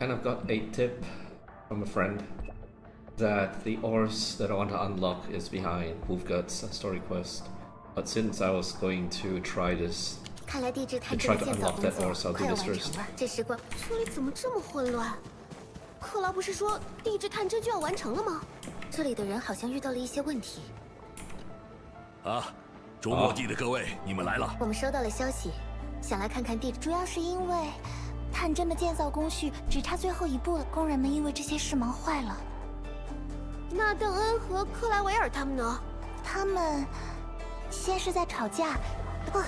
kind of got a tip from a friend that the ores that I want to unlock is behind Wulfgard's story quest. But since I was going to try this, 看来地质探 to 针 try 的 to 建造 unlock 工 that 作 ore, so I'll 快 do 要 this 完 first. 成了。这时光这里怎么这么混乱？克劳不是说地质探针就要完成了吗？这里的人好像遇到了一些问题。啊，周末地的各位，你们来了。我们收到了消息，想来看看地质。主要是因为探针的建造工序只差最后一步了，工人们因为这些事忙坏了。那邓恩和克莱维尔他们呢？他们先是在吵架。不，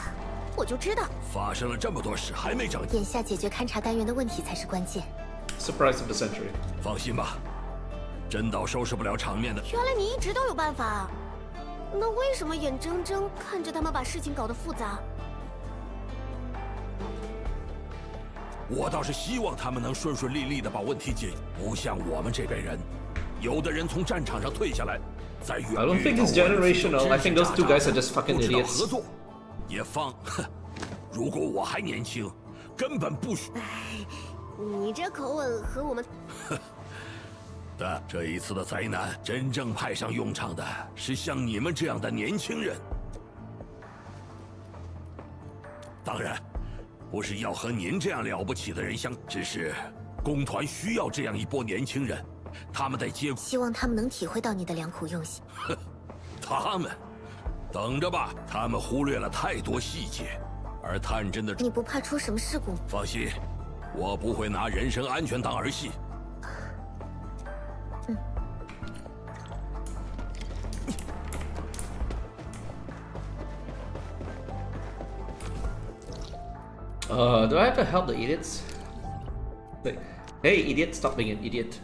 我就知道。发生了这么多事，还没整。眼下解决勘察单元的问题才是关键。Surprise of the century. 放心吧，真岛收拾不了场面的。原来你一直都有办法啊！那为什么眼睁睁看着他们把事情搞得复杂？我倒是希望他们能顺顺利利的把问题解决，不像我们这辈人，有的人从战场上退下来，在远 I don't think it's generational. I think those two guys are just fucking 不知道 idiots. 合作，也放。如果我还年轻，根本不许。你这口吻和我们……但这一次的灾难，真正派上用场的是像你们这样的年轻人。当然，不是要和您这样了不起的人相，只是工团需要这样一波年轻人，他们得接。希望他们能体会到你的良苦用心。他们，等着吧，他们忽略了太多细节，而探针的……你不怕出什么事故吗？放心，我不会拿人身安全当儿戏。Do I have to help the idiots? Like, hey, idiot, stop being an idiot.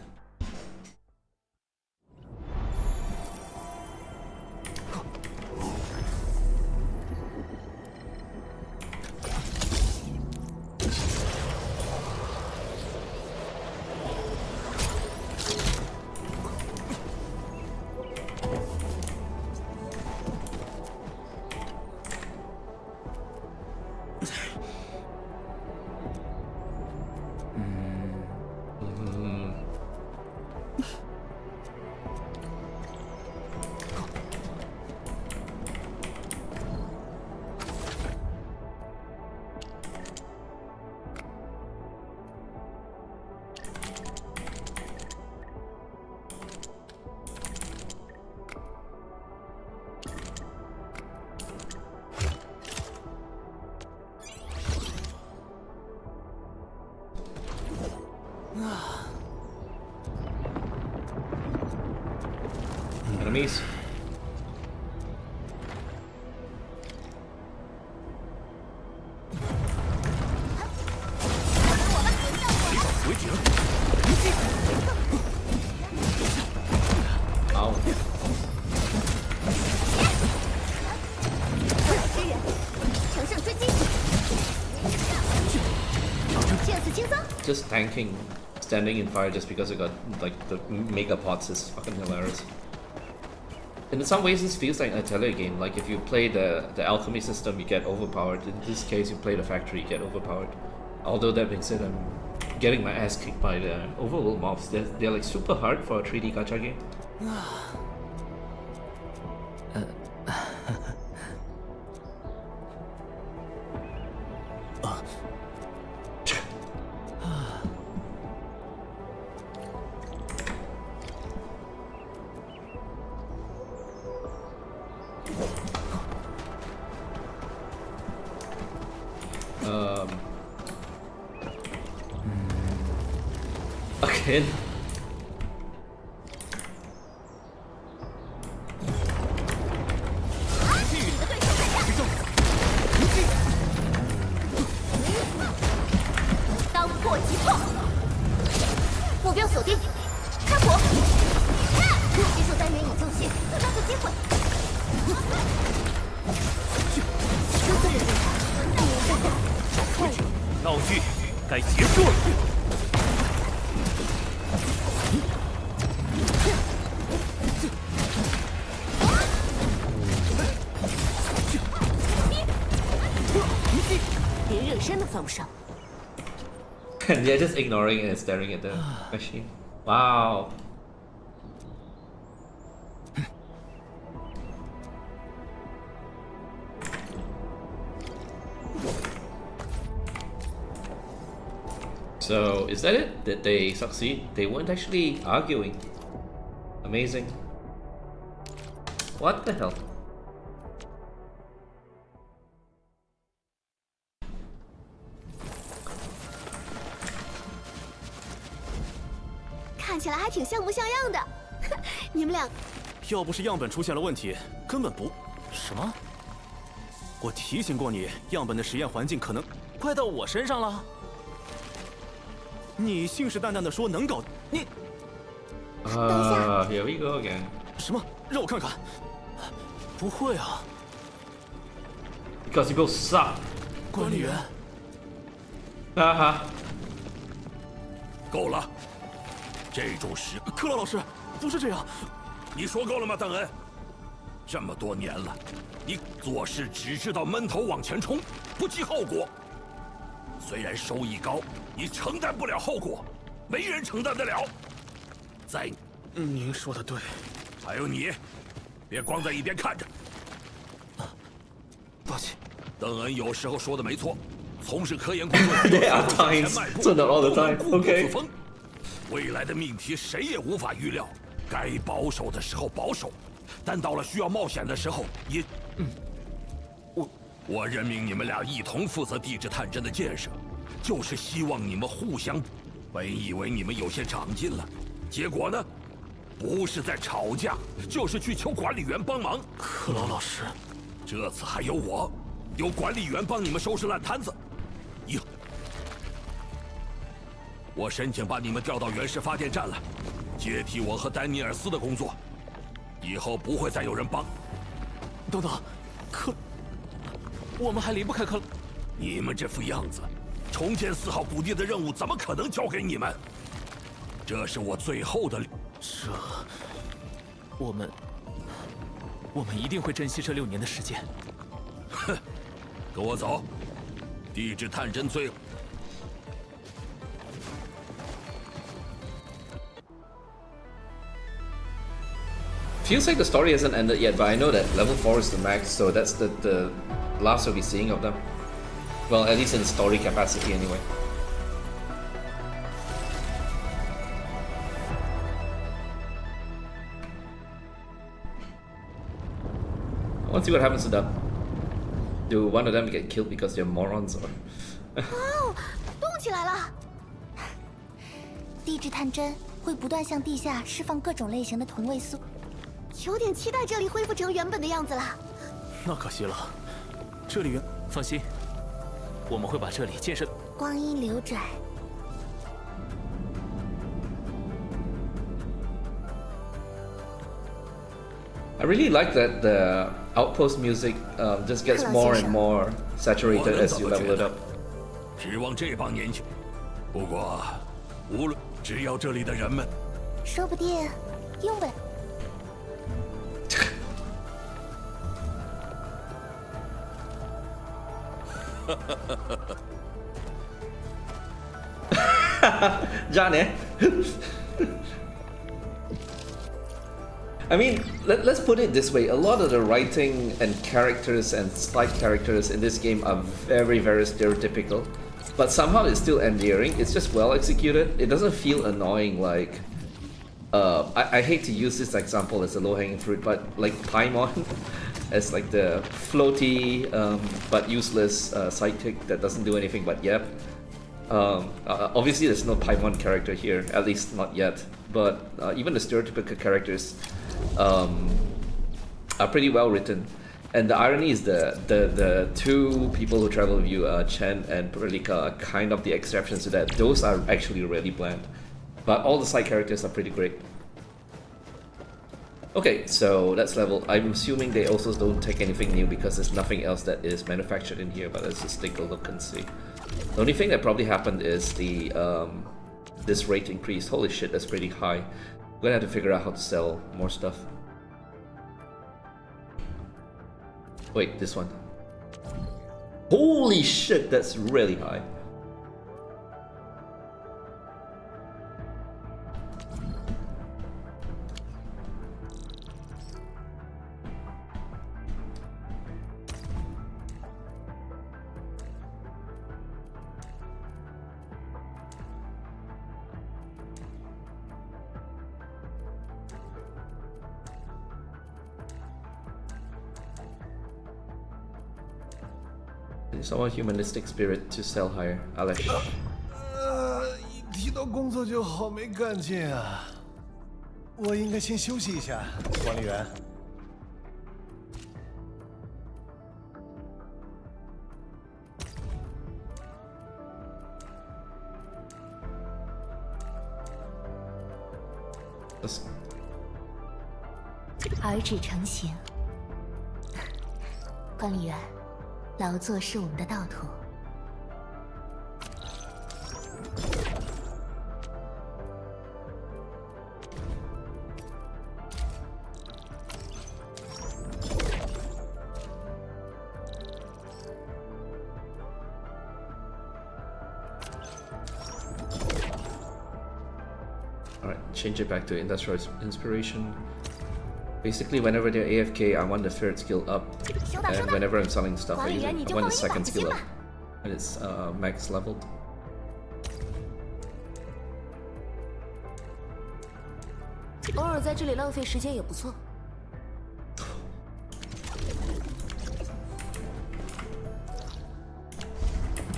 Enemies. Ow. 乘胜追击，这次轻松。 Just tanking, standing in fire just because I got like the mega pots is fucking hilarious. In some ways, this feels like an Atelier game. Like if you play the alchemy system, you get overpowered. In this case, you play the factory, you get overpowered. Although that being said, I'm getting my ass kicked by the overworld mobs. They're like super hard for a 3D gacha game. Again. And they're just ignoring and staring at the machine. Wow. So, is that it? Did they succeed? They weren't actually arguing. Amazing. What the hell? 看起来还挺像模像样的。你们俩，要不是样本出现了问题，根本不……什么？我提醒过你，样本的实验环境可能怪到我身上了。你信誓旦旦地说能搞，你……等一下 Here we go again. 什么？让我看看。不会啊， Because you both suck. 管理员。哈哈。够了，这种事，克劳老师，不是这样。你说够了吗，邓恩？这么多年了，你做事只知道闷头往前冲，不计后果。虽然收益高，你承担不了后果，没人承担得了。在，您说的对。还有你，别光在一边看着。抱歉，邓恩有时候说的没错，从事科研工作 There are times, so not all the time. 固步 Okay. 自封。未来的命题谁也无法预料，该保守的时候保守，但到了需要冒险的时候也……我任命你们俩一同负责地质探针的建设，就是希望你们互相。本以为你们有些长进了，结果呢，不是在吵架，就是去求管理员帮忙。克劳老师，这次还有我，有管理员帮你们收拾烂摊子。以后，我申请把你们调到原始发电站了，接替我和丹尼尔斯的工作。以后不会再有人帮。等等，我们还离不开克。你们这副样子，重建4号谷地的任务怎么可能交给你们？这是我最后的。这，我们一定会珍惜这6年的时间。哼，跟我走，地质探针最。Feels like the story hasn't ended yet, but I know that level 4 is the max, so that's the last we'll be seeing of them. Well, at least in story capacity anyway. I want to see what happens to them. Do one of them get killed because they're morons or... 哦，动起来了！地质探针会不断向地下释放各种类型的同位素，有点期待这里恢复成原本的样子了。那可惜了，这里放心，我们会把这里建设。光阴流转。I really like that the Outpost music just gets more and more saturated as you level it up. 指望这帮年轻，不过无论只要这里的人们，说不定用不了。Johnny. I mean, let's put it this way. A lot of the writing and characters and side characters in this game are very, very stereotypical. But somehow it's still endearing. It's just well executed. It doesn't feel annoying like... I hate to use this example as a low-hanging fruit, but like Paimon as like the floaty but useless sidekick that doesn't do anything but yep. Obviously there's no Paimon character here, at least not yet. But even the stereotypical characters are pretty well written. And the irony is the two people who travel with you, Chen and Perlika, are kind of the exceptions to that. Those are actually really bland. But all the side characters are pretty great. Okay, so let's level. I'm assuming they also don't take anything new because there's nothing else that is manufactured in here, but let's just take a look and see. The only thing that probably happened is the this rate increased. Holy shit, that's pretty high. I'm gonna have to figure out how to sell more stuff. Wait, this one. Holy shit, that's really high. someone humanistic spirit to sell higher. Alesh. 一提到工作就好没干劲啊！我应该先休息一下，管理员。儿指成形。管理员，劳作是我们的道途。 Alright, change it back to industrial inspiration. Basically, whenever they're AFK, I want the third skill up, and whenever I'm selling stuff, I want the second skill up, and it's max leveled.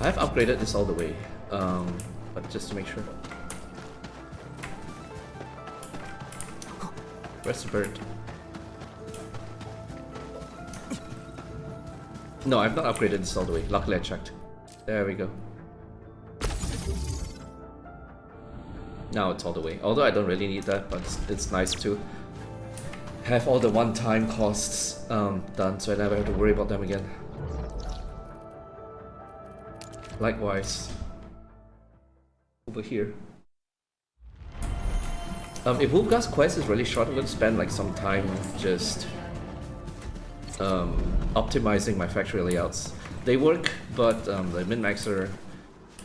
I've upgraded this all the way, but just to make sure. Where's the bird? No, I've not upgraded this all the way. Luckily I checked. There we go. Now it's all the way. Although I don't really need that, but it's nice to have all the one-time costs done, so I never have to worry about them again. Likewise, over here. If Wulfgard's quest is really short, I'm going to spend like some time just optimizing my factory layouts. They work, but the min-maxer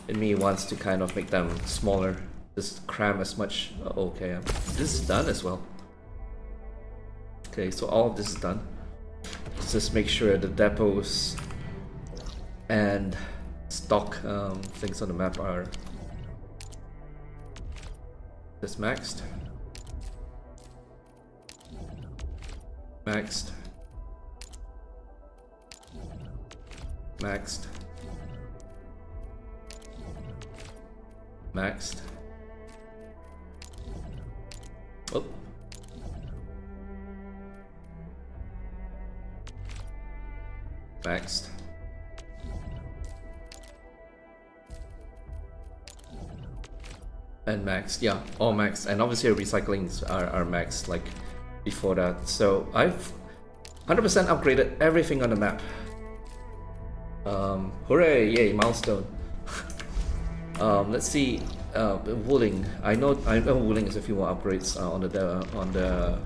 in me wants to kind of make them smaller. Just cram as much. Oh, okay, this is done as well. Okay, so all of this is done. Let's just make sure the depots and stock things on the map are just maxed. Maxed. Maxed. Maxed. Oh. Maxed. And maxed, yeah, all maxed, and obviously recyclings are maxed like before that. So I've 100% upgraded everything on the map. Hooray! Yay! Milestone. Let's see. Wooling. I know Wooling is a few more upgrades on the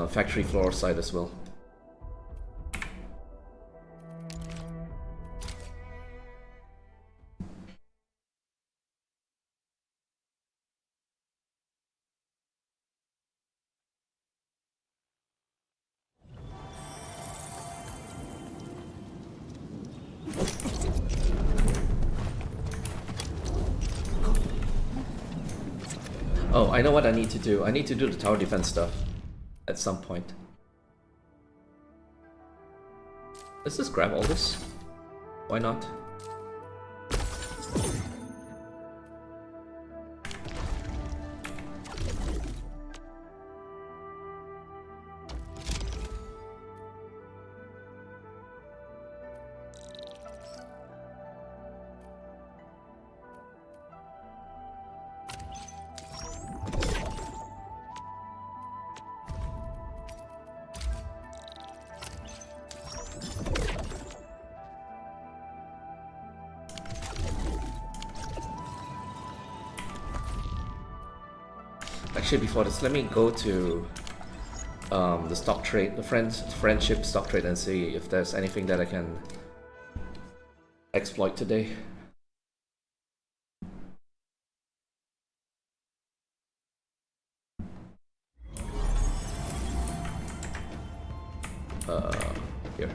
factory floor side as well. Oh, I know what I need to do. I need to do the tower defense stuff at some point. Let's just grab all this. Why not? Actually, before this, let me go to the stock trade, the friendship stock trade, and see if there's anything that I can exploit today. Here.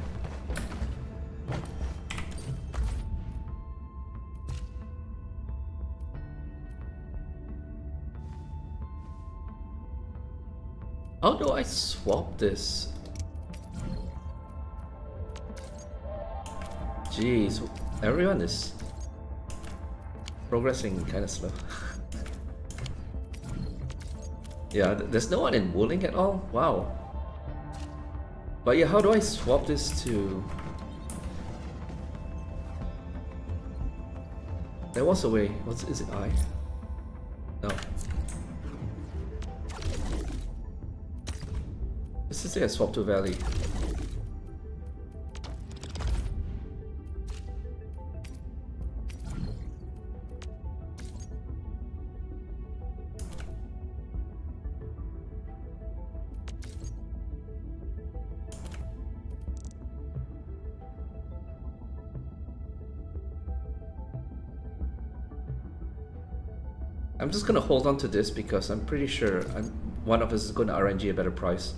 How do I swap this? Jeez, everyone is progressing kind of slow. Yeah, there's no one in Wuling at all? Wow. But yeah, how do I swap this to... There was a way. Is it I? No. Let's just say I swap to Valley. I'm just gonna hold on to this because I'm pretty sure one of us is gonna RNG a better price.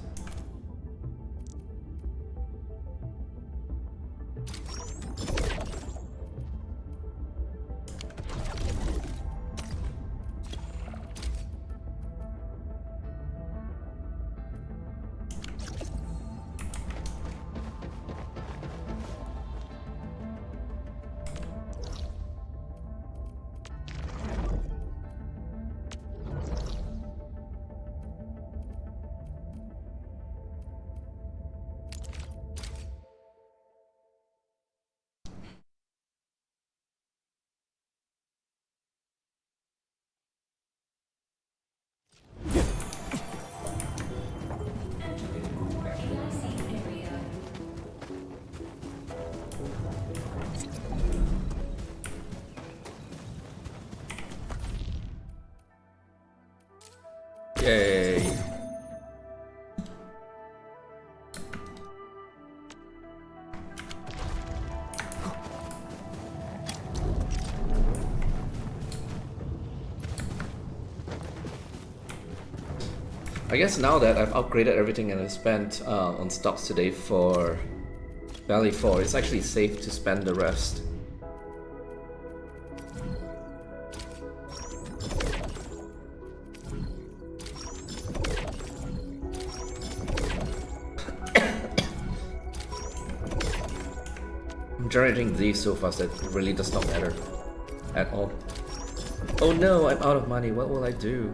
Yay. I guess now that I've upgraded everything and I spent on stocks today for Valley 4, it's actually safe to spend the rest. I'm generating these so fast that it really does not matter at all. Oh no, I'm out of money. What will I do?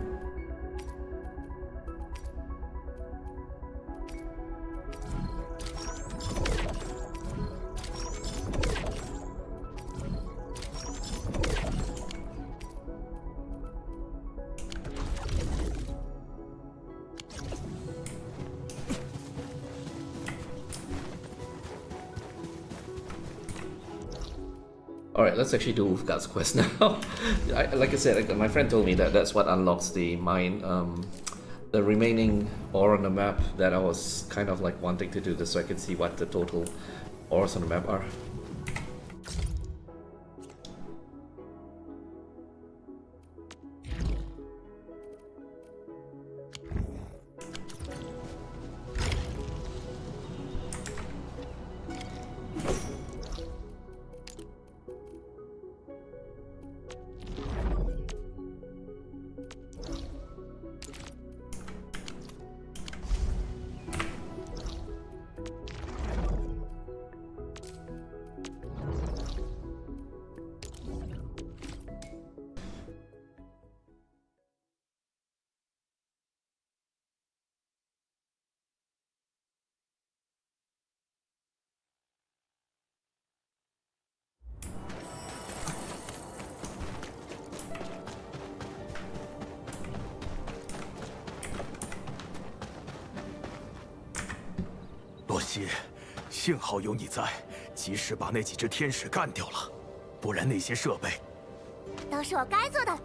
Alright, let's actually do Wulfgard's quest now. Like I said, my friend told me that that's what unlocks the mine, the remaining ore on the map that I was kind of like wanting to do this so I could see what the total ores on the map are.洛西，幸好有你在，及时把那几只天使干掉了，不然那些设备都是我该做的。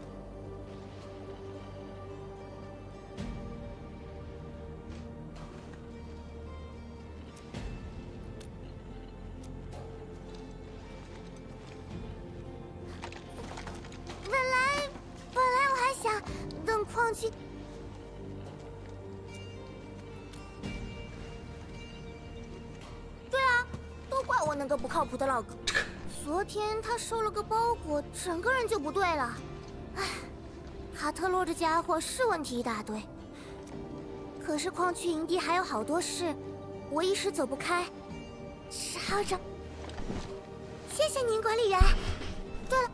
本来我还想等矿区。 我那个不靠谱的老哥，昨天他收了个包裹，整个人就不对了。唉，卡特洛这家伙是问题一大堆。可是矿区营地还有好多事，我一时走不开，只好找。现谢谢您，管理员。对了，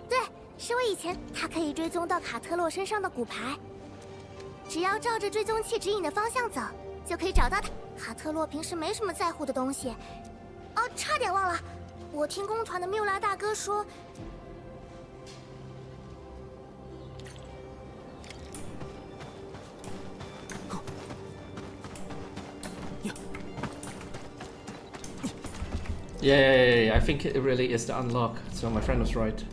对，是我以前，它可以追踪到卡特洛身上的骨牌，只要照着追踪器指引的方向走，就可以找到它。卡特洛平时没什么在乎的东西。哦，差点忘了，我听工团的缪拉大哥说。 Yeah, I think it really is the unlock. So my friend was right.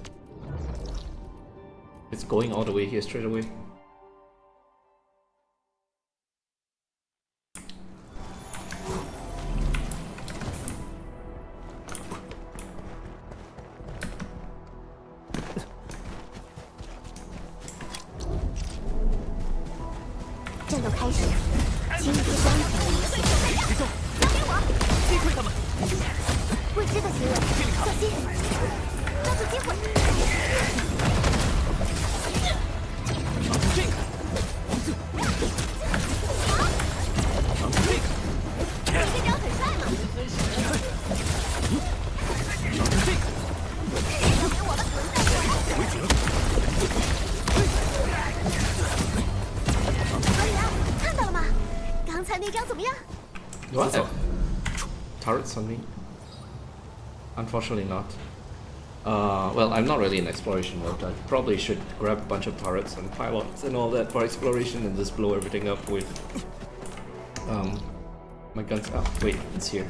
It's going all the way here straight away. What? Turrets on me? Unfortunately not. Well, I'm not really in exploration mode. I probably should grab a bunch of turrets and pilots and all that for exploration and just blow everything up with my guns. Oh, wait, it's here.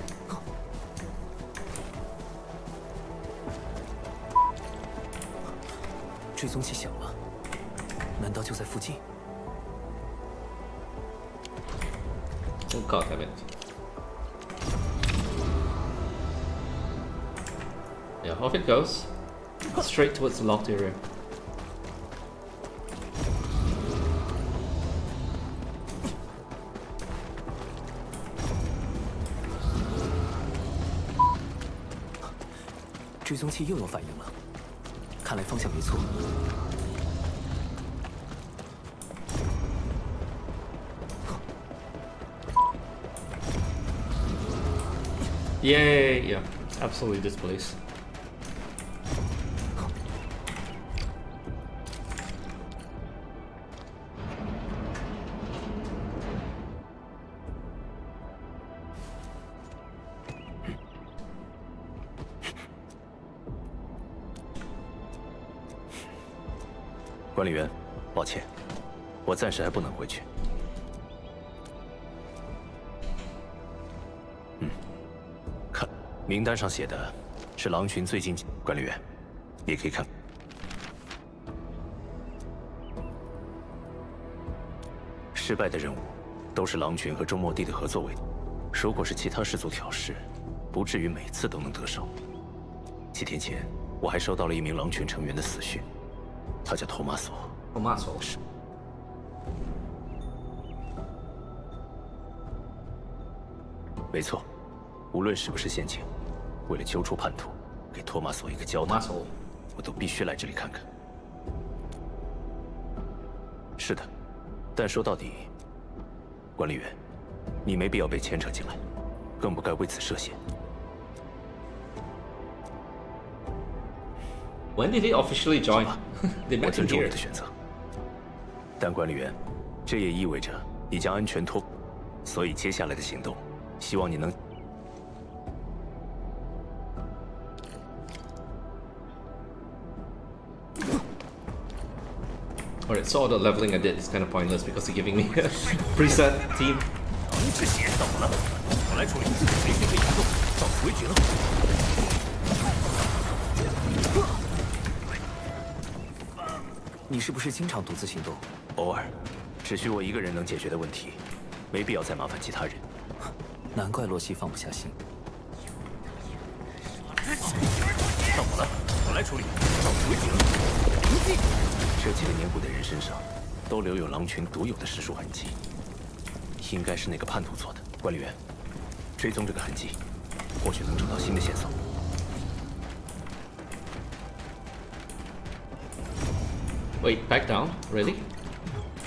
追踪器响了，难道就在附近？ Oh god damn it. Yeah, off it goes. Straight towards the locked area. "追踪器又有反应了，看来方向没错。 Yay! Yeah, absolutely this place. "管理员，抱歉，我暂时还不能回去。 名单上写的是狼群最近管理员，你可以看。失败的任务都是狼群和周末地的合作为。如果是其他氏族挑事，不至于每次都能得手。几天前，我还收到了一名狼群成员的死讯，他叫托马索。托马索。是。没错，无论是不是陷阱。 为了揪出叛徒，给托马索一个交代，我都必须来这里看看。是的，但说到底，管理员，你没必要被牵扯进来，更不该为此涉险。When did he officially join? 我尊重你的选择，但管理员，这也意味着你将安全托，所以接下来的行动，希望你能。 Alright, so all the leveling I did is kind of pointless because they're giving me a preset team. 这血怎么了？我来处理，没心可以动，到此为止了。你是不是经常独自行动？偶尔，只需我一个人能解决的问题，没必要再麻烦其他人。难怪洛西放不下心。怎么了？我来处理，到此为止了。 这几个年古的人身上，都留有狼群独有的尸术痕迹，应该是那个叛徒做的。管理员，追踪这个痕迹，或许能找到新的线索。Wait, back down? Really?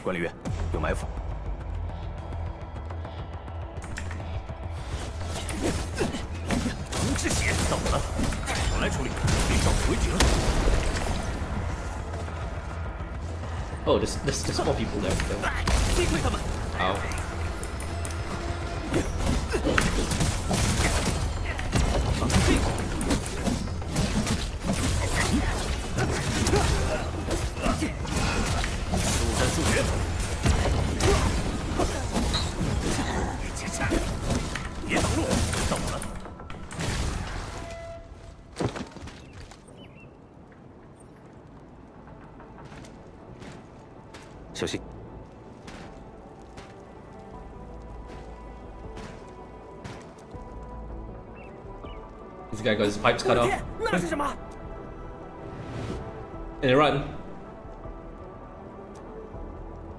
管理员，有埋伏。龙之血怎么了？我来处理，以少为主。 Oh, there's more people there. 击退他们！ Ow. 防这个。速战速决。别挡路！怎么了？小心！ This guy got his pipes cut off. 那是什么？ And they run.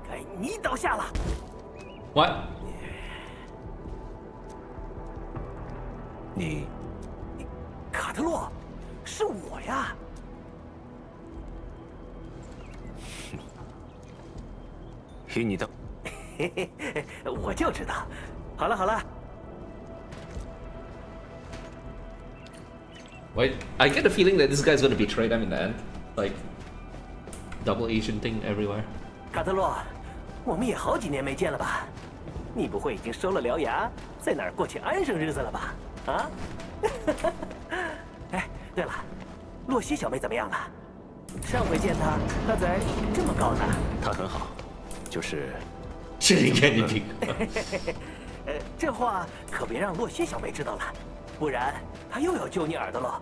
该你倒下了。 What? 你卡特洛，是我呀。与你的嘿嘿，我就知道。好了好了， Wait, I get a feeling that this guy's gonna betray them in the end. Like, double Asian thing everywhere. 卡特洛，我们也好几年没见了吧？你不会已经收了獠牙，在哪儿过起安生日子了吧？啊？哎，对了，洛西小妹怎么样了？上回见她，她才这么高呢。他很好，就是 Shitting anything. 这话可别让洛西小妹知道了，不然她又要揪你耳朵了。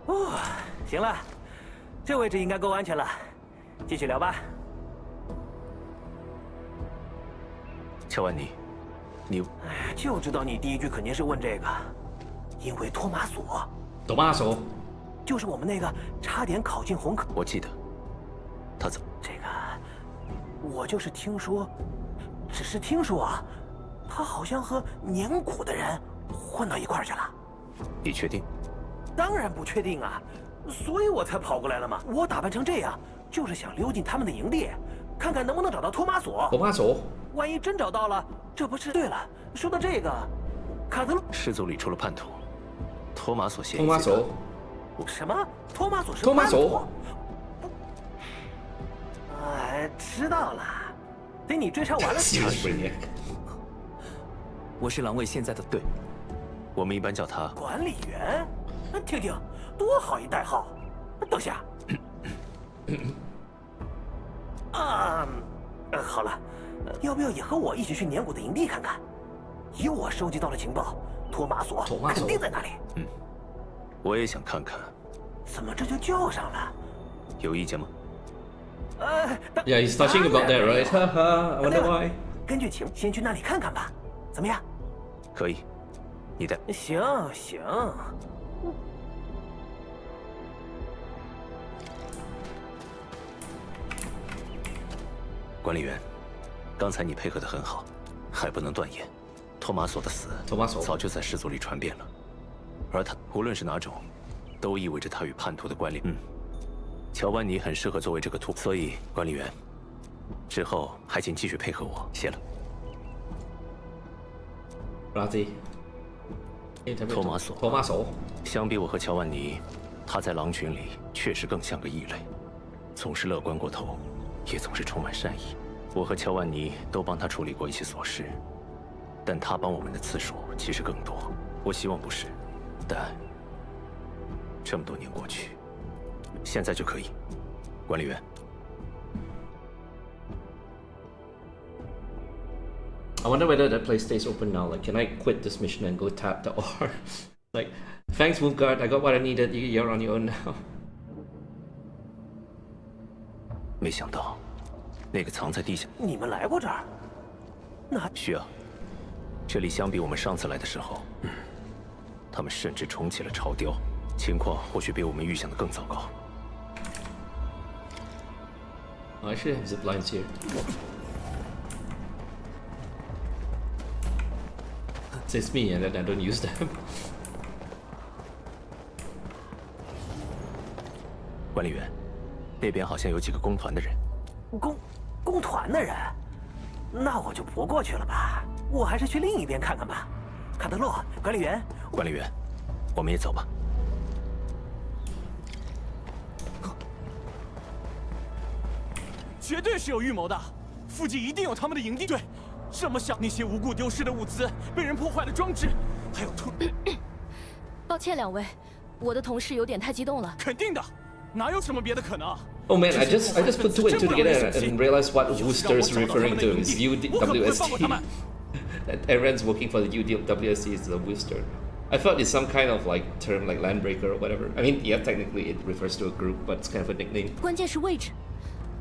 哦，行了，这位置应该够安全了，继续聊吧。乔万尼，你哎，就知道你第一句肯定是问这个，因为托马索 Tomaso. 就是我们那个差点考进红科。我记得，他怎么？这个，我就是听说，只是听说啊，他好像和年谷的人混到一块儿去了。你确定？当然不确定啊，所以我才跑过来了嘛。我打扮成这样，就是想溜进他们的营地，看看能不能找到托马索。 Tomaso. 万一真找到了，这不是？对了，说到这个，卡特洛氏族里除了叛徒，托马索嫌疑最大。 Tomaso. 什么？托马索是托马索叛徒？哎，知道了，等你追查完了。 Serious brainiac. 我是狼卫现在的对，我们一般叫他管理员，听听，多好一代号！等下，好了，要不要也和我一起去年谷的营地看看？以我收集到的情报，托马索肯定在那里。我也想看看，怎么这就叫上了？有意见吗？Yeah, he's touching about that, right? Haha, I wonder why. 根据情，先去那里看看吧，怎么样？可以，你带。行行。管理员，刚才你配合得很好，还不能断言，托马索的死，托马索早就在氏族里传遍了，而他无论是哪种，都意味着他与叛徒的关联。乔万尼很适合作为这个突，所以管理员，之后还请继续配合我。谢了。 Razi. 托马索。 Tomaso. 相比我和乔万尼，他在狼群里确实更像个异类，总是乐观过头，也总是充满善意。我和乔万尼都帮他处理过一些琐事，但他帮我们的次数其实更多。我希望不是，但这么多年过去，现在就可以。管理员。 I wonder whether that place stays open now. Like, can I quit this mission and go tap the ore? Like, thanks, Wulfgard. I got what I needed. You're on your own now. 没想到，那个藏在地下。你们来过这儿？那需要。这里相比我们上次来的时候，他们甚至重启了潮雕，情况或许比我们预想的更糟糕。 Oh, I should have zip lines here. It's me, and then I don't use them. 管理员，那边好像有几个工团的人。工团的人，那我就不过去了吧。我还是去另一边看看吧。卡德洛，管理员，管理员，我们也走吧。绝对是有预谋的，附近一定有他们的营地。对，这么想，那些无故丢失的物资、被人破坏的装置，还有抱歉，两位，我的同事有点太激动了。肯定的，哪有什么别的可能？Oh man, I just put two and two together and realized what Wooster's referring to is UWST. Everyone's working for the UWST is the Wooster. I thought it's some kind of like term like landbreaker or whatever. I mean, yeah, technically it refers to a group, but it's kind of a nickname. 关键是位置，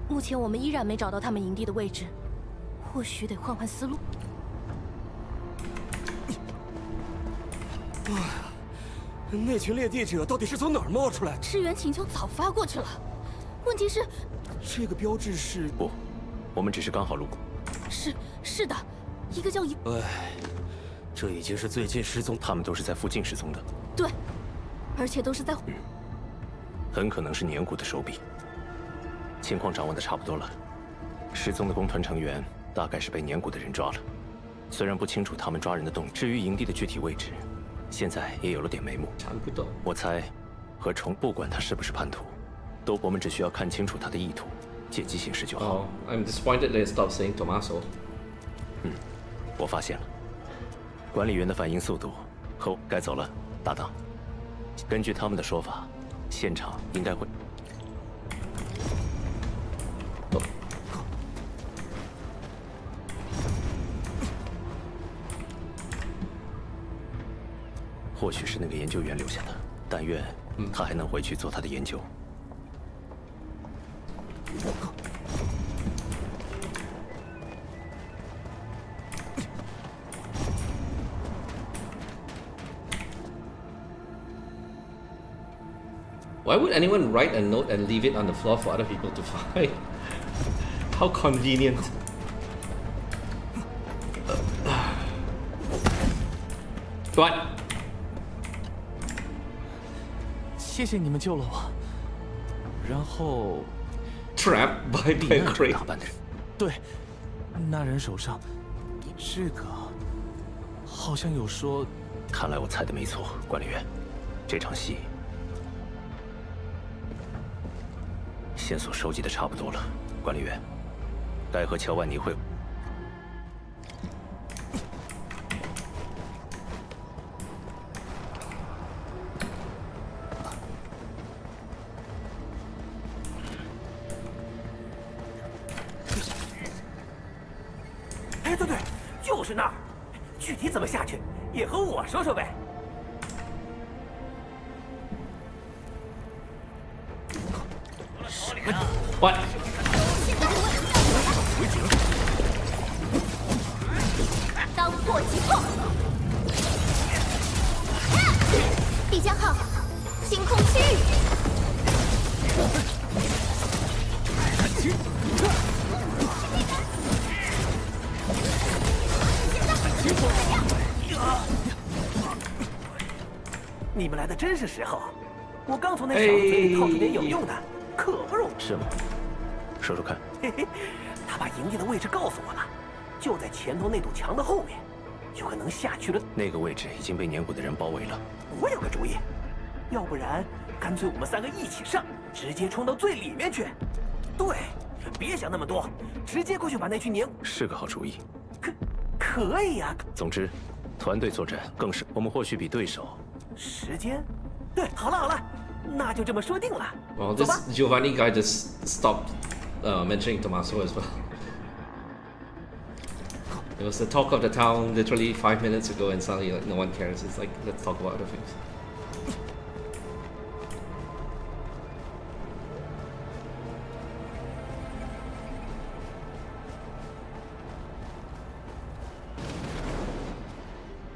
目前我们依然没找到他们营地的位置，或许得换换思路。那群猎地者到底是从哪儿冒出来的？支援请求早发过去了，问题是，这个标志是……不，我们只是刚好路过。是的，一个叫一……哎，这已经是最近失踪，他们都是在附近失踪的。对，而且都是在……很可能是年谷的手笔。情况掌握的差不多了，失踪的工团成员大概是被年谷的人抓了，虽然不清楚他们抓人的动机，至于营地的具体位置。现在也有了点眉目，我猜，和虫不管他是不是叛徒，我们只需要看清楚他的意图，借机行事就好。I'm disappointed they stopped saying Tommaso. 我发现了，管理员的反应速度和该走了，搭档。根据他们的说法，现场应该会。或许是那个研究员留下的，但愿他还能回去做他的研究。Why would anyone write a note and leave it on the floor for other people to find? How convenient. What? 谢谢你们救了我。然后 ，trapped by a crate。打扮的人，对，那人手上这个好像有说。看来我猜的没错，管理员，这场戏线索收集的差不多了。管理员，该和乔万尼会。对，就是那儿。具体怎么下去，也和我说说呗。What？ 当破即破。必将号，星空区域。你们来的真是时候，我刚从那小子嘴里套出点有用的，可不容易。是吗？说说看。嘿嘿，他把营地的位置告诉我了，就在前头那堵墙的后面，有个能下去的。那个位置已经被年谷的人包围了。我有个主意，要不然干脆我们3个一起上，直接冲到最里面去。对，别想那么多，直接过去把那群年。是个好主意。可以呀。总之，团队作战更是我们或许比对手。时间，对，好了，那就这么说定了。Well, this Giovanni guy just stopped mentioning Tommaso as well. It was the talk of the town literally 5 minutes ago, and suddenly like no one cares. It's like let's talk about other things.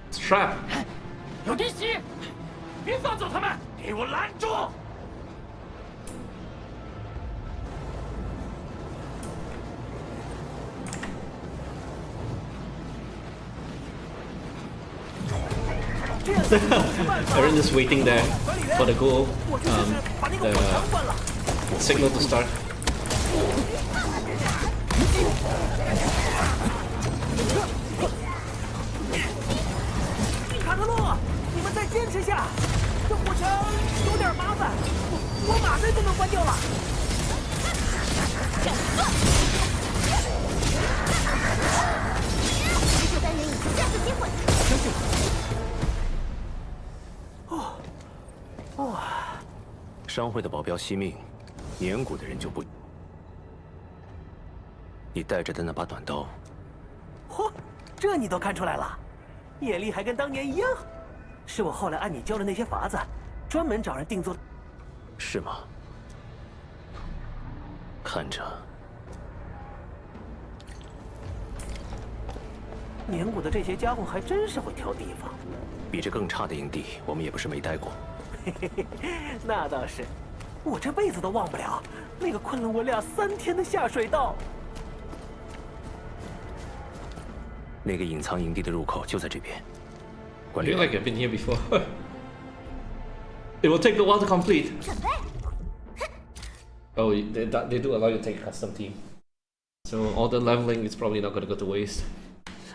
It's trap. 有敌袭！别放走他们，给我拦住！Aaron is waiting there for the goal, the signal to start. 们再坚持下，这火墙有点麻烦，我马上就能关掉了。急救单元已经加速接轨。相信我。商会的保镖惜命，年谷的人就不。你带着的那把短刀，嚯，这你都看出来了，眼力还跟当年一样。是我后来按你教的那些法子，专门找人定做。是吗？看着，年谷的这些家伙还真是会挑地方。比这更差的营地，我们也不是没待过。嘿嘿嘿，那倒是，我这辈子都忘不了那个困了我俩3天的下水道。那个隐藏营地的入口就在这边。管 I 理 feel 员， like I've been here before. It will take a while to complete. 准备。 Oh, they do allow you to take a custom team. So all the leveling is probably not going to go to waste.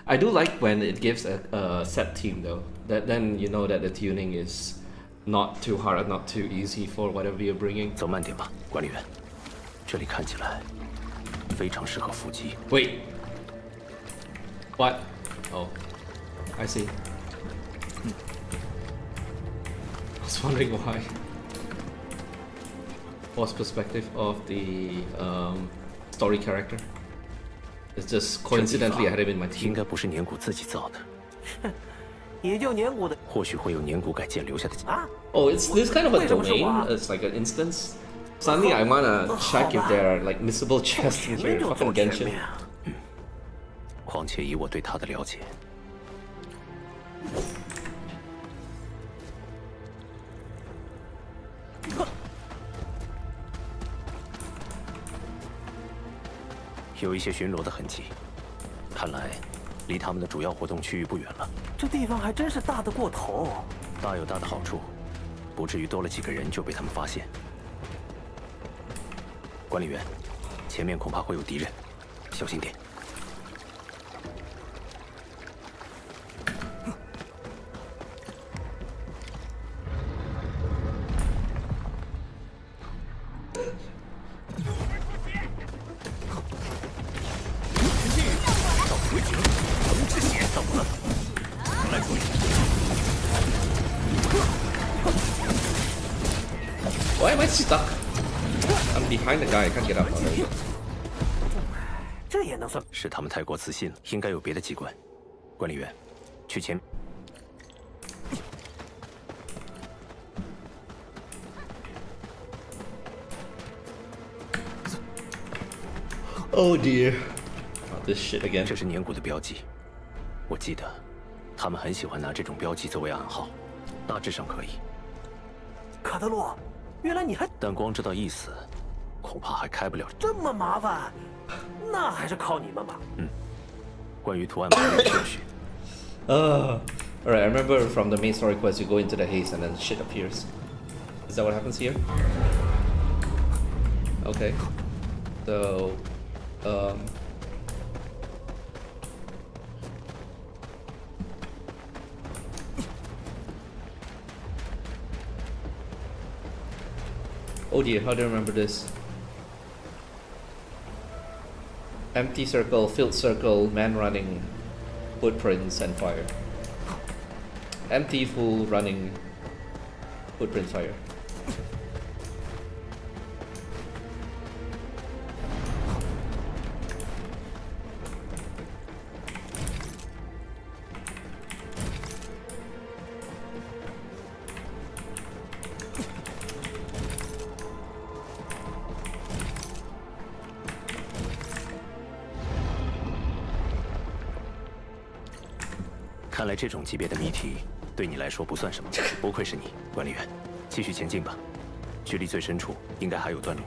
I do like when it gives a set team though. Then you know that the tuning is not too hard, not too easy for whatever you're bringing. 走慢点吧，管理员。这里看起来非常适合伏击。 Wait. What? Oh, I see. I was wondering why. Boss perspective of the story character. It's just coincidentally I had him in my 应 team. 该不是年谷自己造的，也就年谷的或许会有年谷改建留下的。啊， Oh, it's this kind of a 为什么是我啊？ domain. It's like an instance. Suddenly I wanna check if there are like missable chests 前 in 面 here. 就 Fucking 坐前 Genshin. 面啊。况且以我对他的了解，有一些巡逻的痕迹，看来离他们的主要活动区域不远了。这地方还真是大得过头。大有大的好处，不至于多了几个人就被他们发现。管理员，前面恐怕会有敌人，小心点。Why am I stuck? I'm behind the guy. I can't get up already. 这也能算？是他们太过自信了，应该有别的机关。管理员，去前。 Oh dear. Not this shit again. 这是年谷的标记，我记得他们很喜欢拿这种标记作为暗号，大致上可以。卡特洛，原来你还但光知道意思，恐怕还开不了。这么麻烦，那还是靠你们吧。关于图案排列顺序， Alright, I remember from the main story quest you go into the haze and then shit appears. Is that what happens here? Okay. So, oh dear, how do I remember this? Empty circle, filled circle, man running, footprints and fire. Empty, full, running, footprints, fire. .看来这种级别的谜题对你来说不算什么，不愧是你，管理员。继续前进吧，距离最深处应该还有段路。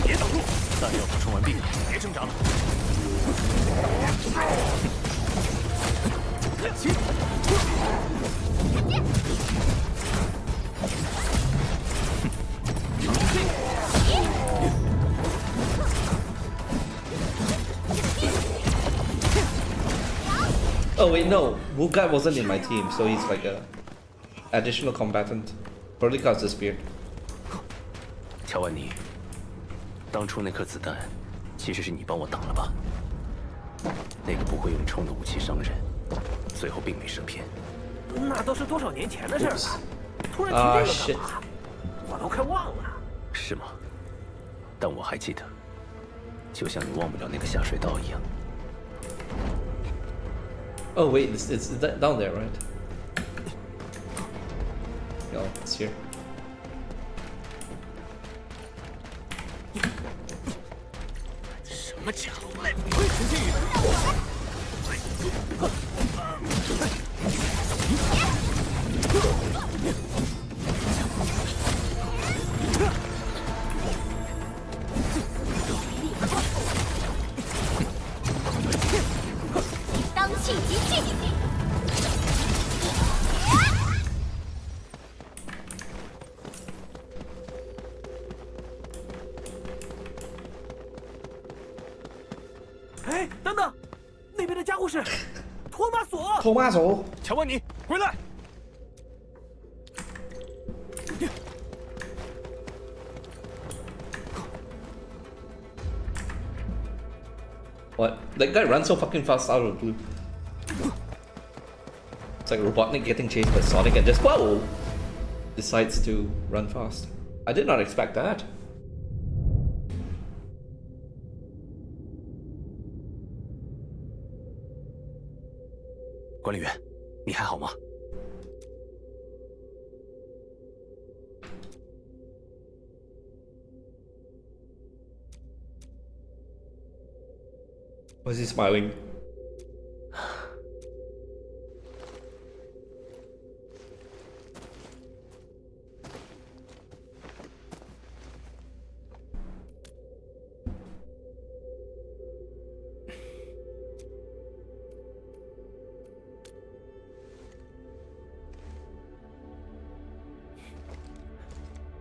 别挡路！但药法充完毕了，别挣扎了。Oh wait, no. Wulfgard wasn't in my team, so he's like a additional combatant. Probably caused this beard. 乔万尼，当初那颗子弹，其实是你帮我挡了吧？那个不会用冲的武器伤人，最后并没生偏。那都是多少年前的事了，突然提这个干嘛？我都快忘了。是吗？但我还记得，就像你忘不了那个下水道一样。 Oh wait, it's down there, right? Oh, it's here. 什么桥来？陈天宇，当气集气。哎，等等，那边的家伙是托马索。托马索，乔万尼，回来！ What? That guy runs so fucking fast out of the blue. It's like Robotnik getting chased by Sonic and just whoa! Decides to run fast. I did not expect that. 管理员，你还好吗？ Was he smiling?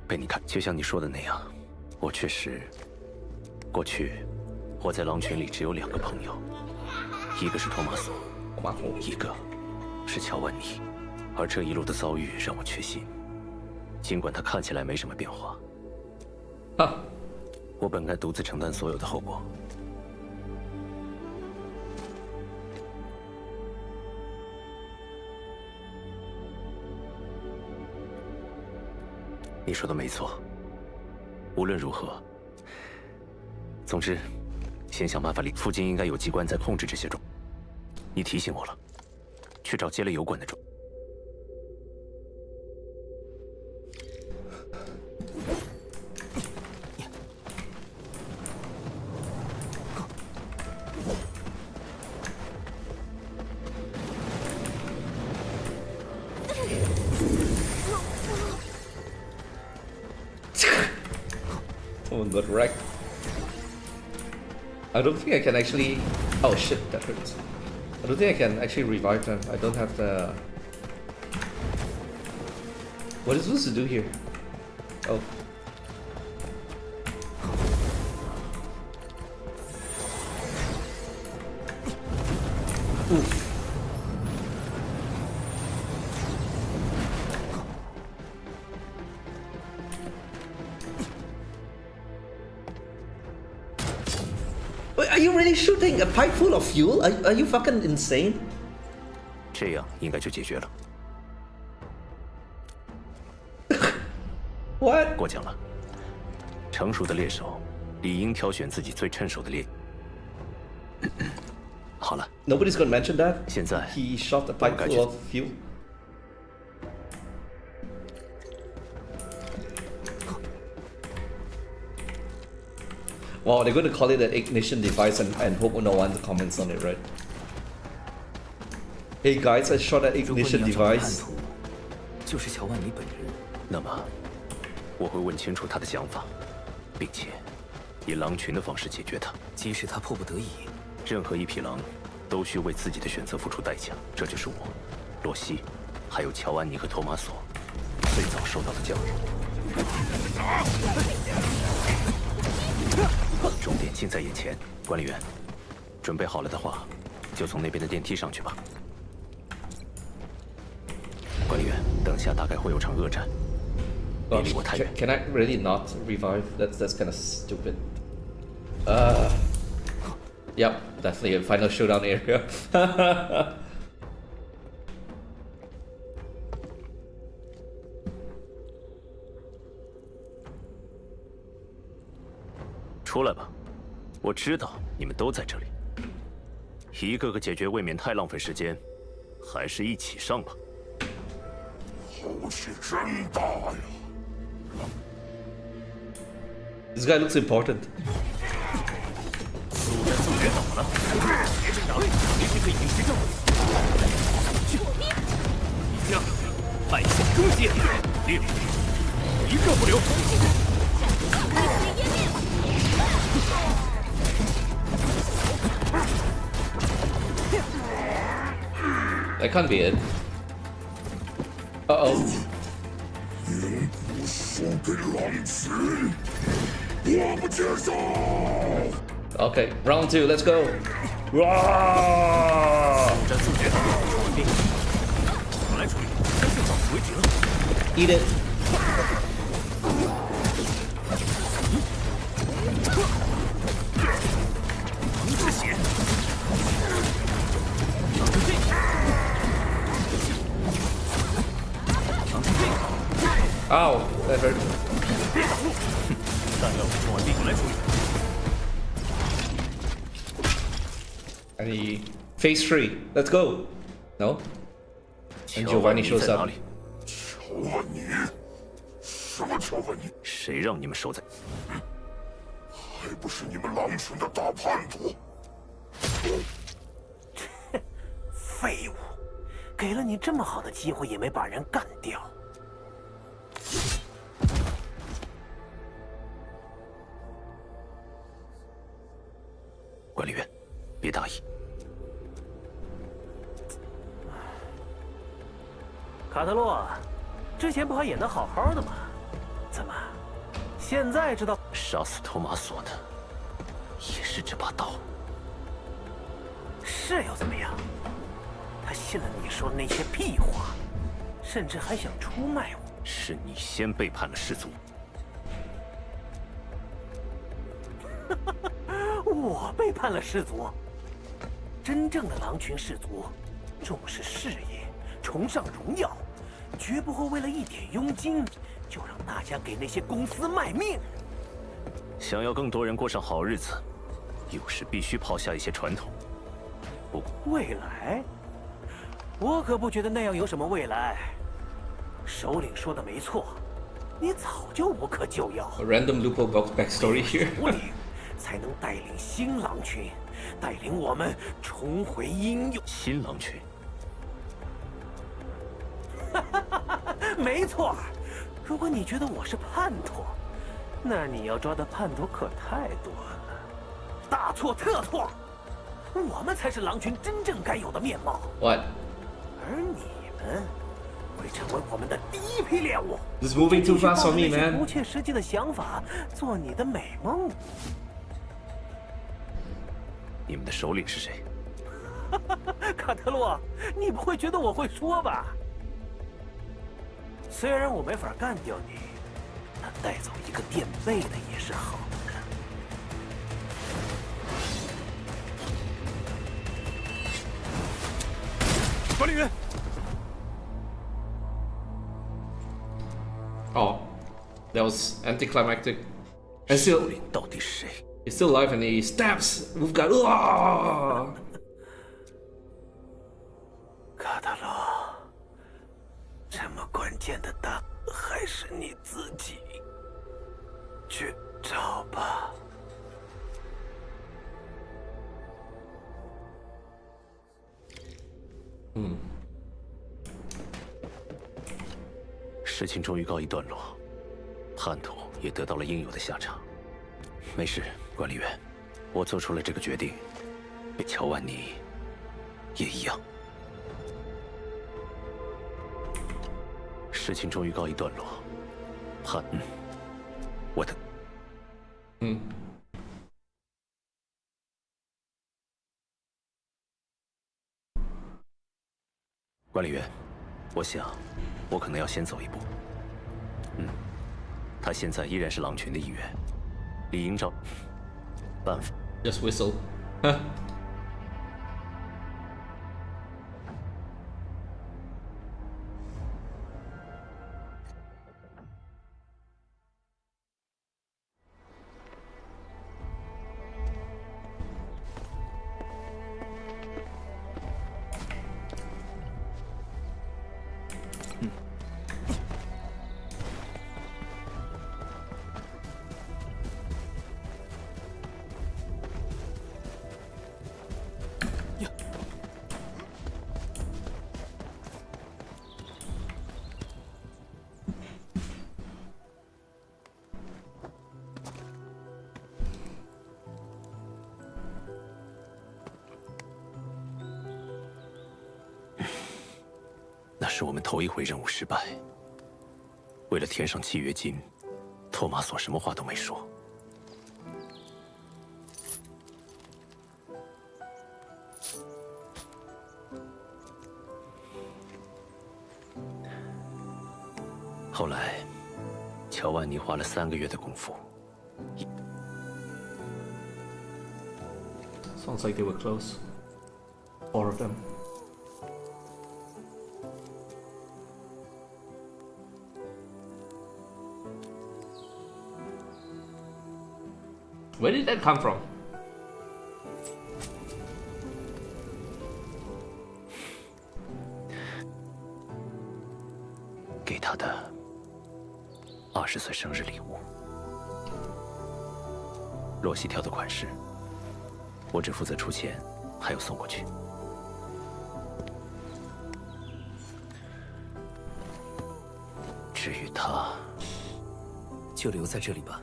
被你看，就像你说的那样，我确实，过去我在狼群里只有2个朋友，一个是托马索，一个是乔万尼，而这一路的遭遇让我确信，尽管他看起来没什么变化，我本该独自承担所有的后果。你说的没错，无论如何，总之。 先想办法离附近应该有机关在控制这些种。你提醒我了，去找接了油管的种。Someone got wrecked. I don't think I can actually... Oh shit, that hurts. I don't think I can actually revive them. I don't have the... What is supposed to do here? Oh. Oof. Are you really shooting a pipe full of fuel? Are you fucking insane? 这样应该就解决了。What? 过奖了。成熟的猎手理应挑选自己最趁手的猎。好了。Nobody's gonna mention that. 现在 he shot a pipe full of fuel. Wow, they're going to call it an ignition device and hope no one comments on it, right? Hey guys, I shot an ignition device. 就是乔万尼本人。那么，我会问清楚他的想法，并且以狼群的方式解决它。即使他迫不得已，任何一匹狼，都需为自己的选择付出代价。这就是我、洛西，还有乔安妮和托马索最早受到的教育。终点近在眼前，管理员，准备好了的话，就从那边的电梯上去吧。管理员，等下大概会有场恶战。别离我太远。Can I really not revive? That's kind of stupid. Yep, definitely a final showdown area. 出来吧，我知道你们都在这里。一个个解决未免太浪费时间，还是一起上吧。口气真大呀！ This guy looks important. 速战速决怎么了？别紧张，明天可以迎击正义。一将败下终结，令一个不留。 That can't be it. Uh-oh. 输给狼群，我不接受。 Okay, round 2, let's go. 速战速决，稳定。我来处理，干脆到此为止了。 Eat it. 狼之血。 Ow, that hurt. 别挡路！弹药补充完毕，我来处理。 I need phase 3. Let's go. No? And Giovanni shows 在哪 up. 里？乔安妮，什么乔安妮？谁让你们守在？还不是你们狼群的大叛徒！废物，给了你这么好的机会，也没把人干掉。 管理员，别大意。卡特洛，之前不还演得好好的吗？怎么，现在知道杀死托马索的也是这把刀？是又怎么样？他信了你说的那些屁话，甚至还想出卖我。 是你先背叛了氏族。我背叛了氏族。真正的狼群氏族，重视事业，崇尚荣耀，绝不会为了一点佣金就让大家给那些公司卖命。想要更多人过上好日子，有时必须抛下一些传统。不过，未来，我可不觉得那样有什么未来。 首领说的没错，你早就无可救药。 A random Lupo backstory here. 首领才能带领新狼群，带领我们重回应有。新狼群。没错，如果你觉得我是叛徒，那你要抓的叛徒可太多了，大错特错。我们才是狼群真正该有的面貌。 What? 而你们。 会成为我们的第一批猎物。 This is moving too fast for me, 那些 man. 不切实际的想法，做你的美梦。你们的首领是谁？卡特洛，你不会觉得我会说吧？虽然我没法干掉你，但带走一个垫背的也是好的。管理员。 Oh, that was anticlimactic. And 首 still, 领到底是谁？ he's still alive and he stabs Wulfgard. Ah! 卡特洛，这么关键的答案还是你自己去找吧。事情终于告一段落，叛徒也得到了应有的下场。没事，管理员，我做出了这个决定，乔万尼也一样。事情终于告一段落，我的，管理员，我想，我可能要先走一步。他现在依然是狼群的一员，理应照办法。Just whistle. 那是我们头一回任务失败。为了填上契约金，托马索什么话都没说。后来，乔万尼花了3个月的功夫。Sounds like they were close. 4 of them. Where did that come from? 给他的20岁生日礼物。洛西条的款式，我只负责出钱，还有送过去。至于他，就留在这里吧。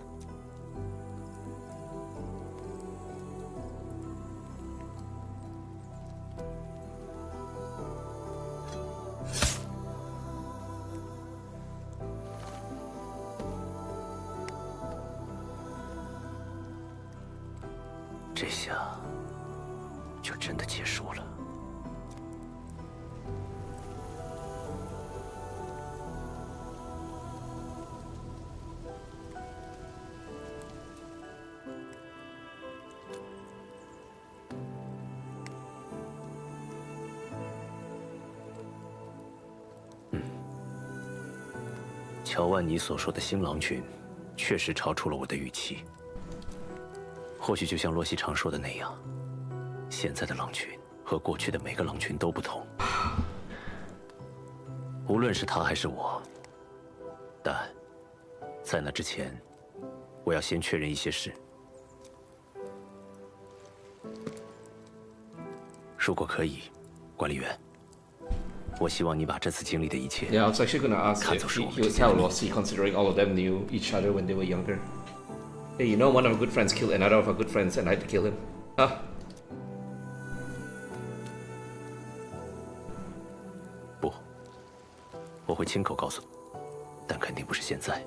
这下就真的结束了。乔万尼所说的新狼群，确实超出了我的预期。或许就像洛西常说的那样，现在的狼群和过去的每个狼群都不同。无论是他还是我，但在那之前，我要先确认一些事。如果可以，管理员，我希望你把这次经历的一切 Yeah, I was actually gonna ask if he would tell Rossi, considering all of them knew each other when they were younger. Hey, you know one of our good friends killed another of our good friends and I had to kill him. Huh? 不，我会亲口告诉你，但肯定不是现在。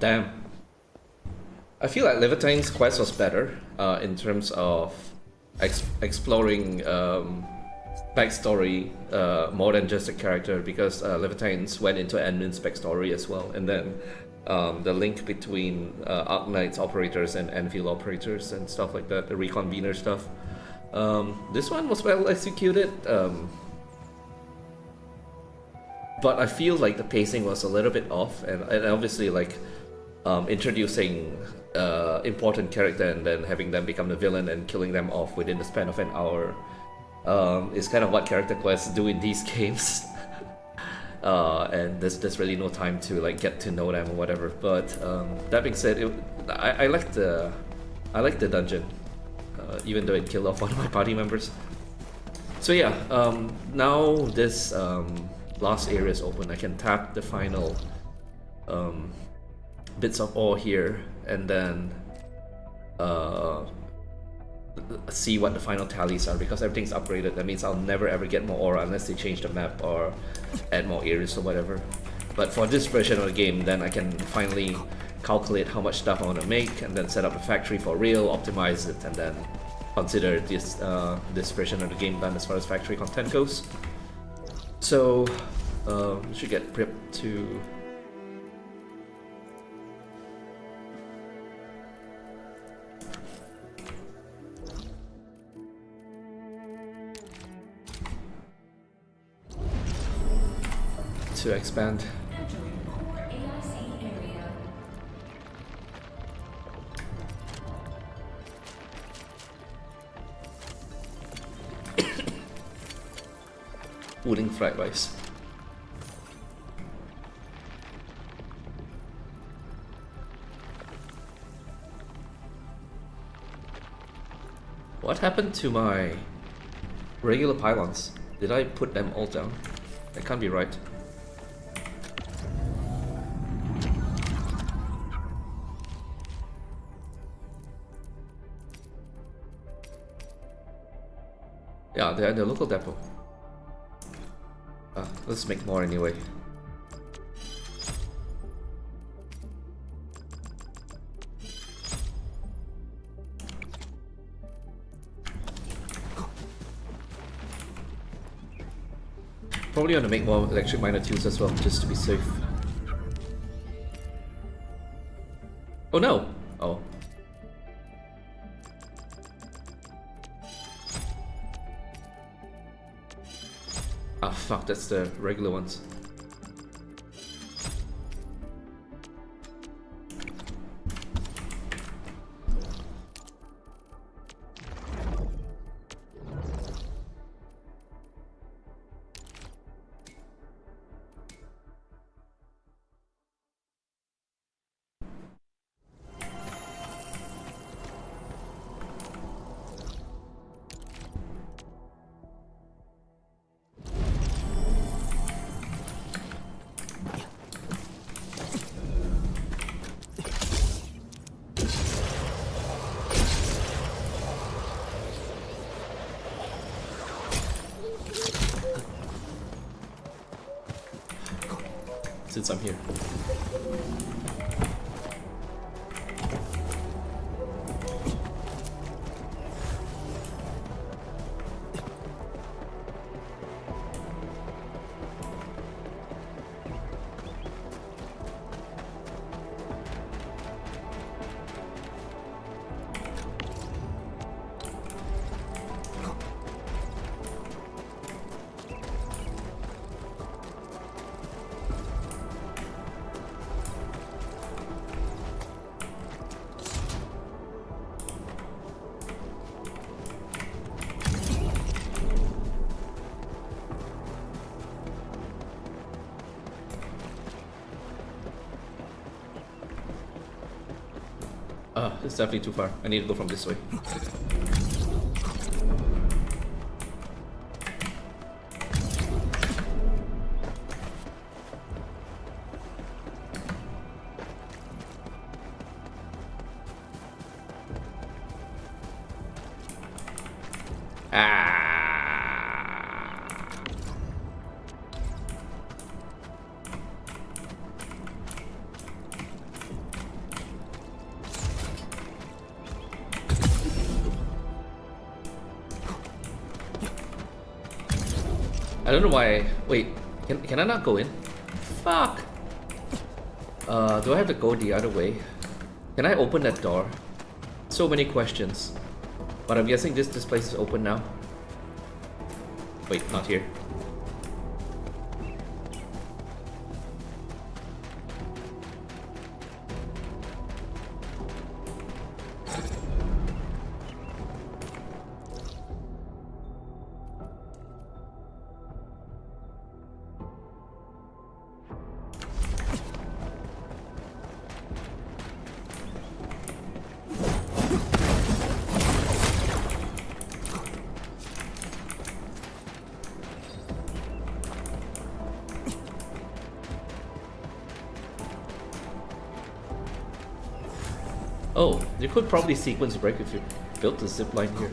Damn. I feel like Leviatine's quest was better in terms of exploring backstory more than just a character, because Levitine's went into Edmund's backstory as well, and then the link between Arknights operators and Endfield operators and stuff like that, the reconvener stuff. This one was well executed, but I feel like the pacing was a little bit off, and obviously like introducing important character and then having them become the villain and killing them off within the span of an hour is kind of what character quests do in these games. and there's really no time to like get to know them or whatever. But that being said, I like the dungeon, even though it killed off one of my party members. So yeah, now this last area is open. I can tap the final bits of ore here, and then see what the final tallies are, because everything's upgraded. That means I'll never ever get more ore unless they change the map or add more areas or whatever. But for this version of the game, then I can finally calculate how much stuff I want to make, and then set up a factory for real, optimize it, and then consider this this version of the game done as far as factory content goes. So we should get prepped to expand. Wooden fried rice. What happened to my regular pylons? Did I put them all down? That can't be right. Yeah, they're in the local depot. Let's make more anyway. Probably want to make more electric miner tools as well, just to be safe. Oh no! Oh. Ah fuck, that's the regular ones. Since I'm here. It's definitely too far. I need to go from this way. I don't know why. Wait, can I not go in? Fuck. Do I have to go the other way? Can I open that door? So many questions. But I'm guessing this place is open now. Wait, not here. Oh, you could probably sequence break if you built the zip line here.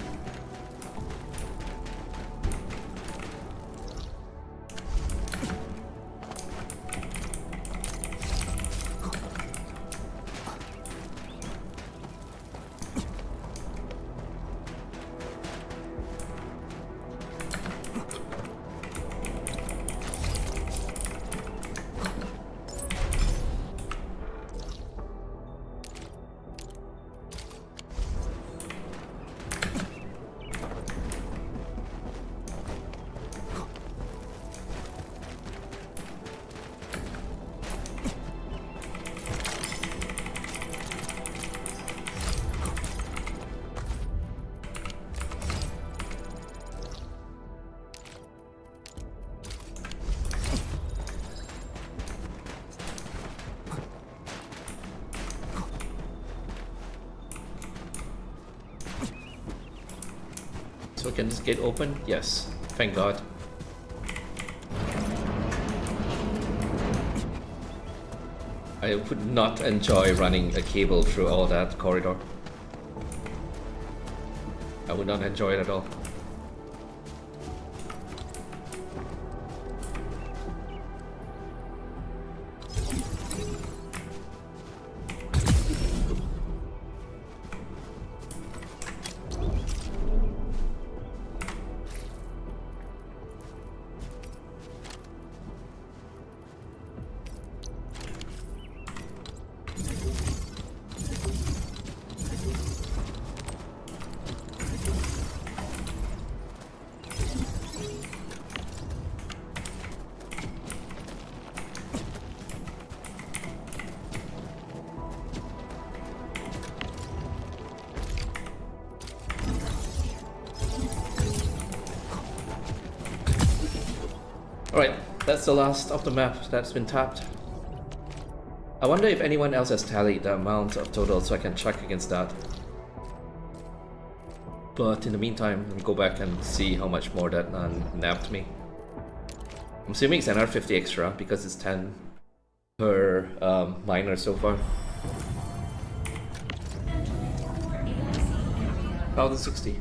So can this gate open? Yes. Thank God. I would not enjoy running a cable through all that corridor. I would not enjoy it at all. Alright, that's the last of the map that's been tapped. I wonder if anyone else has tallied the amount of total so I can check against that. But in the meantime, let me go back and see how much more that nabbed me. I'm assuming it's another 50 extra because it's 10 per miner so far. 1060.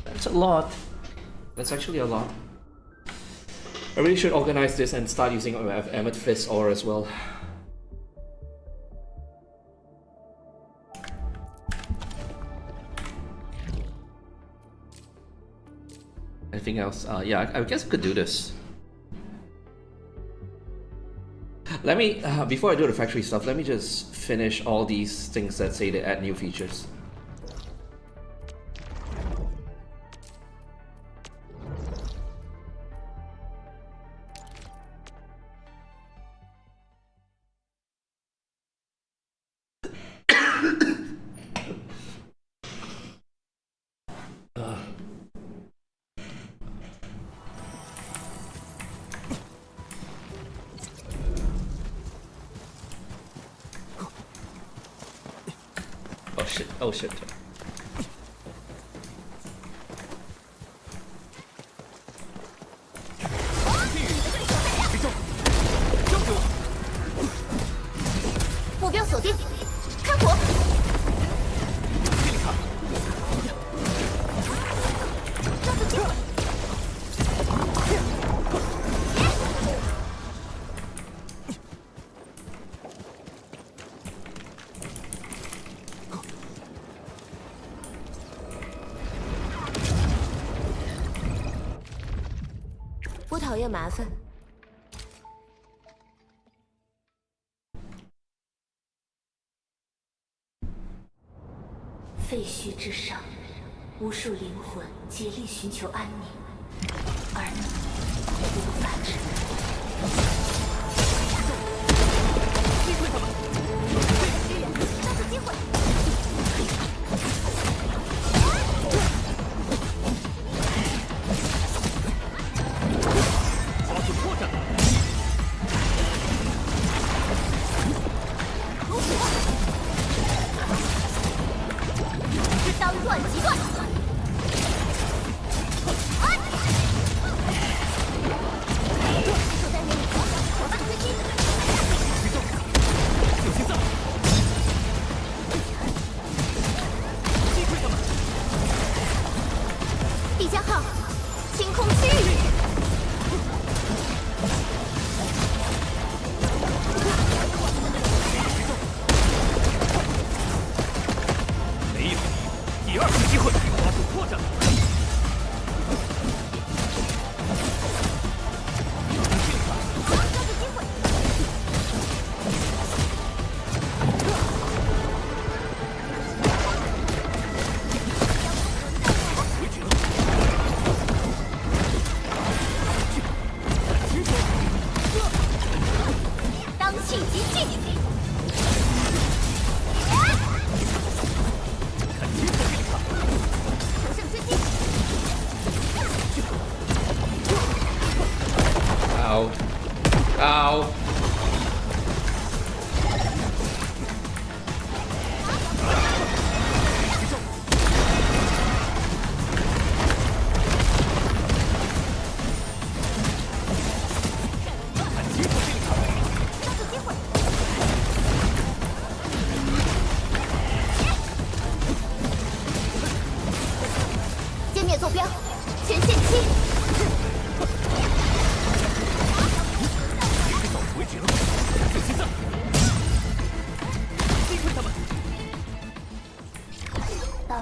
That's a lot. That's actually a lot. I really should organize this and start using amethyst ore as well. Anything else? Yeah, I guess I could do this. Let me, before I do the factory stuff, let me just finish all these things that say they add new features. Oh shit.目标锁定，开火！抓住机会！不讨厌麻烦。废墟之上，无数灵魂竭力寻求安宁，而你无法治愈。击退他们！支援，抓住机会！发动破绽！当断即断。守在原地，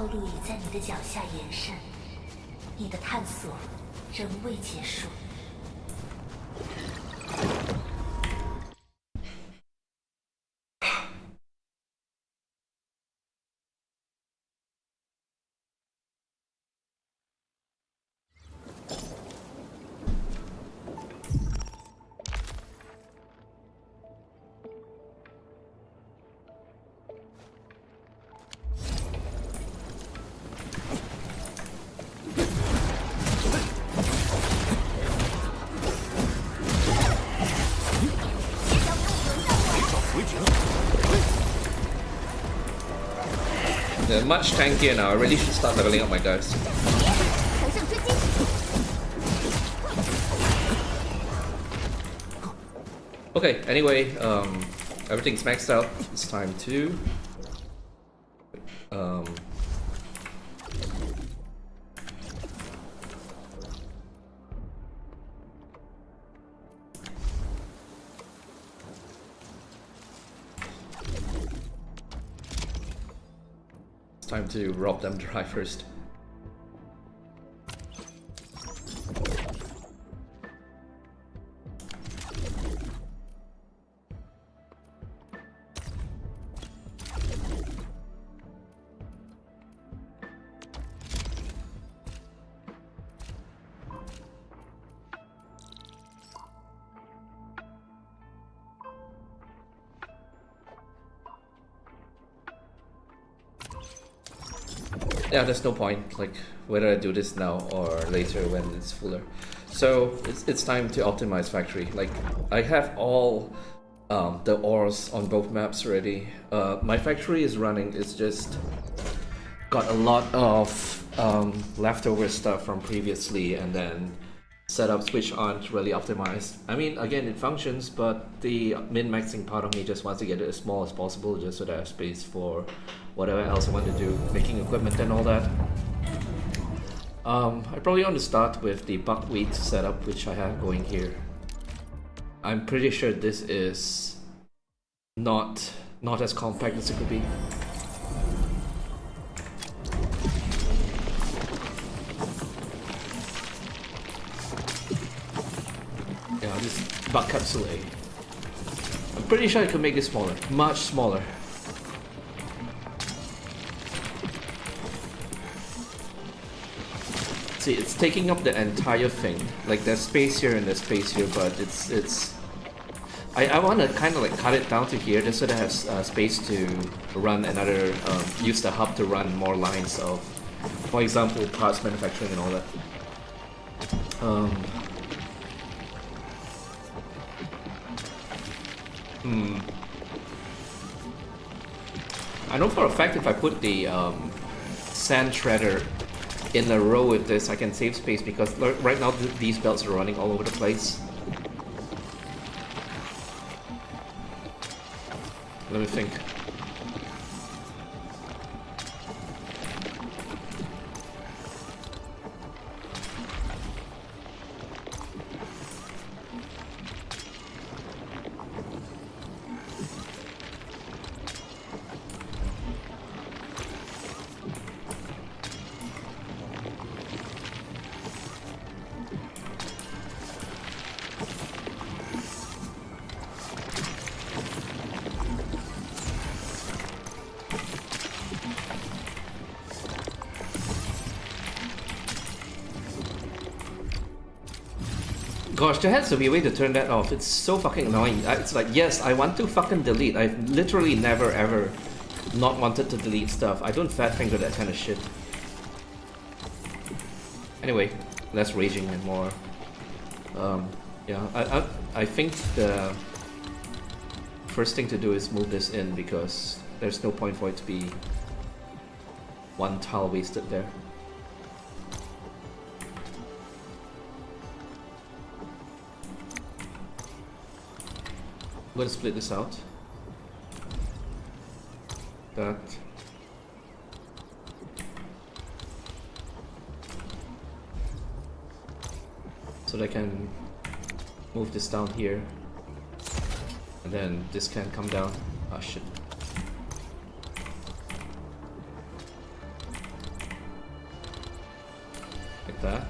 道路已在你的脚下延伸，你的探索仍未结束。They're much tankier now. I really should start leveling up my guys. Okay, anyway, everything's maxed out. It's time to time to rob them dry first. Yeah, there's no point, like, whether I do this now or later when it's fuller. So, it's time to optimize factory. Like, I have all the ores on both maps already. My factory is running, it's just got a lot of leftover stuff from previously, and then setups which aren't really optimized. I mean, again, it functions, but the min-maxing part of me just wants to get it as small as possible, just so that I have space for whatever else I want to do, making equipment and all that. I probably want to start with the buckwheat setup which I have going here. I'm pretty sure this is not as compact as it could be. Yeah, this buck capsule A. I'm pretty sure I could make this smaller, much smaller. See, it's taking up the entire thing. Like, there's space here and there's space here, but it's. I want to kind of like cut it down to here just so that I have space to run another. Use the hub to run more lines of, for example, parts manufacturing and all that. I know for a fact if I put the sand shredder in a row with this, I can save space because right now these belts are running all over the place. Let me think. Gosh, there has to be a way to turn that off. It's so fucking annoying. It's like, yes, I want to fucking delete. I've literally never ever not wanted to delete stuff. I don't fat finger that kind of shit. Anyway, less raging and more. Yeah, I think the first thing to do is move this in because there's no point for it to be one tile wasted there. I'm gonna split this out. That. So that I can move this down here. And then this can come down. Ah, shit. like that.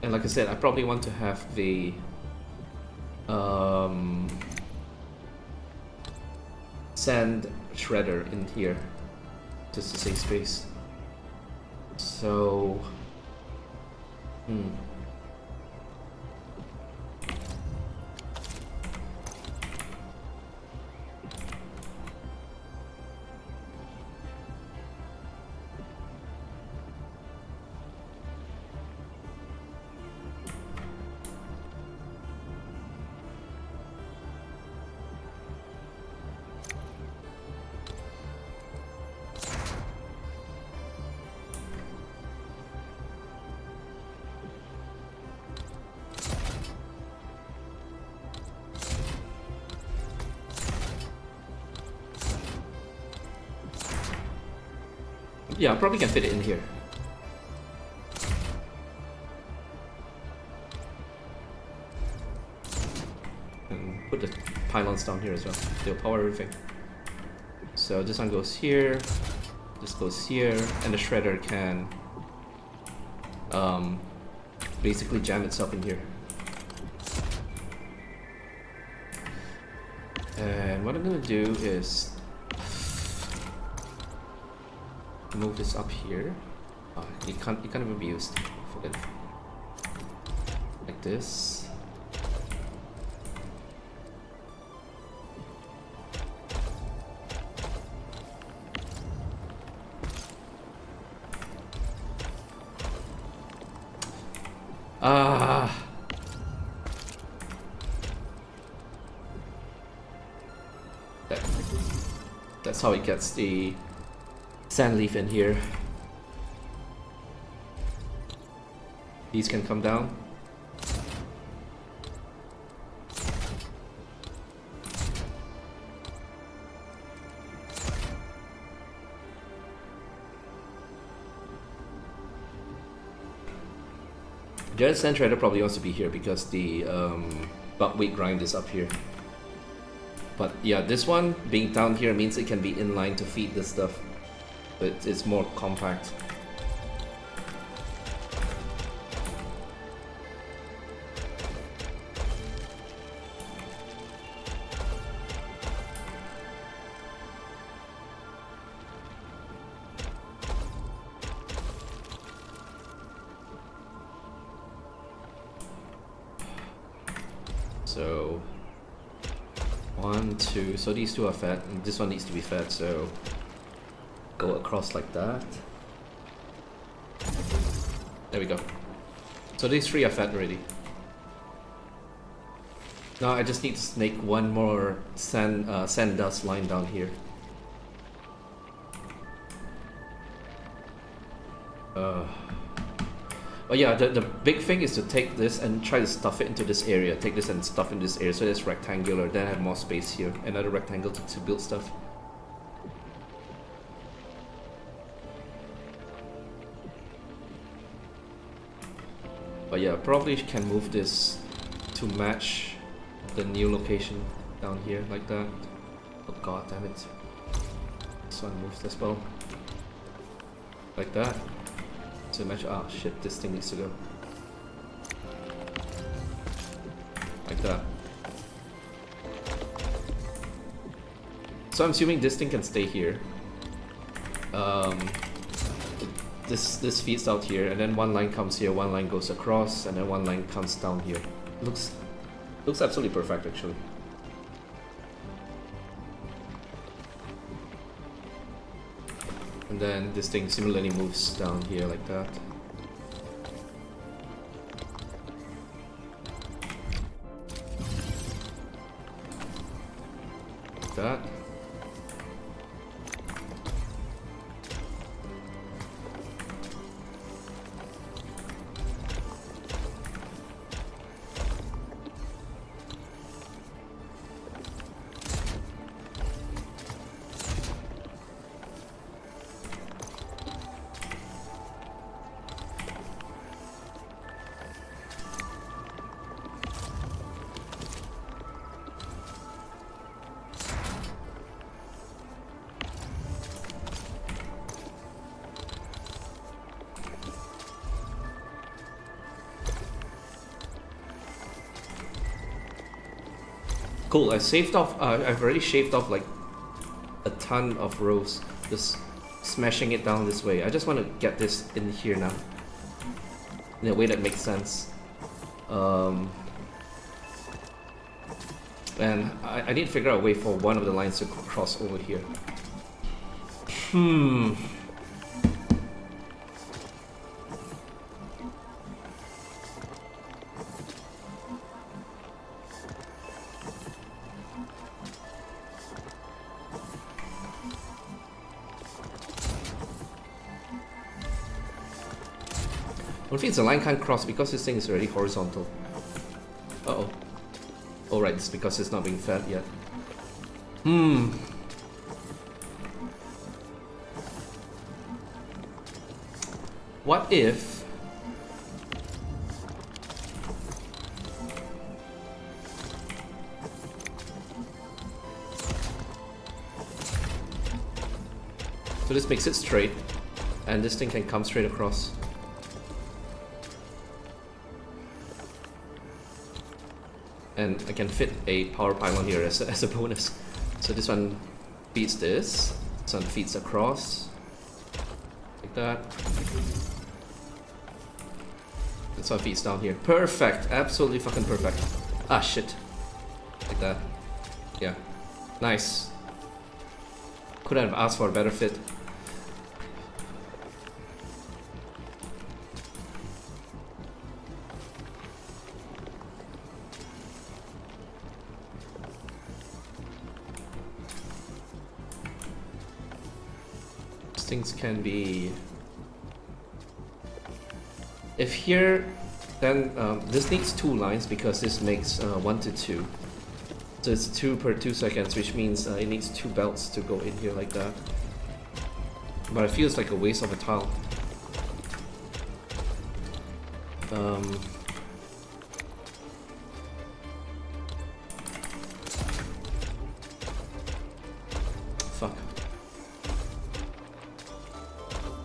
And like I said, I probably want to have the sand shredder in here just to save space. So yeah, I probably can fit it in here. And put the pylons down here as well. They'll power everything. So this one goes here, this goes here, and the shredder can basically jam itself in here. And what I'm gonna do is move this up here. Oh, it can't even be used. Forget it. Like this. That's how it gets the sand leaf in here. These can come down. The other sand shredder probably wants to be here because the buckwheat grind is up here. But yeah, this one being down here means it can be in line to feed this stuff. But it's more compact. So 1, 2, so these two are fed, and this one needs to be fed, so go across like that. There we go. So these three are fed already. Now I just need to make one more sand dust line down here. But yeah, the big thing is to take this and try to stuff it into this area. Take this and stuff in this area so it's rectangular, then I have more space here. Another rectangle to build stuff. But yeah, probably can move this to match the new location down here like that. Oh god damn it. This one moves as well. Like that. To match. Ah shit, this thing needs to go. Like that. So I'm assuming this thing can stay here. This feeds out here, and then one line comes here, one line goes across, and then one line comes down here. Looks absolutely perfect actually. And then this thing similarly moves down here like that. Like that. Cool, I saved off, I've already shaved off like a ton of rows, just smashing it down this way. I just want to get this in here now, in a way that makes sense. And I need to figure out a way for one of the lines to cross over here. One thing is the line can't cross because this thing is already horizontal. Uh-oh. Oh right, it's because it's not being fed yet. What if... So this makes it straight, and this thing can come straight across. And I can fit a power pylon here as a bonus. So this one feeds this one feeds across. Like that. This one feeds down here. Perfect! Absolutely fucking perfect. Ah, shit. Like that. Yeah. Nice. Couldn't have asked for a better fit. Things can be... If here, then this needs 2 lines because this makes 1 to 2. So it's 2 per 2 seconds, which means it needs 2 belts to go in here like that. But it feels like a waste of a tile. Fuck.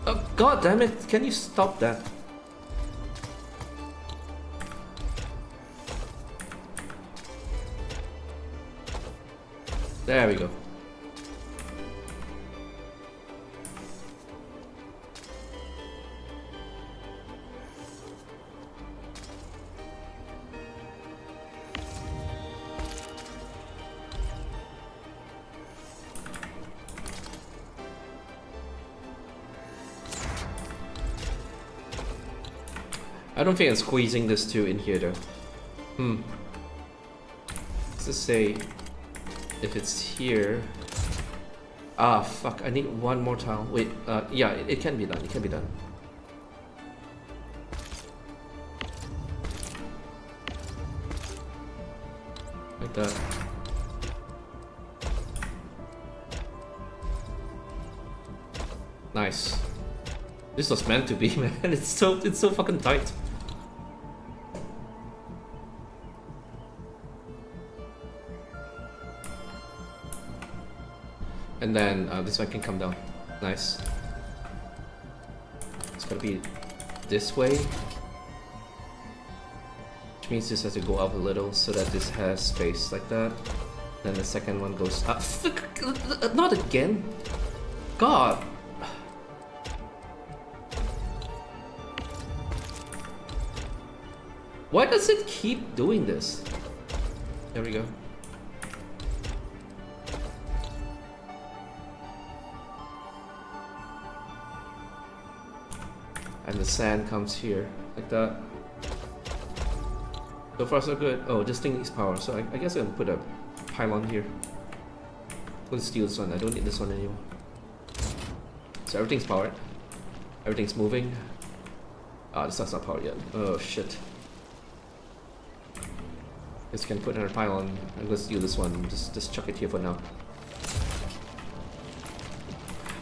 Oh, god damn it! Can you stop that? There we go. I don't think I'm squeezing this 2 in here though. Let's just say if it's here. Ah, fuck, I need 1 more tile. Wait, yeah, it can be done, it can be done. Like that. Nice. This was meant to be, man. It's so fucking tight. And then this one can come down. Nice. It's gotta be this way. Which means this has to go up a little so that this has space like that. Then the second one goes up. Not again! God! Why does it keep doing this? There we go. And the sand comes here, like that. So far so good. Oh, this thing needs power, so I guess I'm gonna put a pylon here. I'm gonna steal this one, I don't need this one anymore. So everything's powered. Everything's moving. Ah, this one's not powered yet. Oh shit. Just can put another pylon. I'm gonna steal this one. Just chuck it here for now.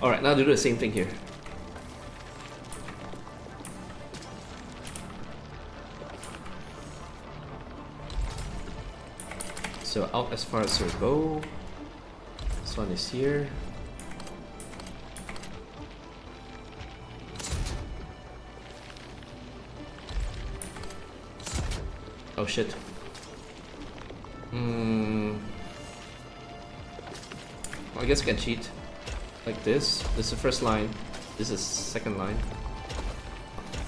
Alright, now to do the same thing here. So out as far as it'll go. This one is here. Oh shit. I guess you can cheat. Like this. This is the first line. This is second line.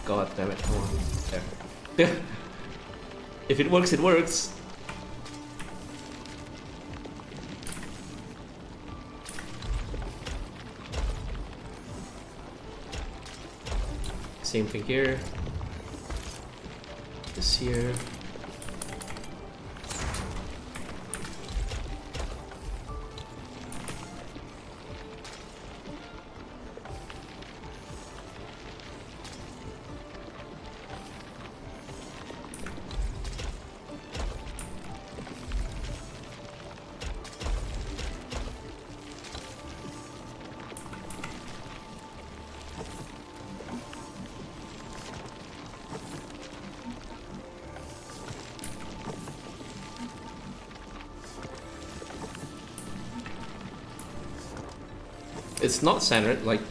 God damn it, come on. There. If it works, it works. Same thing here. This here. It's not centered, like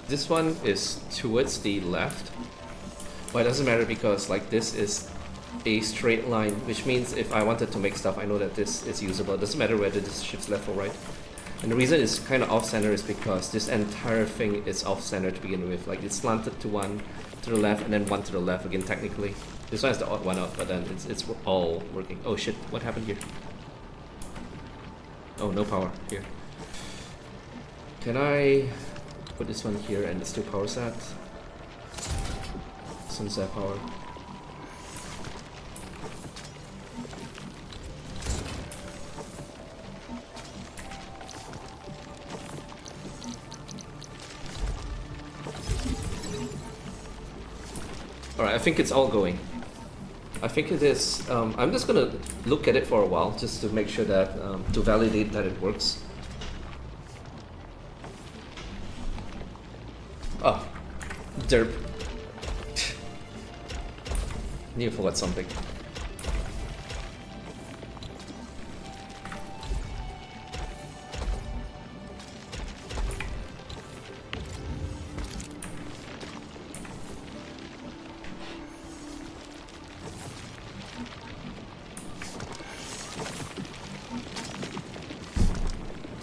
this one is towards the left, but it doesn't matter because like this is a straight line, which means if I wanted to make stuff, I know that this is usable. It doesn't matter whether this shifts left or right. And the reason it's kind of off-center is because this entire thing is off-center to begin with. Like it's slanted to one to the left and then one to the left again technically. This one is the odd one out, but then it's all working. Oh shit, what happened here? Oh, no power here. Can I put this one here and it still powers that? Since that power. Alright, I think it's all going. I think it is. I'm just gonna look at it for a while just to make sure that, to validate that it works. Oh, derp. Knew I forgot something.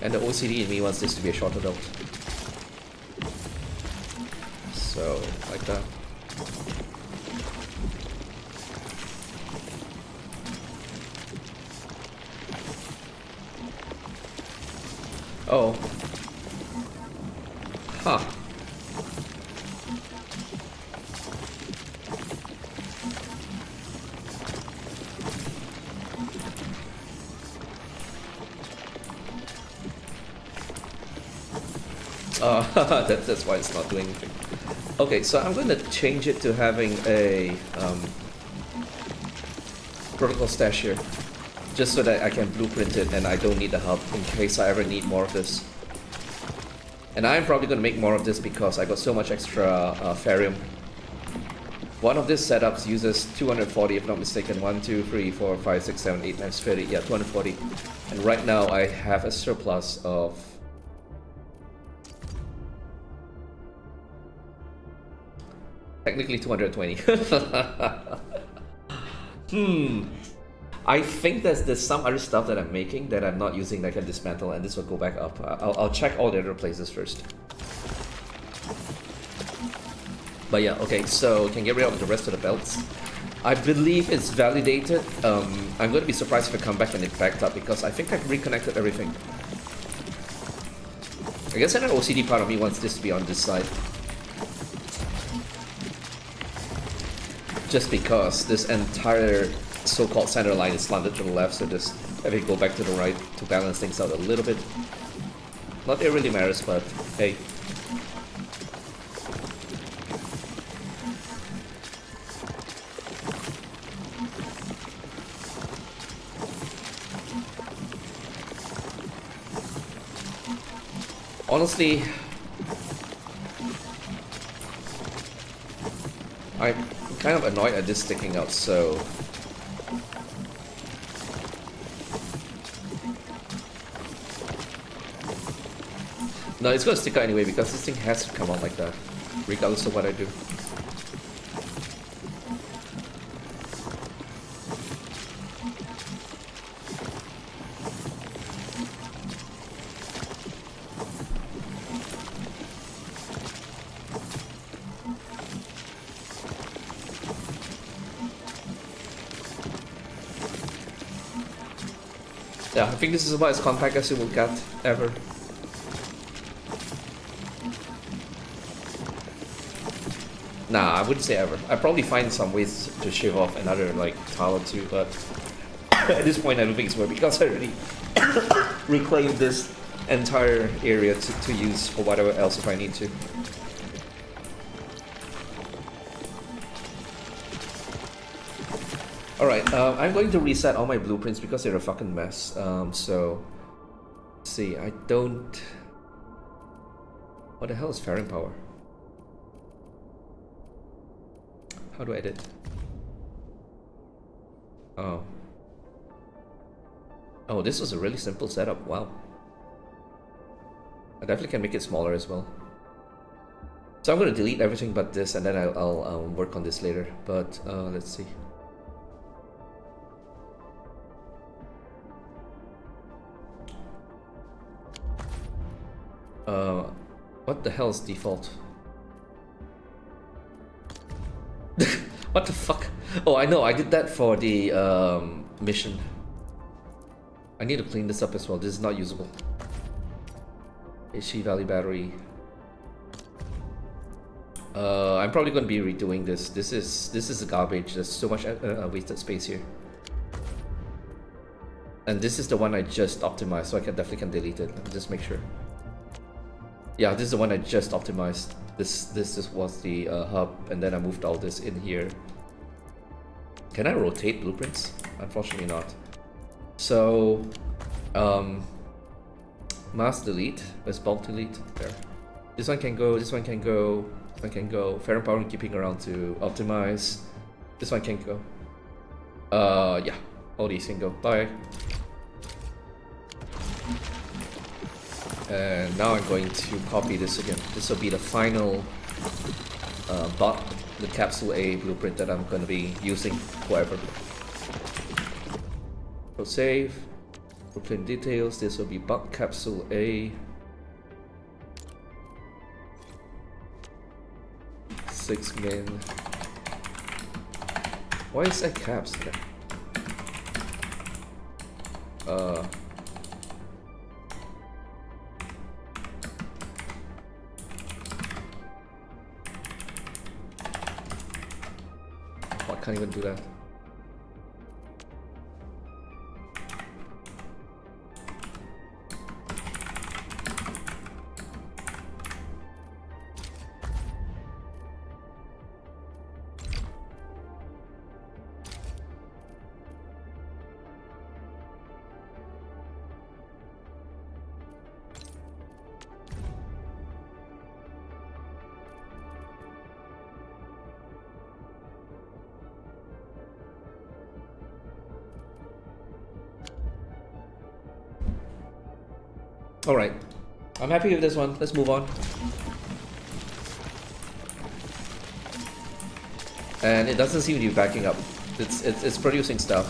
And the OCD in me wants this to be a short adult. So, like that. Oh. Huh. That's why it's not doing anything. Okay, so I'm going to change it to having a protocol stash here, just so that I can blueprint it and I don't need the hub in case I ever need more of this. And I'm probably going to make more of this because I got so much extra ferrium. One of these setups uses 240 if not mistaken. 1, 2, 3, 4, 5, 6, 7, 8 times 30. Yeah, 240. And right now I have a surplus of... technically 220. I think there's some other stuff that I'm making that I'm not using that I can dismantle, and this will go back up. I'll check all the other places first. But yeah, okay, so can get rid of the rest of the belts. I believe it's validated. I'm going to be surprised if I come back and it backed up because I think I've reconnected everything. I guess an OCD part of me wants this to be on this side. Just because this entire so-called center line is slanted to the left, so just have it go back to the right to balance things out a little bit. Not that it really matters, but hey. Honestly, I'm kind of annoyed at this sticking out, so... No, it's gonna stick out anyway because this thing has to come out like that, regardless of what I do. Yeah, I think this is about as compact as it will get ever. Nah, I wouldn't say ever. I'd probably find some ways to shave off another like tile or two, but at this point I don't think it's worth it because I already reclaimed this entire area to use for whatever else if I need to. Alright, I'm going to reset all my blueprints because they're a fucking mess. So, let's see, I don't... What the hell is Farron Power? How do I edit? Oh. Oh, this was a really simple setup, wow. I definitely can make it smaller as well. So I'm going to delete everything but this and then I'll work on this later. But let's see. What the hell is default? What the fuck? Oh, I know, I did that for the mission. I need to clean this up as well. This is not usable. HE Valley battery. I'm probably going to be redoing this. This is garbage. There's so much wasted space here. And this is the one I just optimized, so I definitely can delete it. Let me just make sure. Yeah, this is the one I just optimized. This was the hub, and then I moved all this in here. Can I rotate blueprints? Unfortunately not. So, mass delete. Let's bulk delete. There. This one can go. This one can go. This one can go. Farron Power and keeping around to optimize. This one can go. Yeah. All these can go. Bye. And now I'm going to copy this again. This will be the final the capsule A blueprint that I'm going to be using forever. So save, blueprint details. This will be bug capsule A. 6 min. Why is that caps there? I can't even do that. Alright, I'm happy with this one. Let's move on. And it doesn't seem to be backing up. It's producing stuff.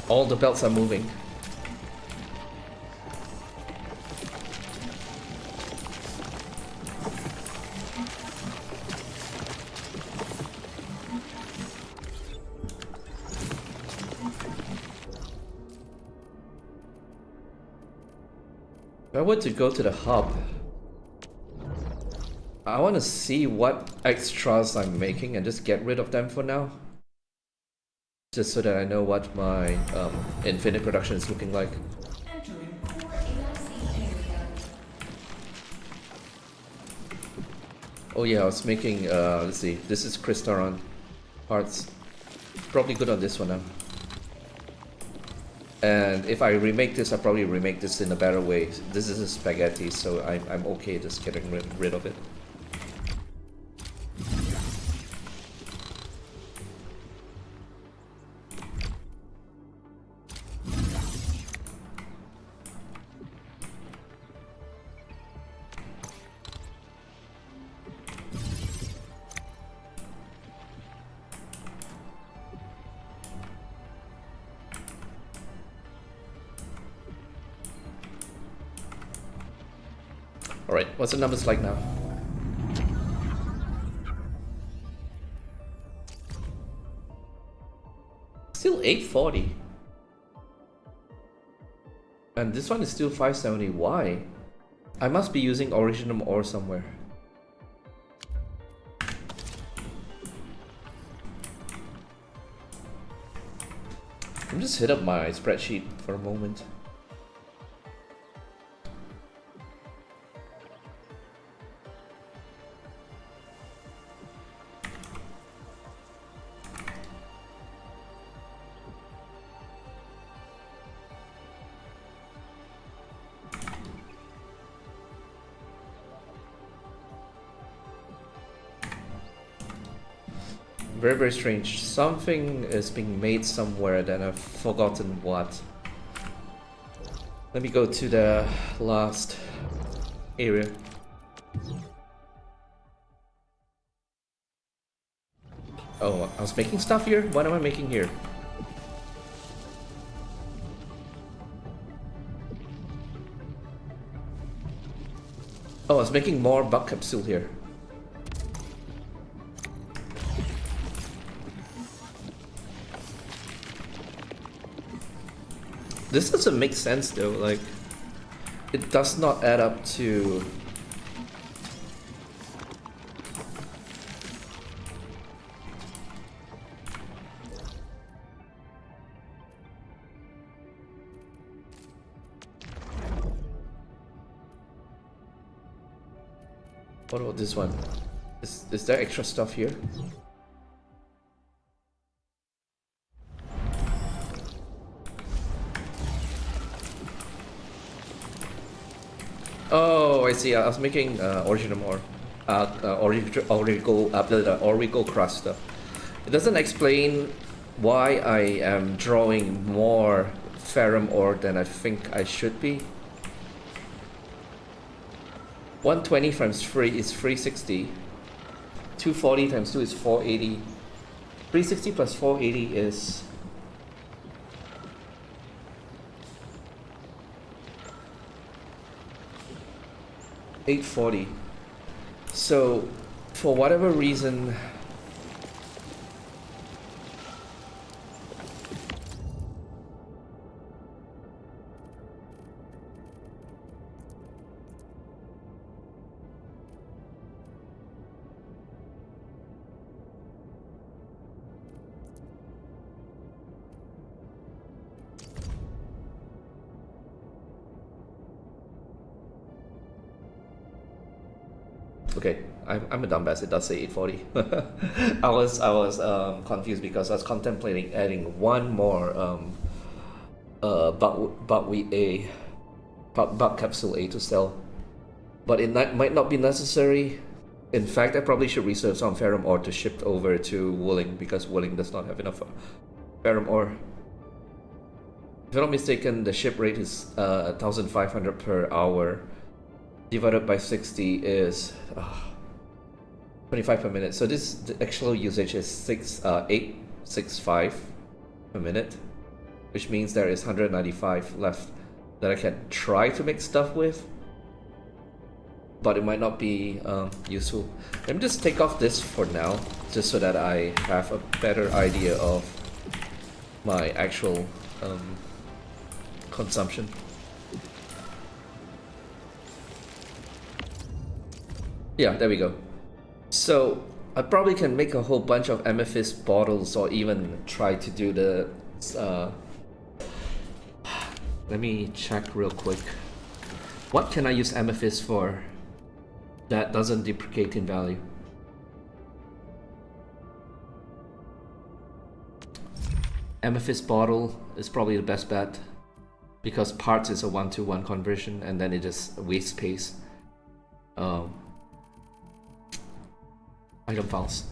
All the belts are moving. If I were to go to the hub, I want to see what extras I'm making and just get rid of them for now. Just so that I know what my infinite production is looking like. Oh yeah, I was making, let's see, this is Cristaron parts. Probably good on this one now. And if I remake this, I'll probably remake this in a better way. This is a spaghetti, so I'm okay just getting rid of it. Alright, what's the numbers like now? Still 840. And this one is still 570. Why? I must be using original ore somewhere. Let me just hit up my spreadsheet for a moment. Very, very strange. Something is being made somewhere, then I've forgotten what. Let me go to the last area. Oh, I was making stuff here? What am I making here? Oh, I was making more bug capsule here. This doesn't make sense though, like, it does not add up to... What about this one? Is there extra stuff here? Oh, I see. I was making original ore, Origo crust stuff. It doesn't explain why I am drawing more ferrum ore than I think I should be. 120 times 3 is 360. 240 times 2 is 480. 360 plus 480 is... $840. So, for whatever reason, okay, I'm a dumbass. It does say 840. I was confused because I was contemplating adding one more buck capsule A to sell, but it might not be necessary. In fact, I probably should reserve some ferrum ore to ship over to Wulling because Wulling does not have enough ferrum ore. If I'm not mistaken, the ship rate is 1,500 per hour. Divided by 60 is 25 per minute. So this the actual usage is 865 per minute, which means there is 195 left that I can try to make stuff with, but it might not be useful. Let me just take off this for now, just so that I have a better idea of my actual consumption. Yeah, there we go. So I probably can make a whole bunch of amethyst bottles, or even try to do the let me check real quick. What can I use amethyst for that doesn't deprecate in value? Amethyst bottle is probably the best bet because parts is a 1-to-1 conversion and then it just wastes space. Item files.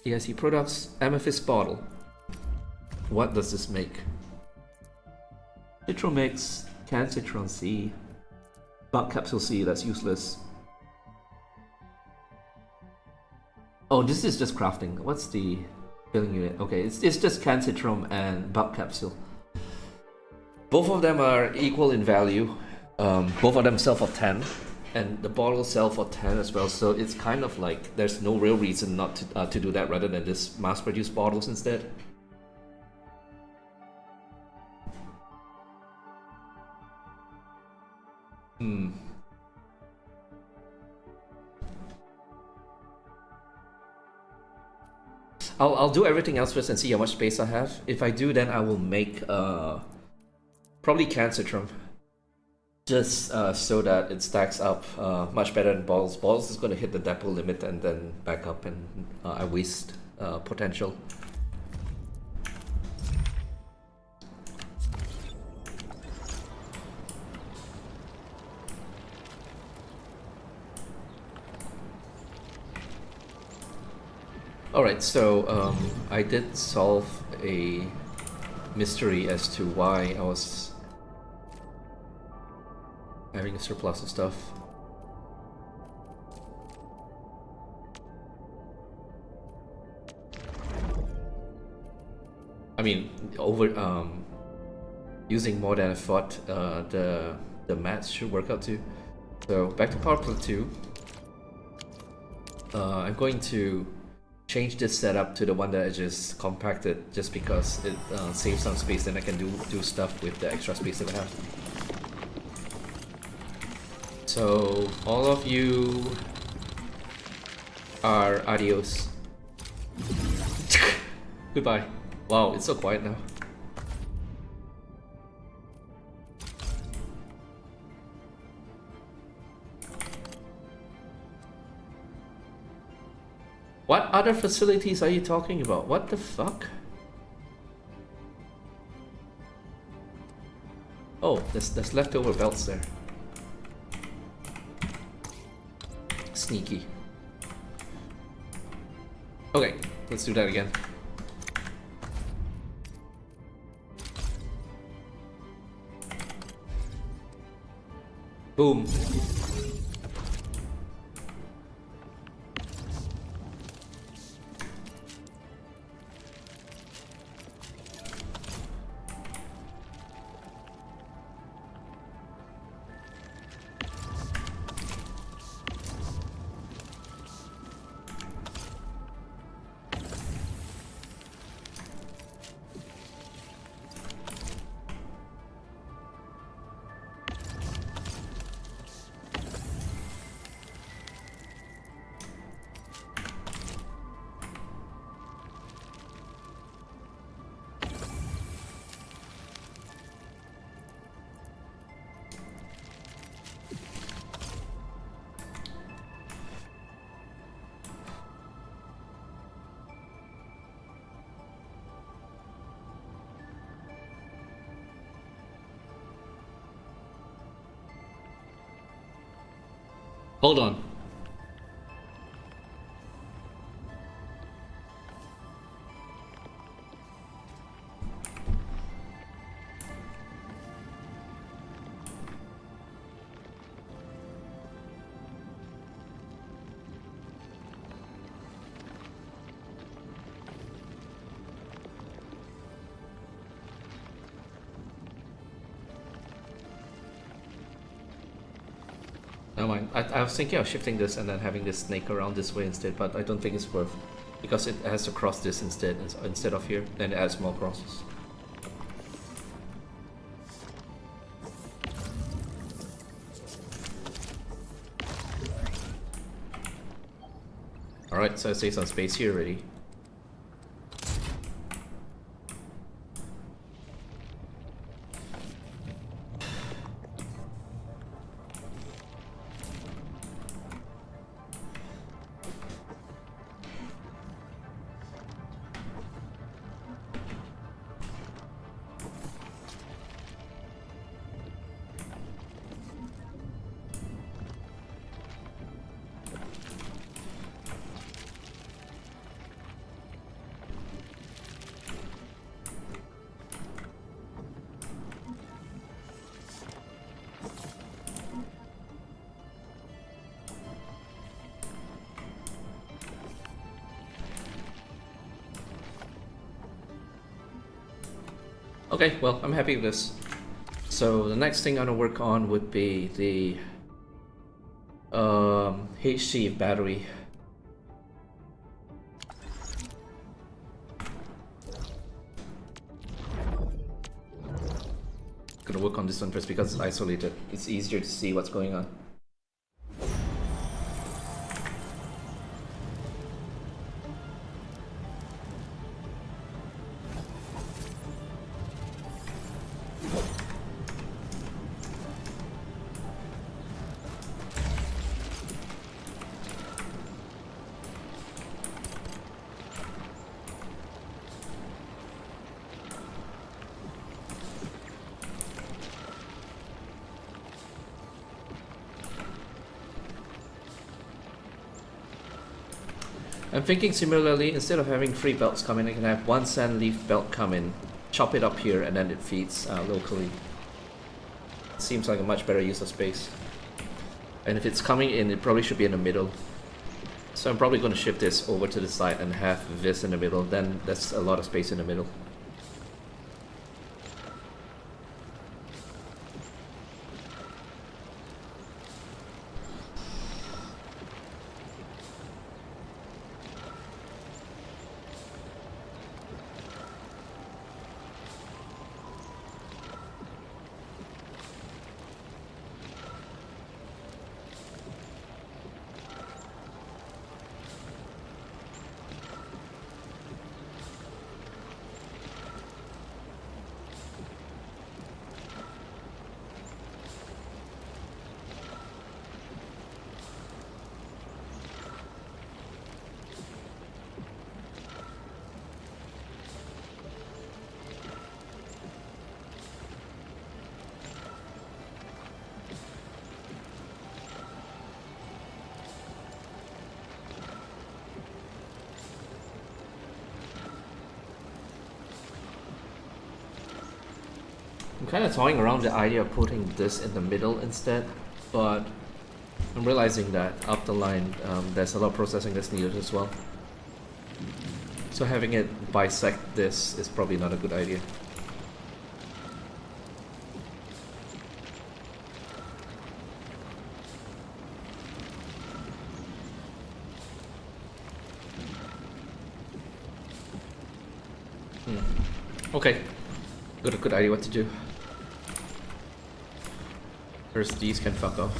EIC products, amethyst bottle. What does this make? Citron mix, canned citron C, bug capsule C, that's useless. Oh, this is just crafting. What's the filling unit? Okay, it's just canned citron and bug capsule. Both of them are equal in value. Both of them sell for 10. And the bottles sell for 10 as well, so it's kind of like there's no real reason not to do that rather than just mass-produce bottles instead. I'll do everything else first and see how much space I have. If I do, then I will make probably Cancer Trump. Just so that it stacks up much better than Balls. Balls is going to hit the depot limit and then back up, and I waste potential. Alright, so I did solve a mystery as to why I was having a surplus of stuff. I mean, using more than I thought, the maths should work out too. So back to Power Play 2. I'm going to change this setup to the one that I just compacted, just because it saves some space and I can do stuff with the extra space that I have. So all of you are adios. Goodbye. Wow, it's so quiet now. What other facilities are you talking about? What the fuck? Oh, there's leftover belts there. Sneaky. Okay, let's do that again. Boom. Hold on. Never mind. I was thinking of shifting this and then having this snake around this way instead, but I don't think it's worth, because it has to cross this instead of here. Then it adds more crosses. Alright, so I save some space here already. Okay, well, I'm happy with this. So the next thing I'm gonna work on would be the HC battery. Gonna work work on this one first because it's isolated. It's easier to see what's going on. I'm thinking similarly, instead of having 3 belts come in, I can have 1 sand leaf belt come in, chop it up here, and then it feeds locally. Seems like a much better use of space. And if it's coming in, it probably should be in the middle. So I'm probably going to shift this over to the side and have this in the middle, then that's a lot of space in the middle. I'm kind of toying around the idea of putting this in the middle instead, but I'm realizing that up the line there's a lot of processing that's needed as well. So having it bisect this is probably not a good idea. Okay, got a good idea what to do. First, these can fuck off.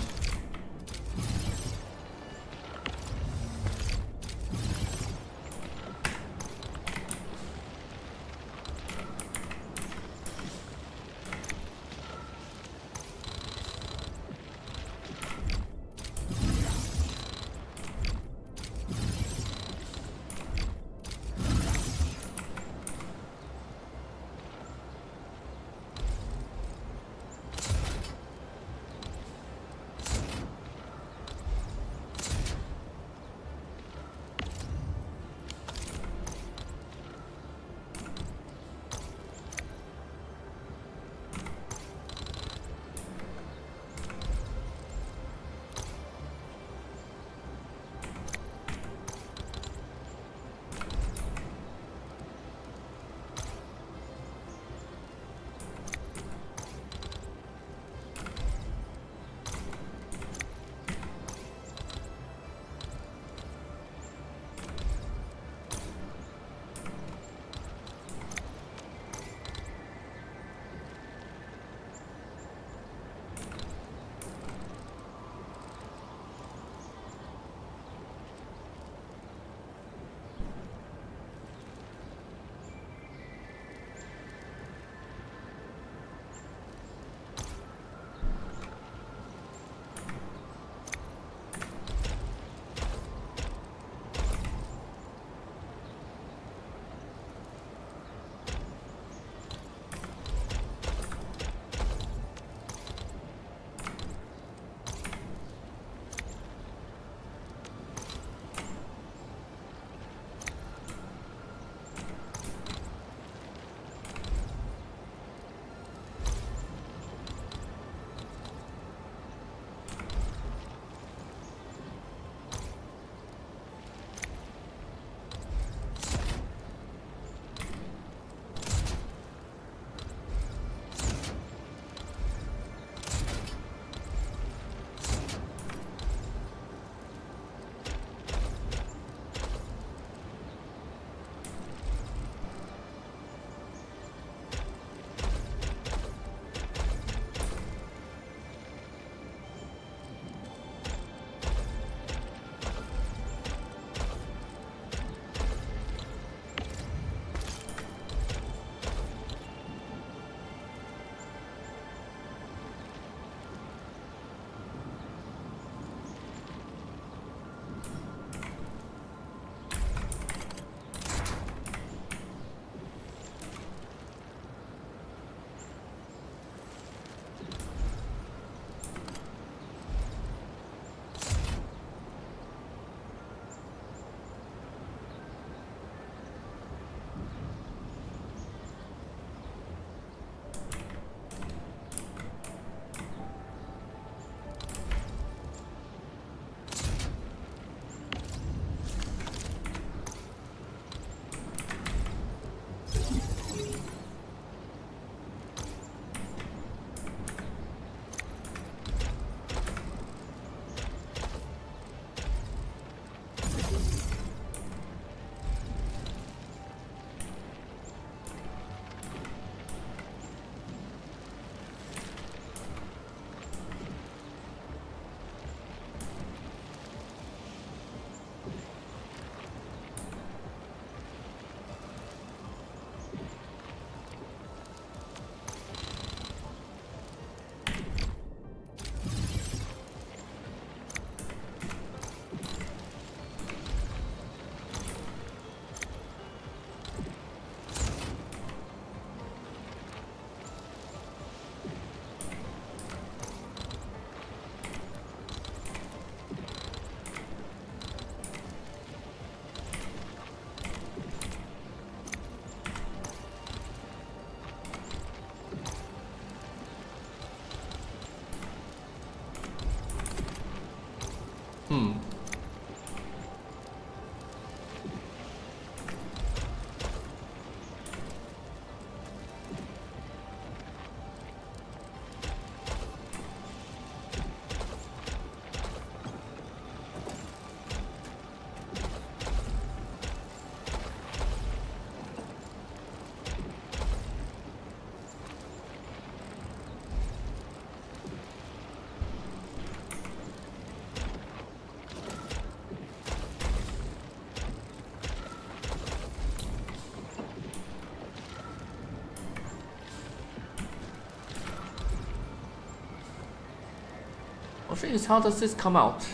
The thing is, how does this come out?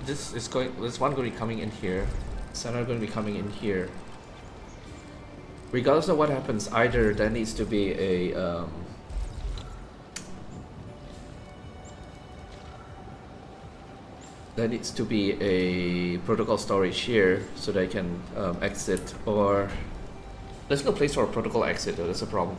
This one going to be coming in here. This another going to be coming in here. Regardless of what happens, either there needs to be a there needs to be a protocol storage here so they can exit, or there's no place for a protocol exit though, that's a problem.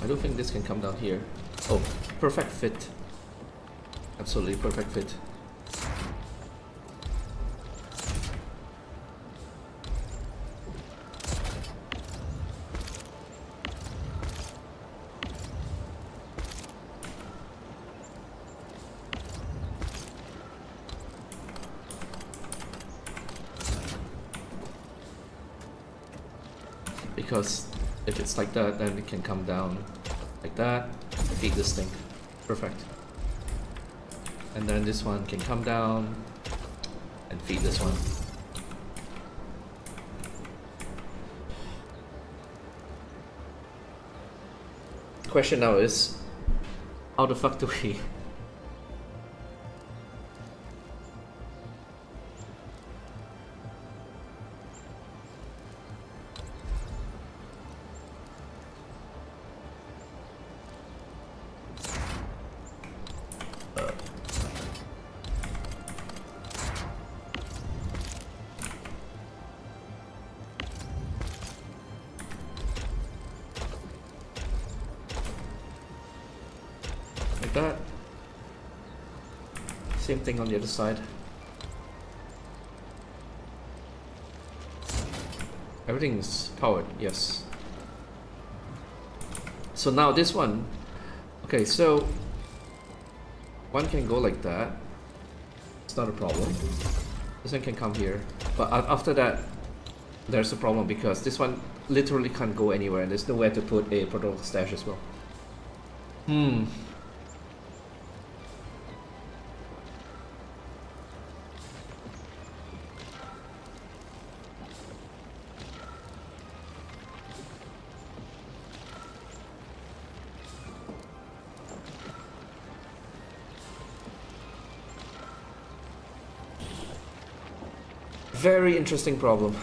I don't think this can come down here. Oh, perfect fit. Absolutely perfect fit. Because if it's like that, then it can come down like that, feed this thing. Perfect. And then this one can come down and feed this one. Question now is, how the fuck do we... that. Same thing on the other side. Everything's powered, yes. So now this one, okay, so one can go like that. It's not a problem. This one can come here, but after that, there's a problem because this one literally can't go anywhere, and there's nowhere to put a protocol stash as well. Very interesting problem.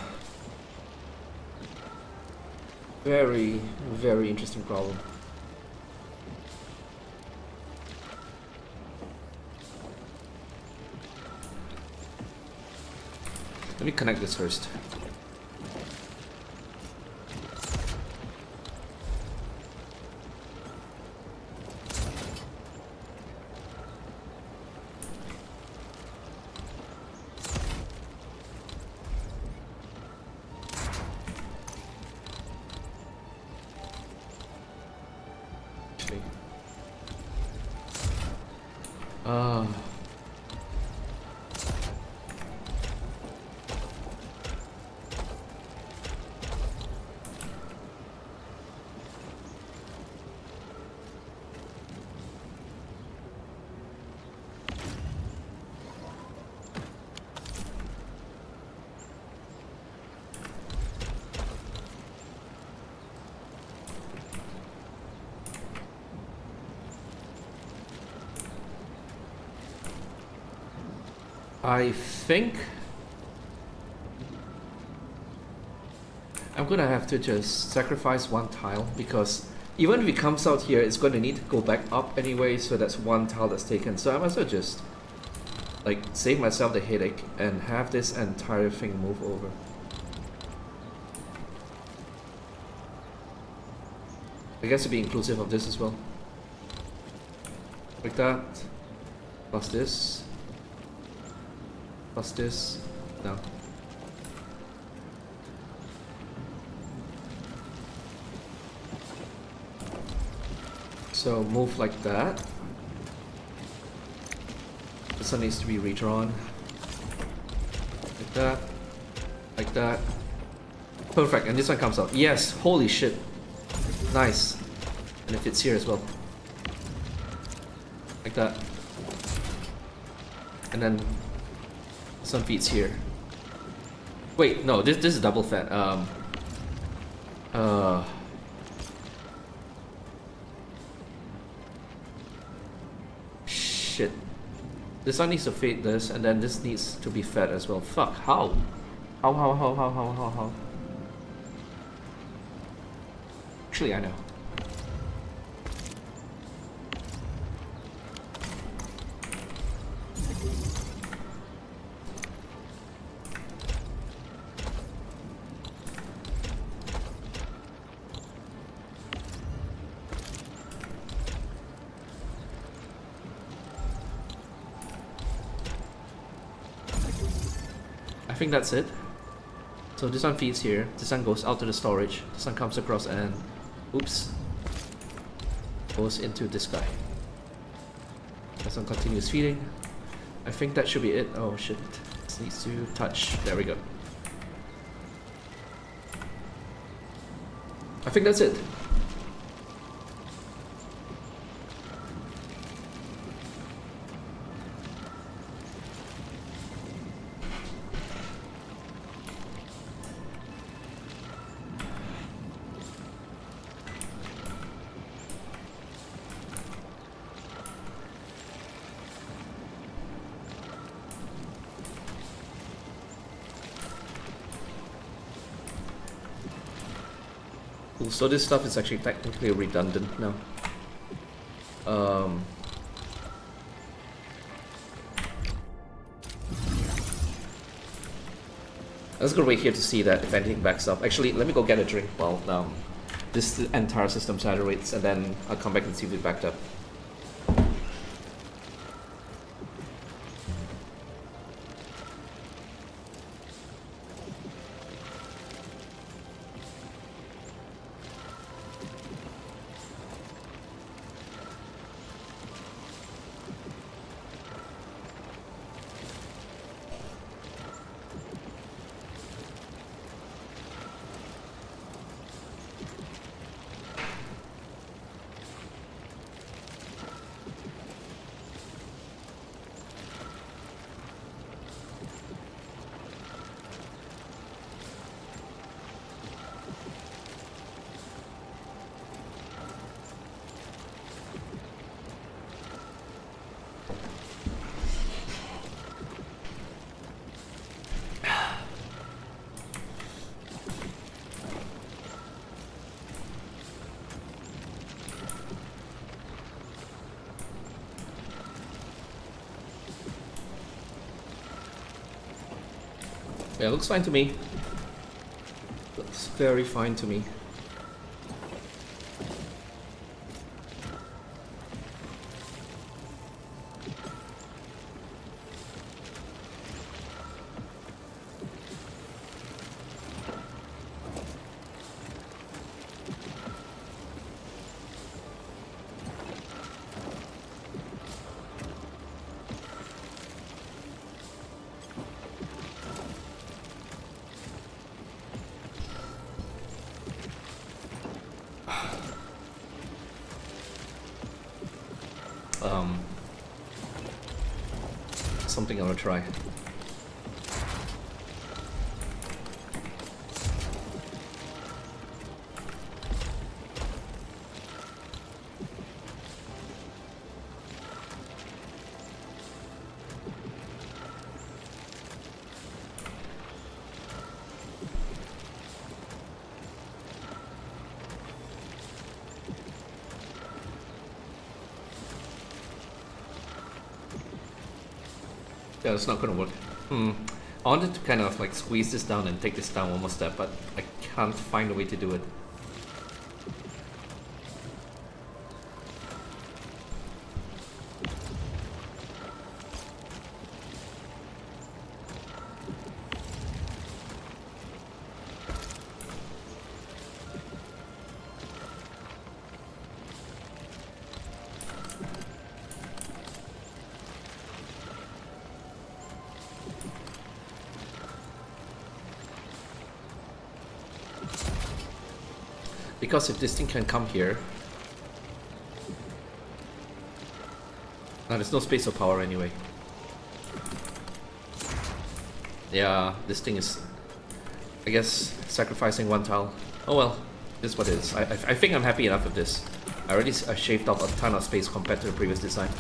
Very, very interesting problem. Let me connect this first. I think I'm gonna have to just sacrifice one tile because even if it comes out here, it's going to need to go back up anyway, so that's one tile that's taken. So I might as well just like save myself the headache and have this entire thing move over. I guess to be inclusive of this as well. Like that. Plus this. Plus this. No. So move like that. This one needs to be redrawn. Like that. Like that. Perfect, and this one comes out. Yes, holy shit. Nice. And it fits here as well. Like that. And then this one fits here. Wait, no, this is double fat. Shit. This one needs to fit this, and then this needs to be fed as well. Fuck, how? How? Actually, I know. I think that's it. So this one feeds here, this one goes out to the storage, this one comes across and oops, goes into this guy. This one continues feeding. I think that should be it. Oh shit, this needs to touch. There we go. I think that's it. So this stuff is actually technically redundant now. Let's go wait here to see that if anything backs up. Actually, let me go get a drink while this entire system saturates, and then I'll come back and see if it backed up. Yeah, looks fine to me. Looks very fine to me. Something I want to try. Yeah, it's not gonna work. I wanted to kind of like squeeze this down and take this down one more step, but I can't find a way to do it. Because if this thing can come here... there's no space or power anyway. Yeah, this thing is... I guess sacrificing one tile. Oh well, this is what it is. I think I'm happy enough with this. I already shaved off a ton of space compared to the previous design.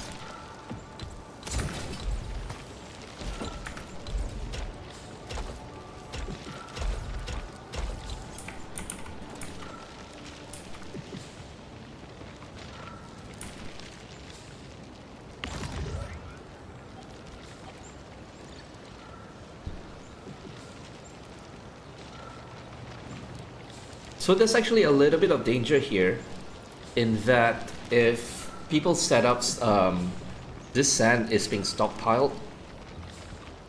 So there's actually a little bit of danger here, in that if people's setups, this sand is being stockpiled,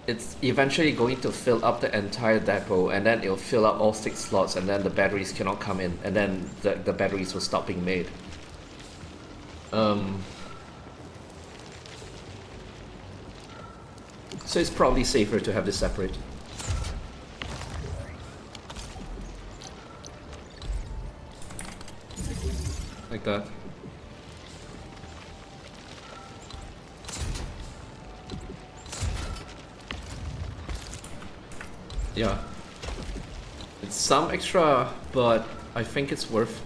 it's eventually going to fill up the entire depot, and then it'll fill up all 6 slots, and then the batteries cannot come in, and then the batteries will stop being made. So it's probably safer to have this separate. Like that. Yeah. It's some extra, but I think it's worth.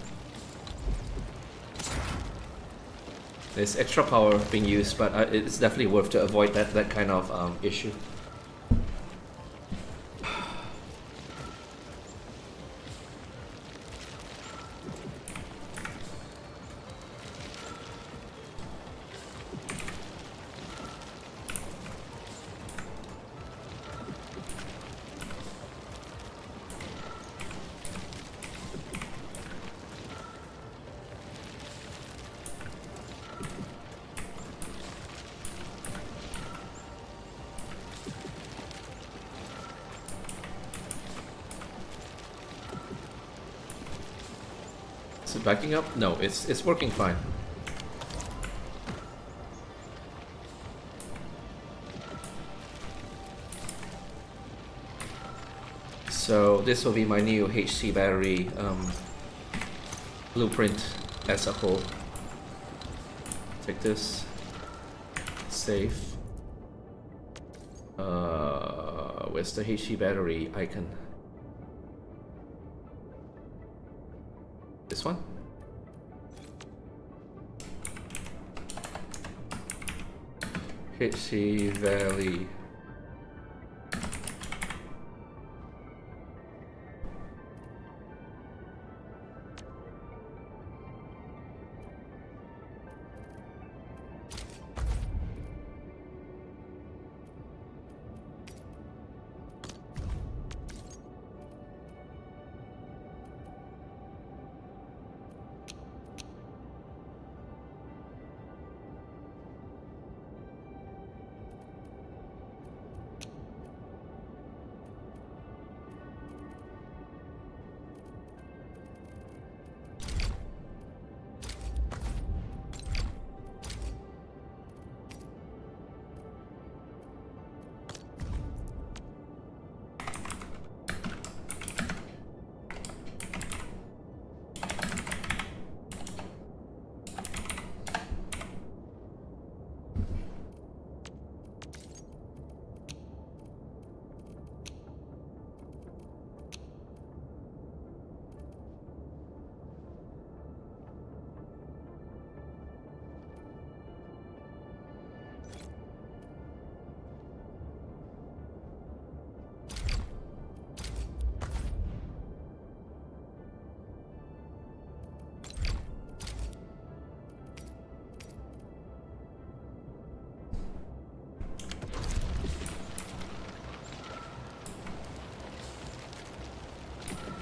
There's extra power being used, but it's definitely worth to avoid that kind of issue. Is it backing up? No, it's working fine. So this will be my new HC battery blueprint as a whole. Take this, save. Where's the HC battery icon? This one? HC Valley.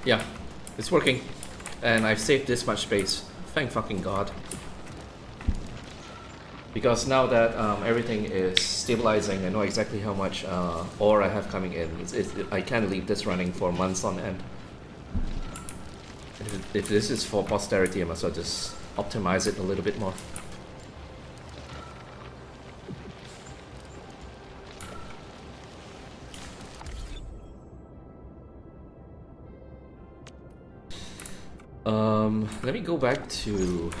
Yeah, it's working. And I've saved this much space. Thank fucking God. Because now that everything is stabilizing, I know exactly how much ore I have coming in. I can't leave this running for months on end. If this is for posterity, I must well just optimize it a little bit more. Let me go back to.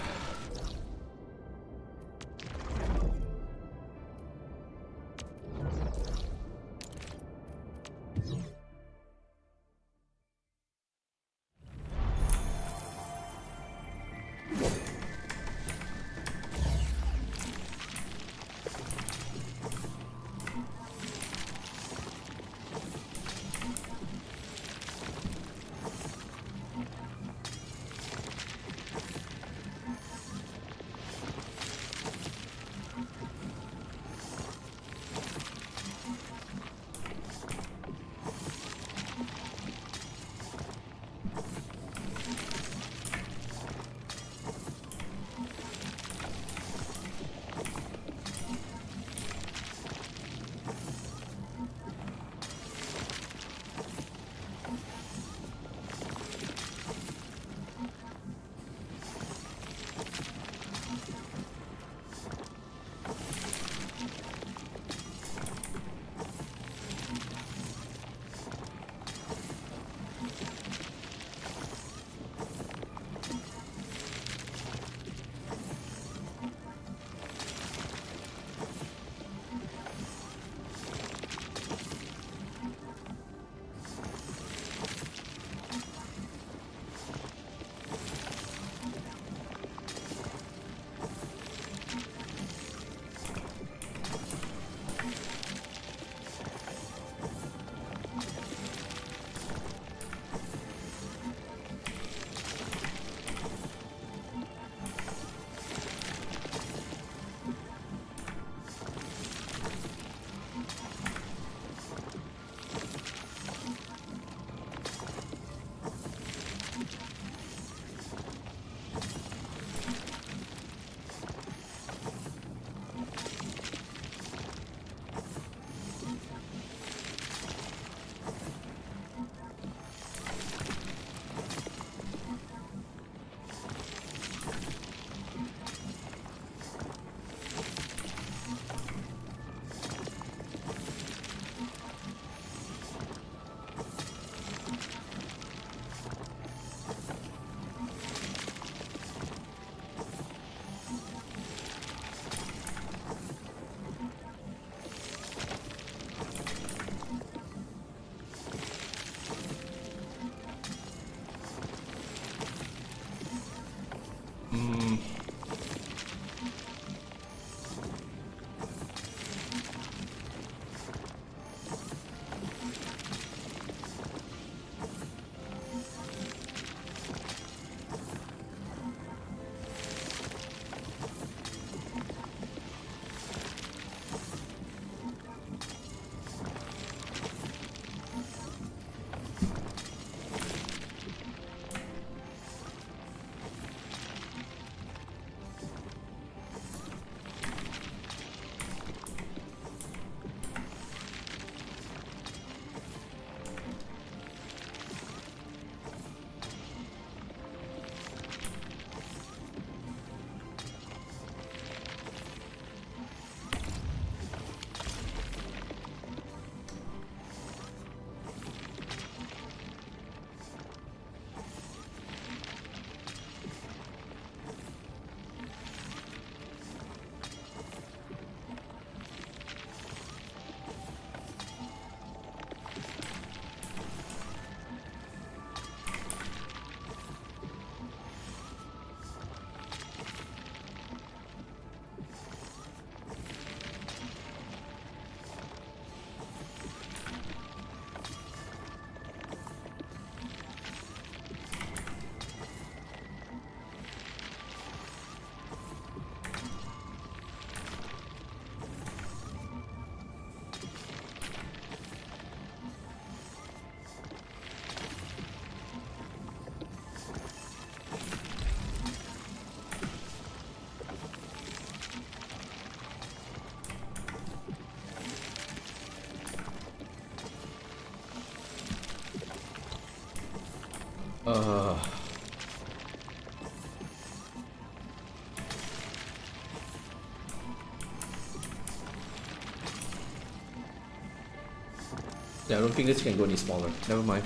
Yeah, I don't think this can go any smaller. Never mind.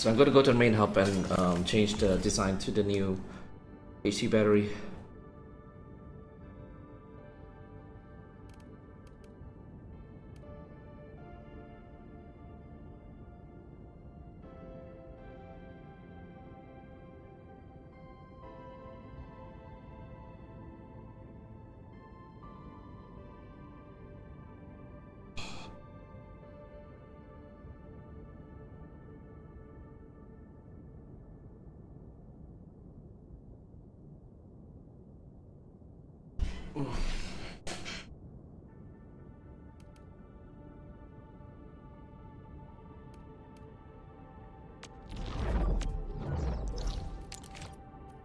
So I'm going to go to the main hub and change the design to the new AC battery.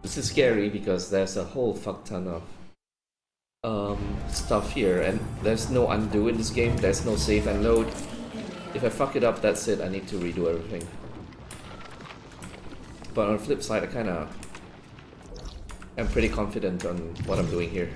This is scary because there's a whole fuck ton of stuff here, and there's no undo in this game. There's no save and load. If I fuck it up, that's it. I need to redo everything. But on the flip side, I'm pretty confident on what I'm doing here.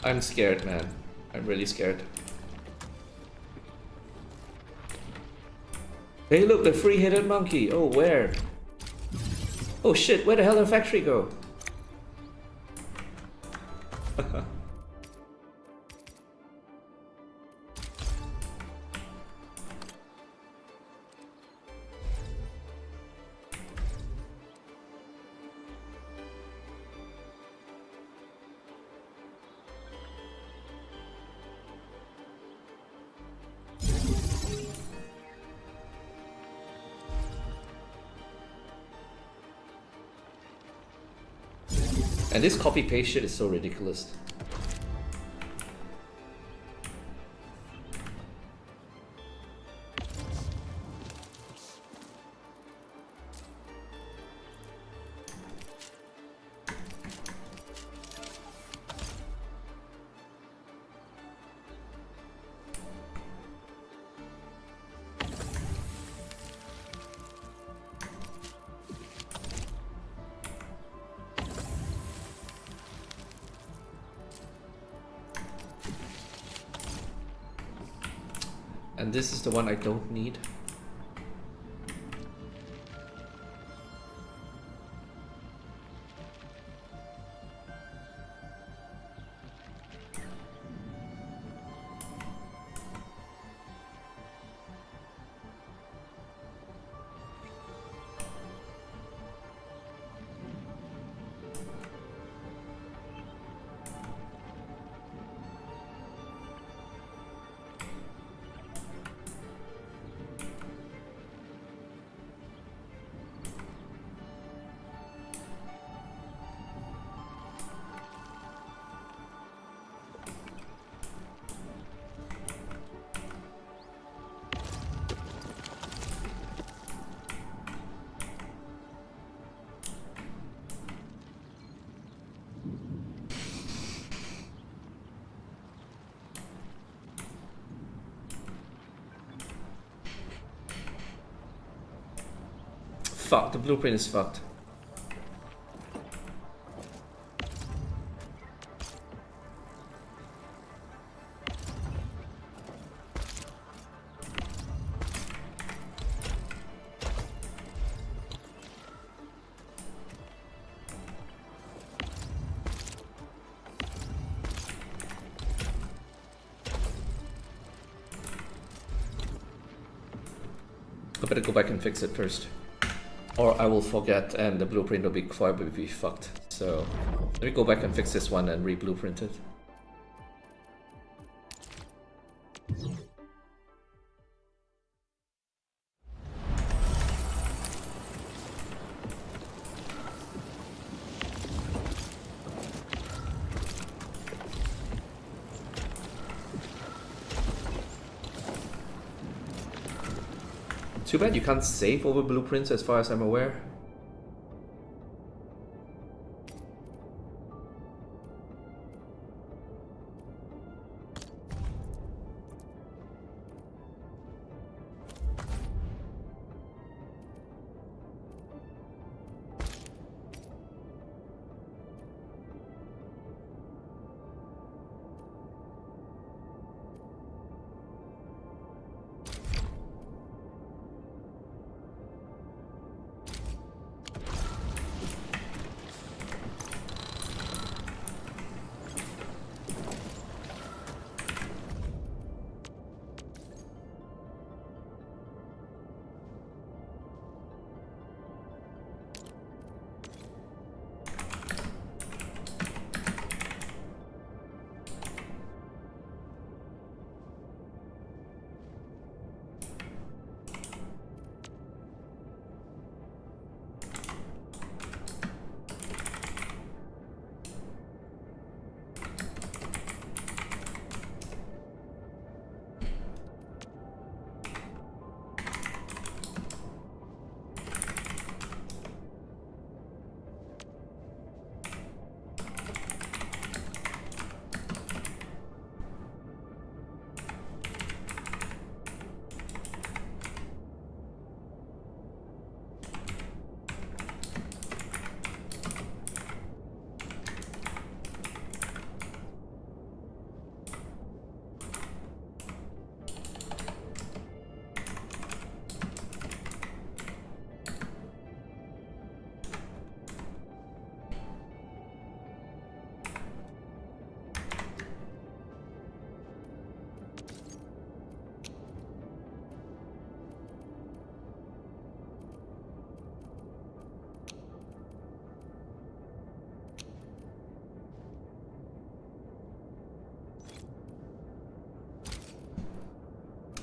I'm scared, man. I'm really scared. Hey look, the free-headed monkey. Oh, where? Oh shit, where the hell did the factory go? And this copy-paste shit is so ridiculous. And this is the one I don't need. Fuck, the blueprint is fucked. I better go back and fix it first. Or I will forget and the blueprint will be fucked. So let me go back and fix this one and re-blueprint it. Too bad you can't save over blueprints as far as I'm aware.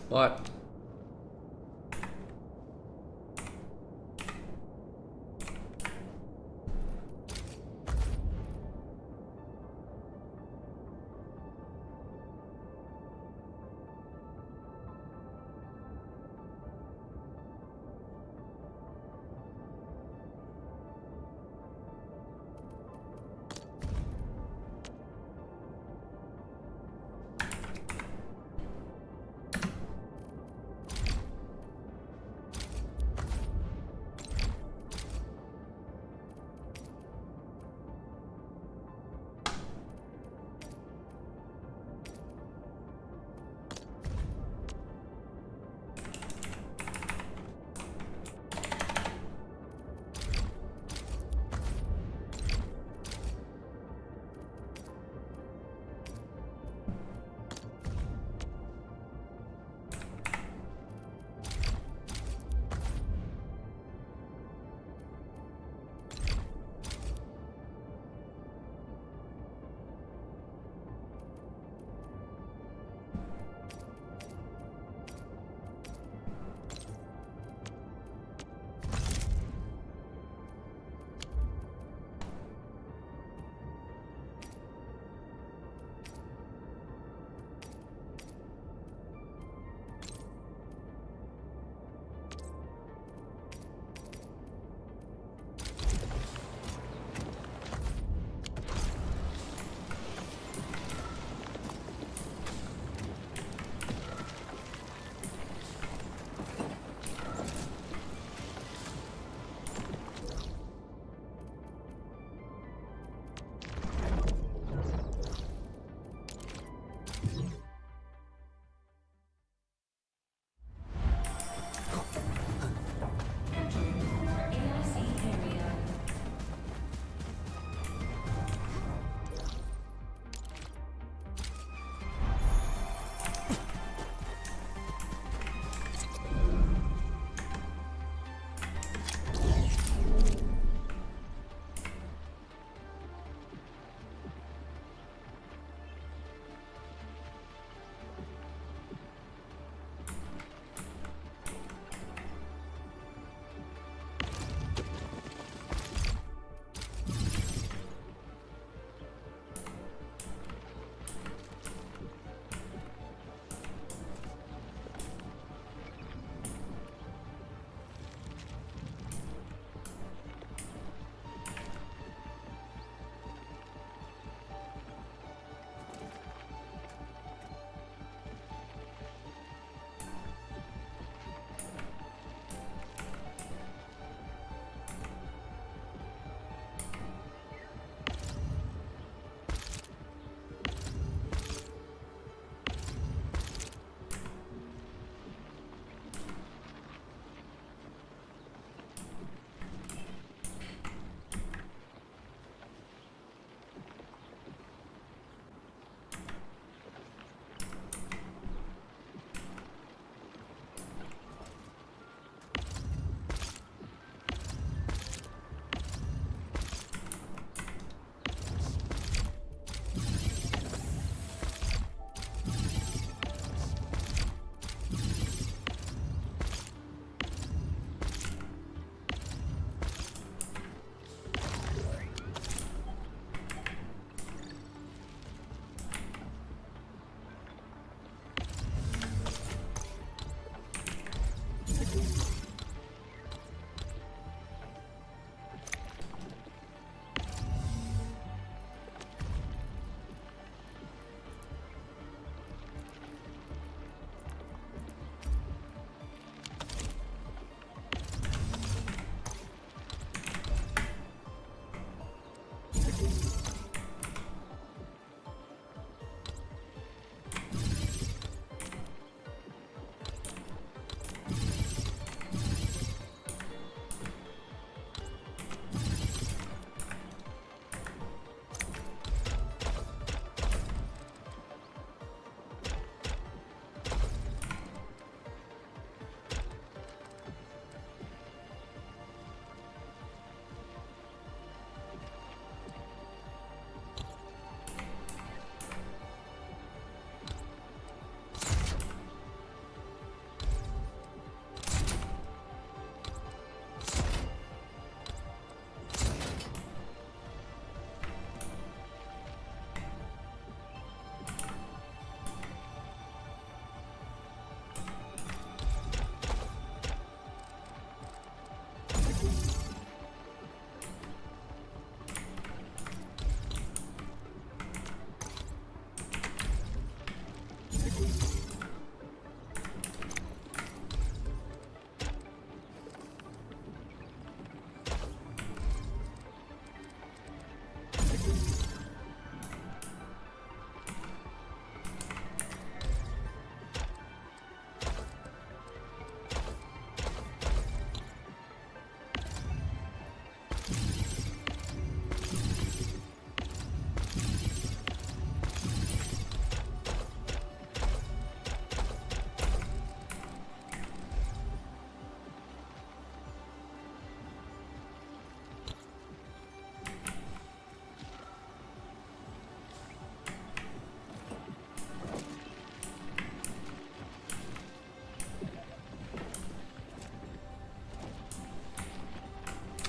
What?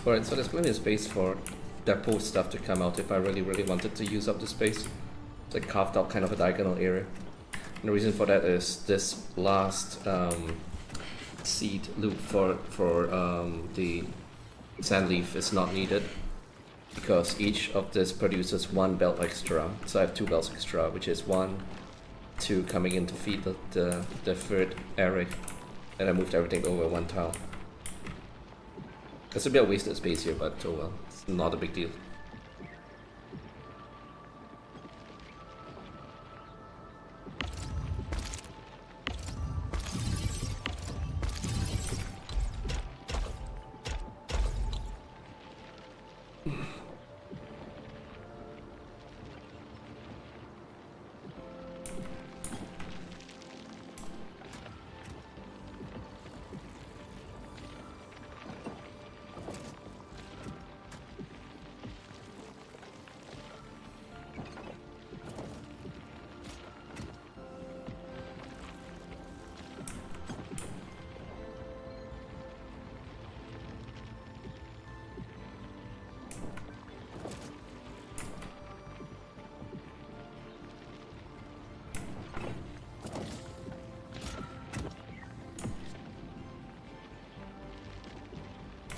Alright, so there's plenty of space for depot stuff to come out if I really wanted to use up the space. It's like carved out kind of a diagonal area. And the reason for that is this last seed loop for the sand leaf is not needed because each of this produces 1 belt extra. So I have 2 belts extra, which is 1, 2 coming in to feed the third array. And I moved everything over 1 tile. It's a bit of wasted space here, but oh well, it's not a big deal.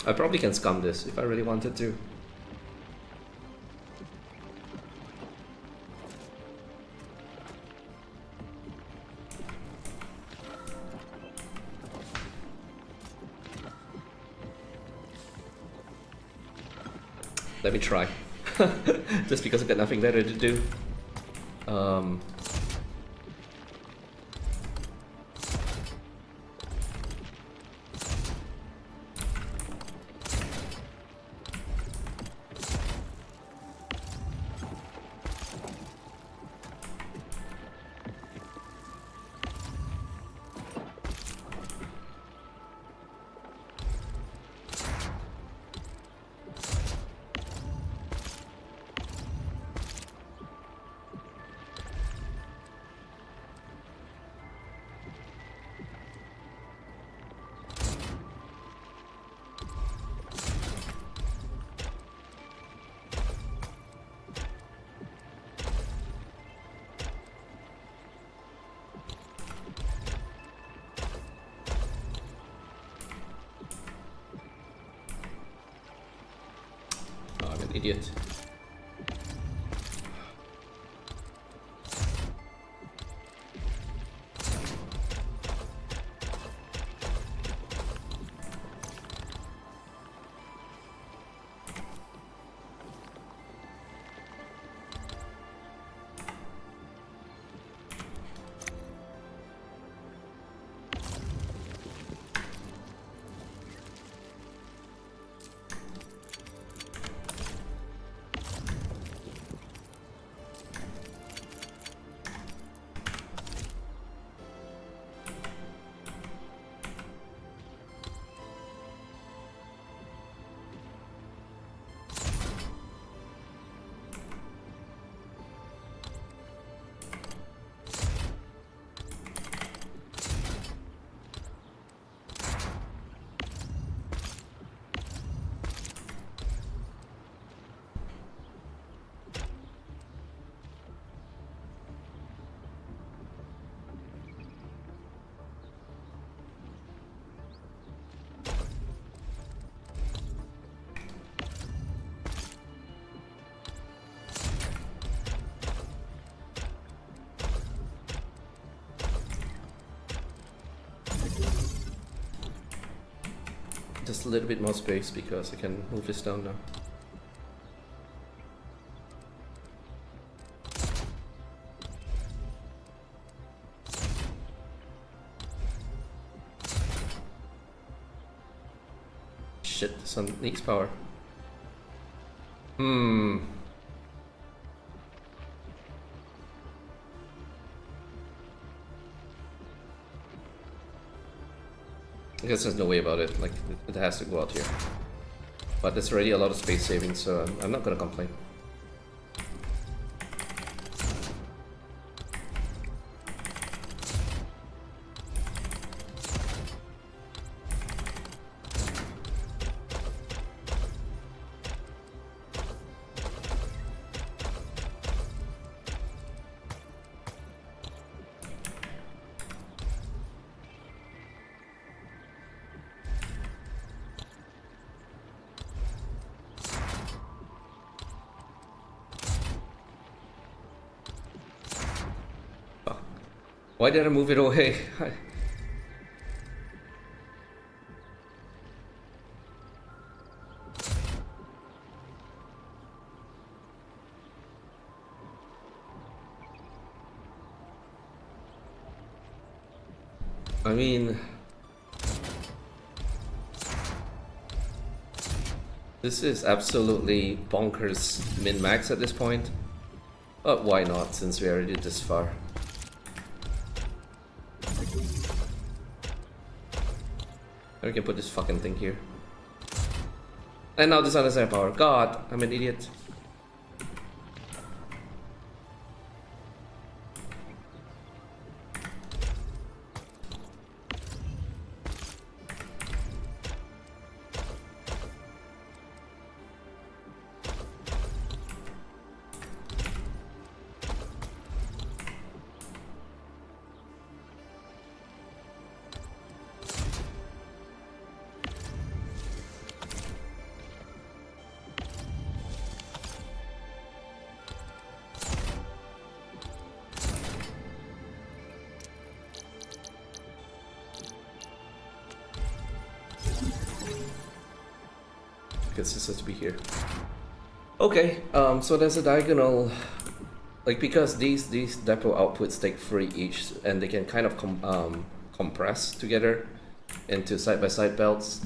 I probably can scum this if I really wanted to. Let me try. Just because I've got nothing better to do. Idiot. Just a little bit more space because I can move this down now. Shit, this one needs power. I guess there's no way about it, like, it has to go out here. But there's already a lot of space saving, so I'm not gonna complain. Why did I move it away? I mean, this is absolutely bonkers min-max at this point. But why not, since we already did this far? And we can put this fucking thing here. And now this unnecessary power. God, I'm an idiot. Because this has to be here. Okay, so there's a diagonal, like, because these depot outputs take 3 each, and they can kind of compress together into side-by-side belts.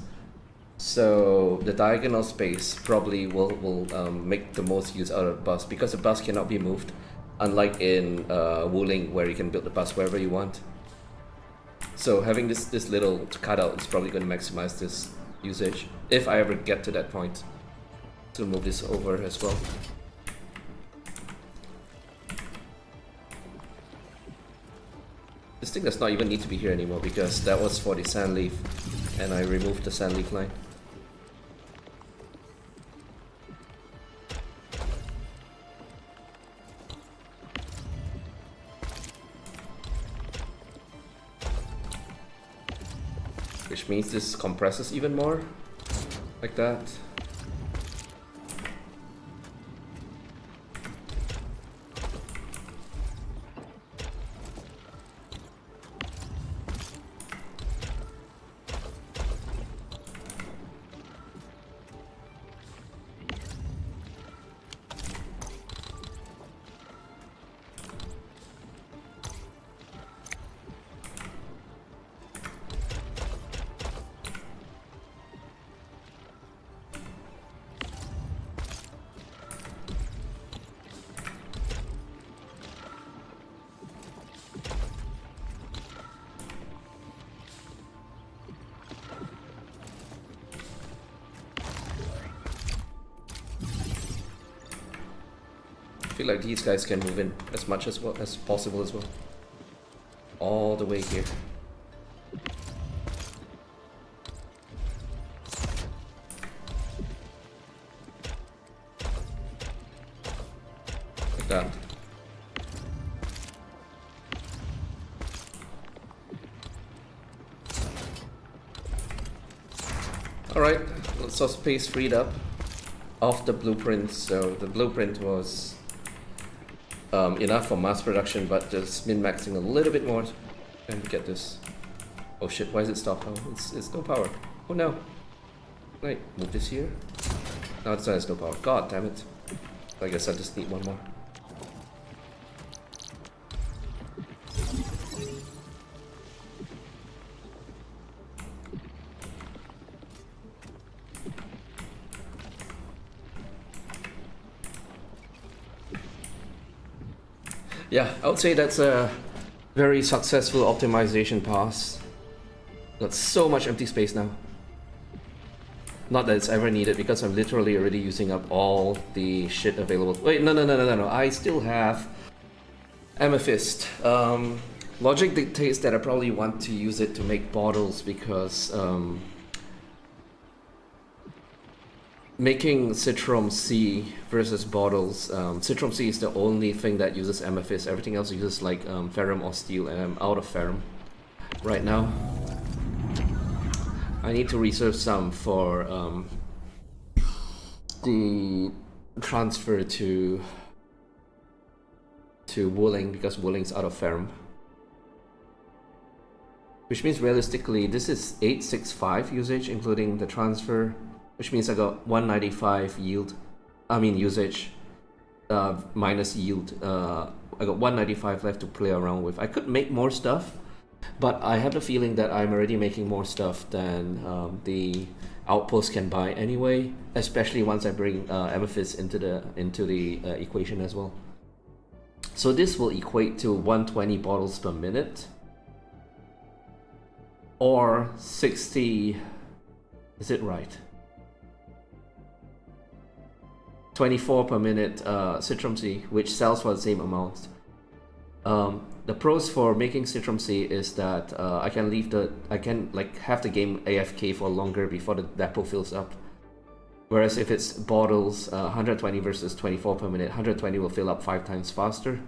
So the diagonal space probably will make the most use out of the bus, because the bus cannot be moved, unlike in Wuling, where you can build the bus wherever you want. So having this little cutout is probably going to maximize this usage, if I ever get to that point, to move this over as well. This thing does not even need to be here anymore, because that was for the sand leaf, and I removed the sand leaf line. Which means this compresses even more, like that. I feel like these guys can move in as much as possible as well. All the way here. Like that. Alright, lots of space freed up off the blueprint. So the blueprint was enough for mass production, but just min-maxing a little bit more and we get this. Oh shit, why is it stopped? Oh, it's no power. Oh no. Right, move this here. Now it's has no power. God damn it. I guess I just need one more. Yeah, I would say that's a very successful optimization pass. Got so much empty space now. Not that it's ever needed, because I'm literally already using up all the shit available. Wait, no. I still have Amethyst. Logic dictates that I probably want to use it to make bottles, because making Citrom C versus bottles, Citrom C is the only thing that uses Amethyst. Everything else uses like ferrum or steel, and I'm out of ferrum right now. I need to reserve some for the transfer to Wuling, because Wuling's out of ferrum. which means realistically this is 865 usage including the transfer, which means I got 195 yield, I mean usage minus yield. I got 195 left to play around with. I could make more stuff, but I have the feeling that I'm already making more stuff than the Outpost can buy anyway, especially once I bring Amethyst into the equation as well. So this will equate to 120 bottles per minute, or 60, is it right? 24 per minute Citrum C, which sells for the same amount. The pros for making Citrum C is that I can like have the game AFK for longer before the depot fills up. Whereas if it's bottles, 120 versus 24 per minute, 120 will fill up 5 times faster.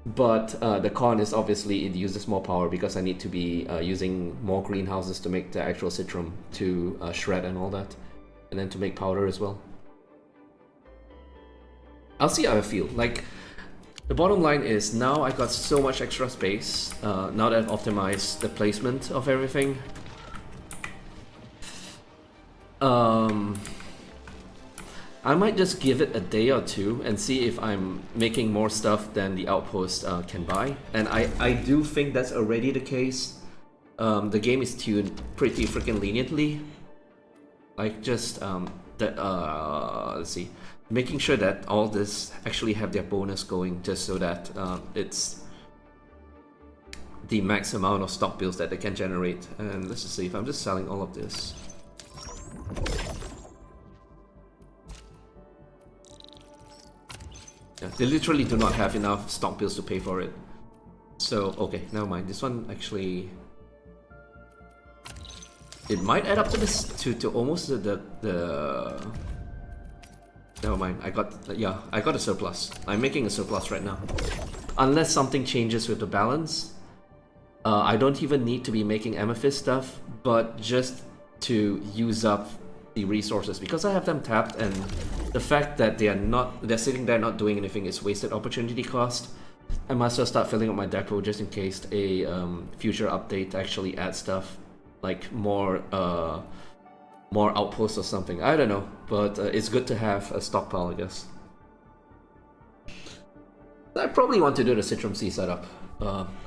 But the con is obviously it uses more power because I need to be using more greenhouses to make the actual Citrum to shred and all that. And then to make powder as well. I'll see how I feel. Like, the bottom line is now I got so much extra space. Now that I've optimized the placement of everything. I might just give it a day or two and see if I'm making more stuff than the Outpost can buy. And I do think that's already the case. The game is tuned pretty freaking leniently. Like just let's see, making sure that all this actually have their bonus going, just so that it's the max amount of stock bills that they can generate. And let's just see if I'm just selling all of this. Yeah, they literally do not have enough stock bills to pay for it. So okay, never mind. This one actually. It might add up to this to almost the never mind. I got a surplus. I'm making a surplus right now. Unless something changes with the balance, I don't even need to be making amethyst stuff, but just to use up the resources because I have them tapped, and the fact that they're sitting there not doing anything is wasted opportunity cost. I might as well start filling up my depot just in case a future update actually adds stuff. Like more outposts or something. I don't know, but it's good to have a stockpile, I guess. I probably want to do the Citrum C setup.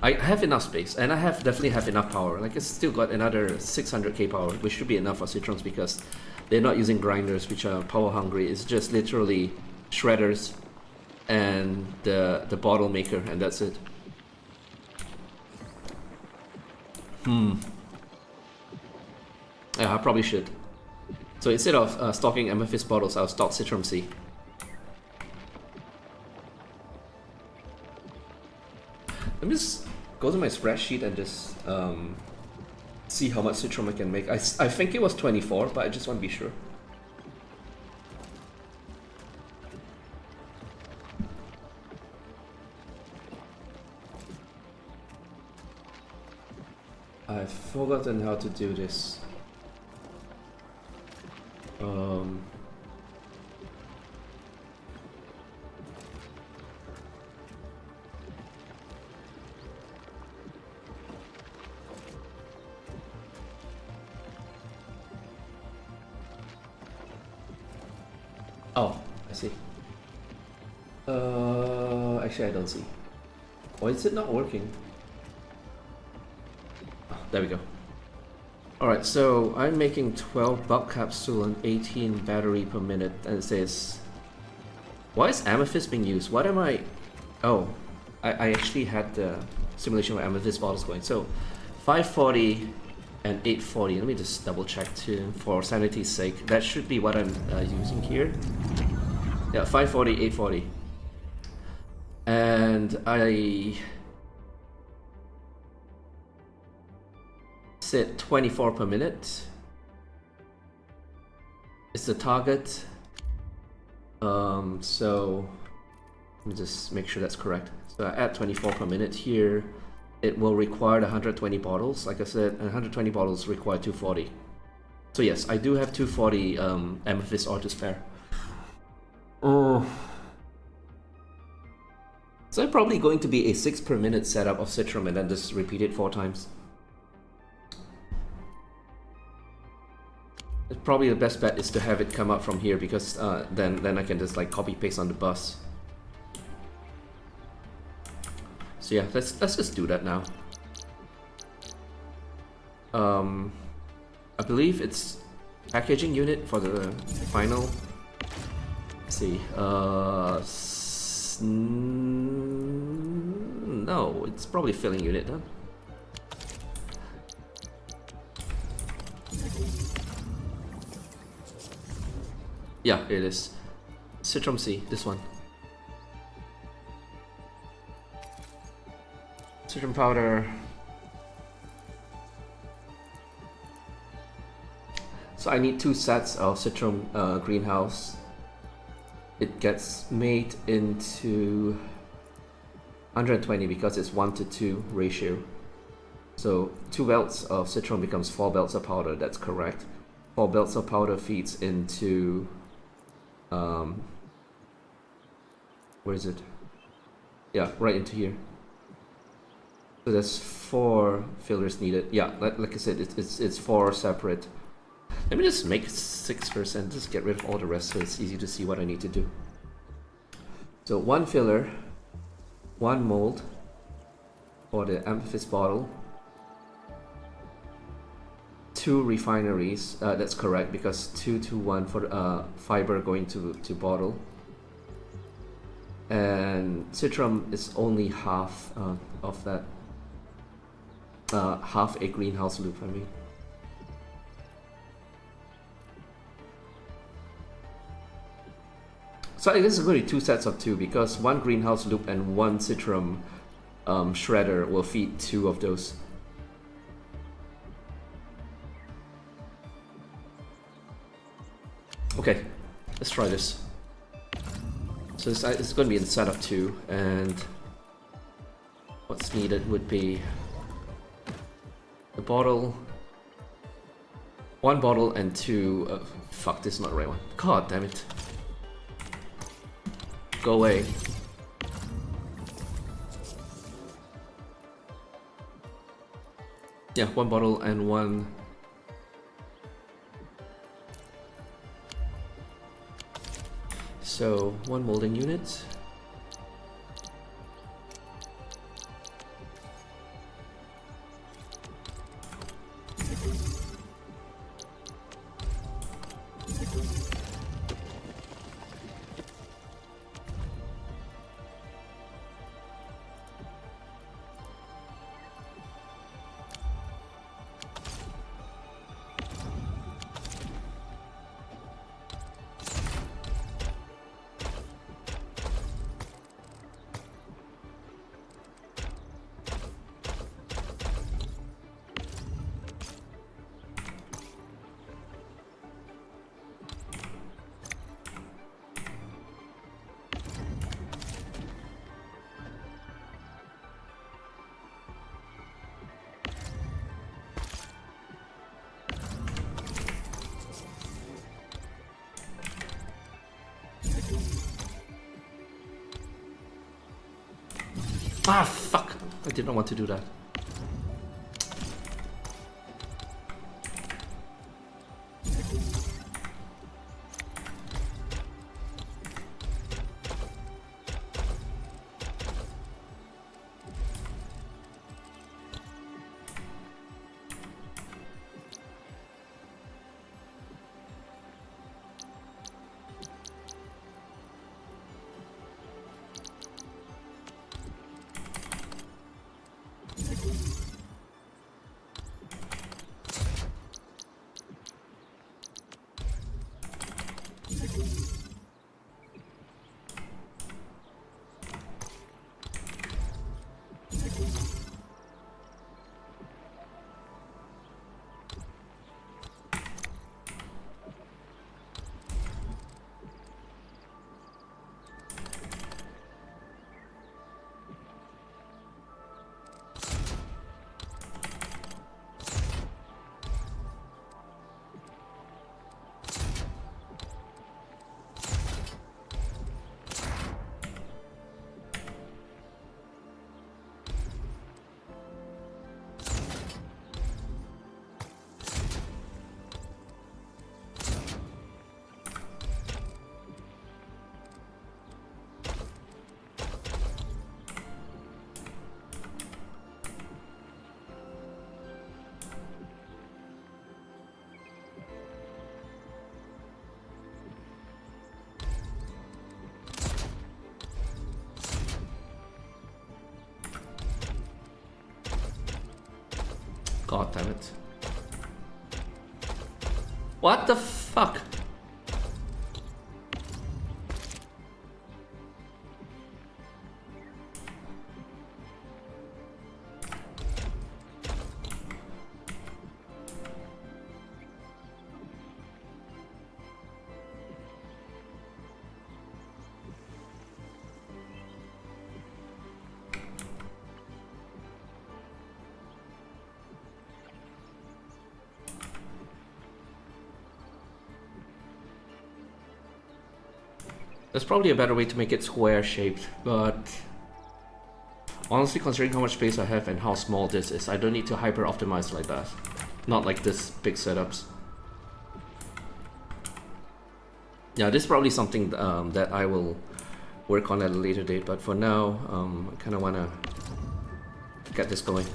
I have enough space, and I definitely have enough power. Like, it's still got another 600k power, which should be enough for Citrums because they're not using grinders, which are power hungry. It's just literally shredders and the bottle maker, and that's it. Yeah, I probably should. So instead of stocking amethyst bottles, I'll stock Citrum C. Let me just go to my spreadsheet and just see how much Citrum I can make. I think it was 24, but I just want to be sure. I've forgotten how to do this. Oh, I see. Actually I don't see. Why is it not working? Oh, there we go. Alright, so I'm making 12 bulk capsule and 18 battery per minute, and it says... Why is amethyst being used? What am I... Oh, I actually had the simulation of amethyst bottles going. So, 540 and 840. Let me just double check too, for sanity's sake. That should be what I'm using here. Yeah, 540, 840. And I... set 24 per minute. It's the target. So let me just make sure that's correct. So I add 24 per minute here. It will require 120 bottles. Like I said, 120 bottles require 240. So yes, I do have 240 amethyst ore to spare. Oh. So probably going to be a 6 per minute setup of Citrum and then just repeat it 4 times. Probably the best bet is to have it come up from here because then I can just like copy paste on the bus. So yeah, let's just do that now. I believe it's packaging unit for the final. Let's see. No, it's probably filling unit, huh? Yeah, it is. Citrum C, this one. Citrum powder. So I need 2 sets of Citrum greenhouse. It gets made into 120 because it's 1:2 ratio. So 2 belts of Citrum becomes 4 belts of powder, that's correct. 4 belts of powder feeds into where is it? Yeah, right into here. So there's 4 fillers needed. Yeah, like I said, it's 4 separate. Let me just make 6 first and just get rid of all the rest so it's easy to see what I need to do. So 1 filler, 1 mold for the amethyst bottle, 2 refineries, that's correct because 2 to 1 for fiber going to bottle. And Citrum is only half of that, half a greenhouse loop, I mean. So this is going to be 2 sets of 2 because 1 greenhouse loop and 1 Citrum shredder will feed 2 of those. Okay, let's try this. So it's going to be in a set of 2, and what's needed would be the bottle, 1 bottle and 2. Fuck, this is not the right one. God damn it. Go away. Yeah, 1 bottle and 1. So 1 molding unit. Ah, fuck! I did not want to do that. God damn it. What the fuck? There's probably a better way to make it square shaped, but honestly, considering how much space I have and how small this is, I don't need to hyper optimize like that. Not like this big setups. Yeah, this is probably something that I will work on at a later date, but for now, I kind of want to get this going.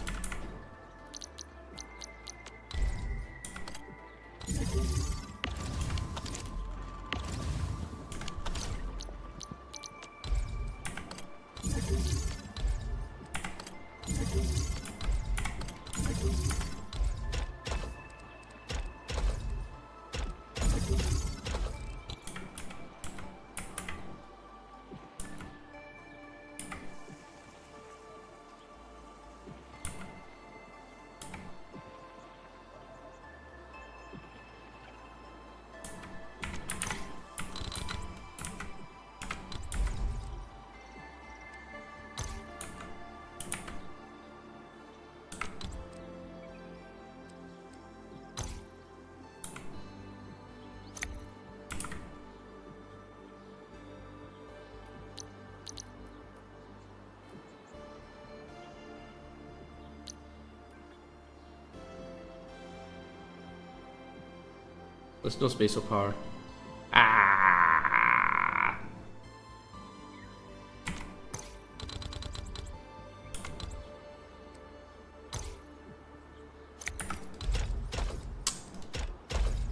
There's no space or power. Ah!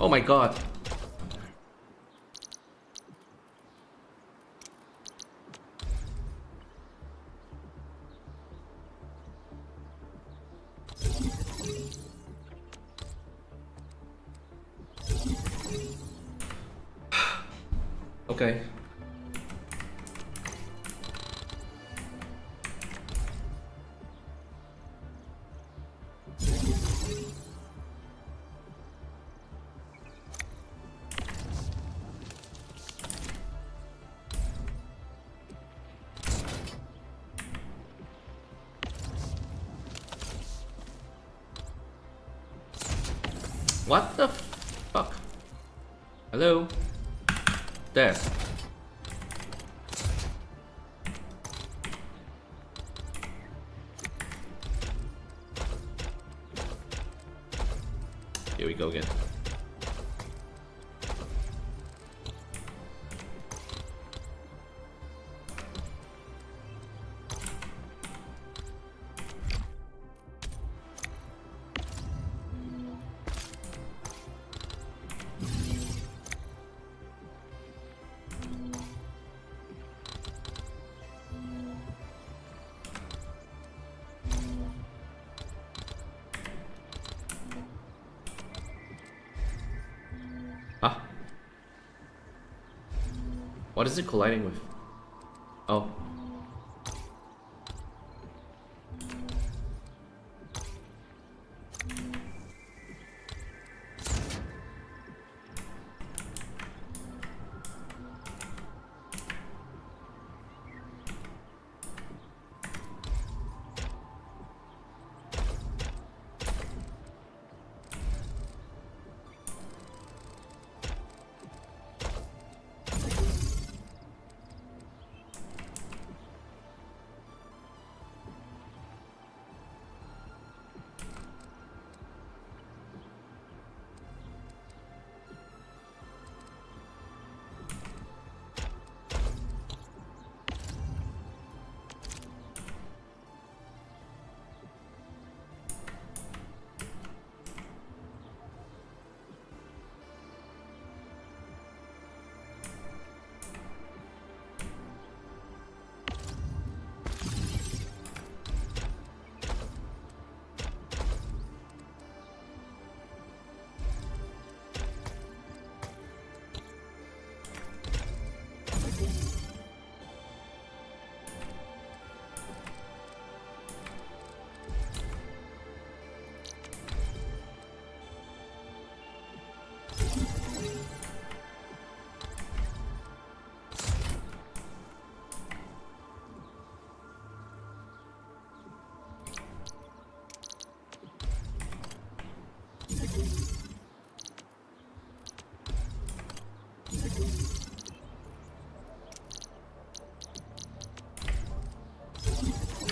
Oh my god. Okay. What the fuck? Hello? There. Here we go again. What is it colliding with? Oh.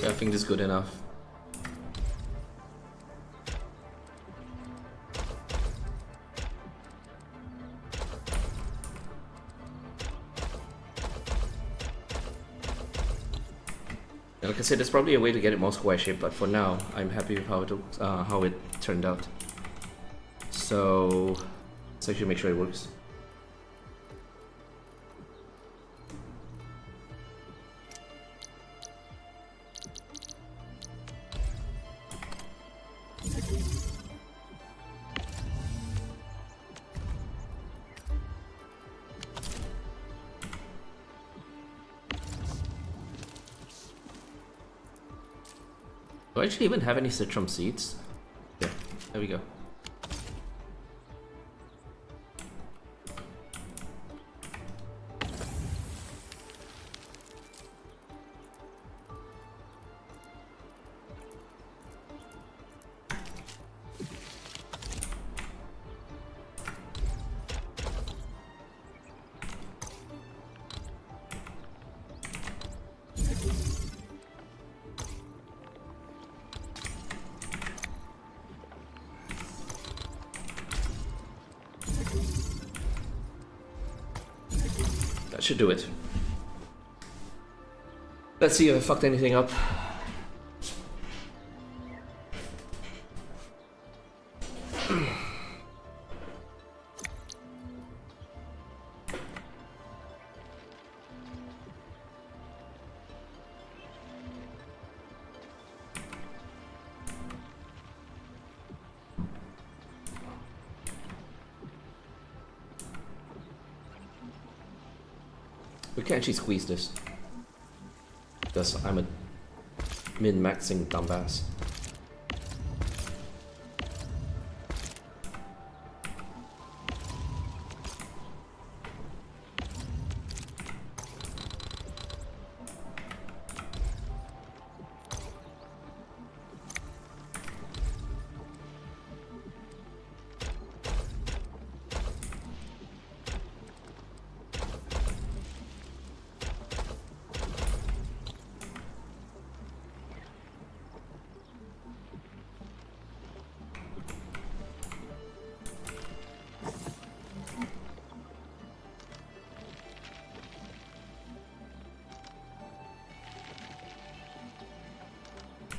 Yeah, I think this is good enough. And like I said, there's probably a way to get it more square shaped, but for now, I'm happy with how it turned out. So let's actually make sure it works. Do I actually even have any citrum seeds? Yeah, there we go. That should do it. Let's see if I fucked anything up. We can actually squeeze this. Because I'm a min-maxing dumbass.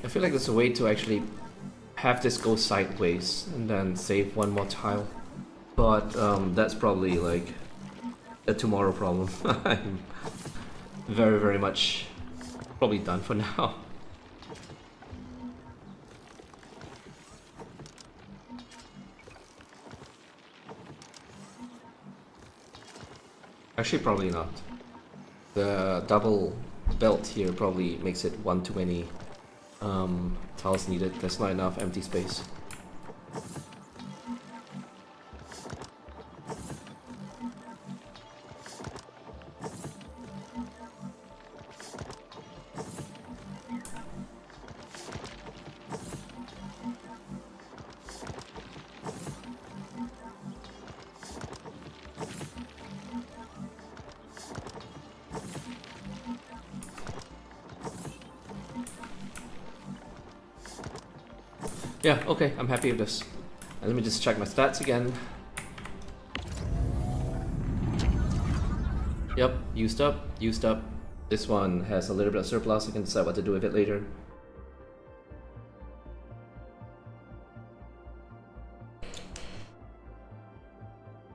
I feel like there's a way to actually have this go sideways and then save one more tile, but that's probably like a tomorrow problem. I'm very much probably done for now. Actually, probably not. The double belt here probably makes it one too many tiles needed. There's not enough empty space. Yeah, okay, I'm happy with this. And let me just check my stats again. Yep, used up, used up. This one has a little bit of surplus, I can decide what to do with it later.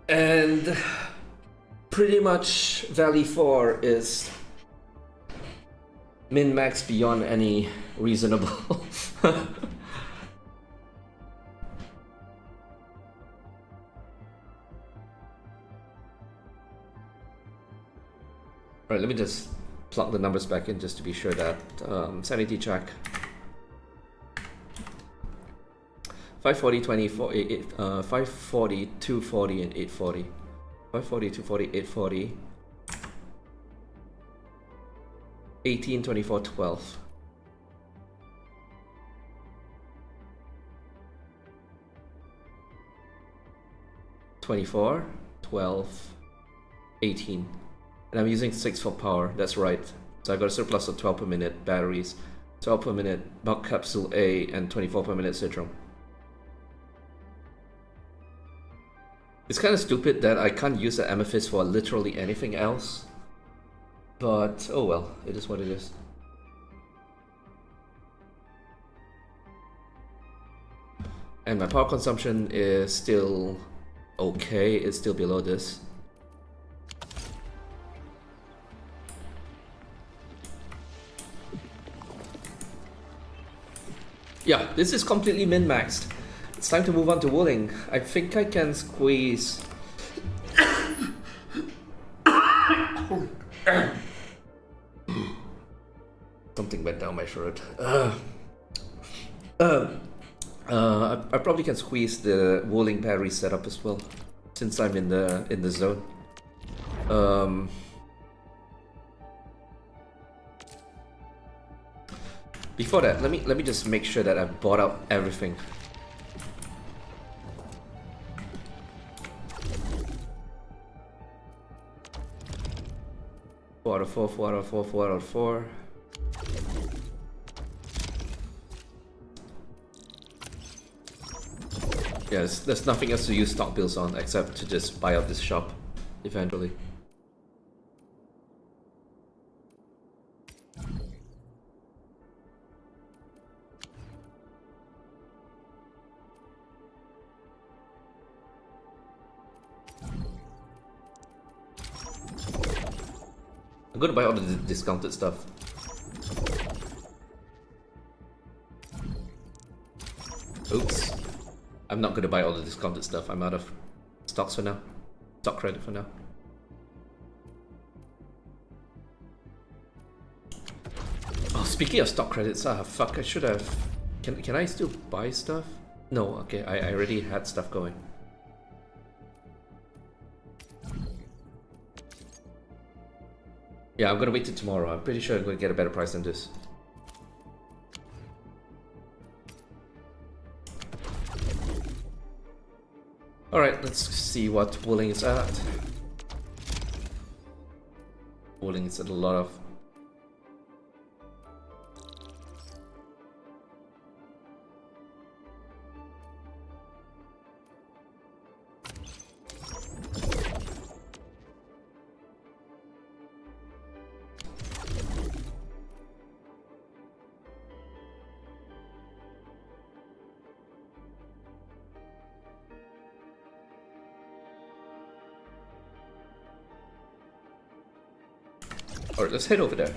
And pretty much Valley 4 is min-max beyond any reasonable. Alright, let me just plug the numbers back in just to be sure that sanity check. 540, 20, 540, 240, and 840. 540, 240, 840. 18, 24, 12. (24, 12, 18). And I'm using 6 for power, that's right. So I got a surplus of 12 per minute batteries. 12 per minute, bulk capsule A, and 24 per minute citron. It's kind of stupid that I can't use the amethyst for literally anything else. But, oh well, it is what it is. And my power consumption is still okay, it's still below this. Yeah, this is completely min-maxed. It's time to move on to Wooling. I think I can squeeze... Something went down my throat. I probably can squeeze the Wooling parry setup as well, since I'm in the zone. Before that, let me just make sure that I've bought out everything. Four out of four, 4 out of 4, 4 out of 4. Yeah, there's nothing else to use stock bills on except to just buy out this shop eventually. I'm gonna buy all the discounted stuff. Oops. I'm not gonna buy all the discounted stuff. I'm out of stocks for now. Stock credit for now. Oh, speaking of stock credits, fuck, I should have... Can I still buy stuff? No, okay, I already had stuff going. Yeah, I'm gonna wait till tomorrow. I'm pretty sure I'm gonna get a better price than this. Alright, let's see what Wooling is at. Wooling is at a lot of... Alright, let's head over there.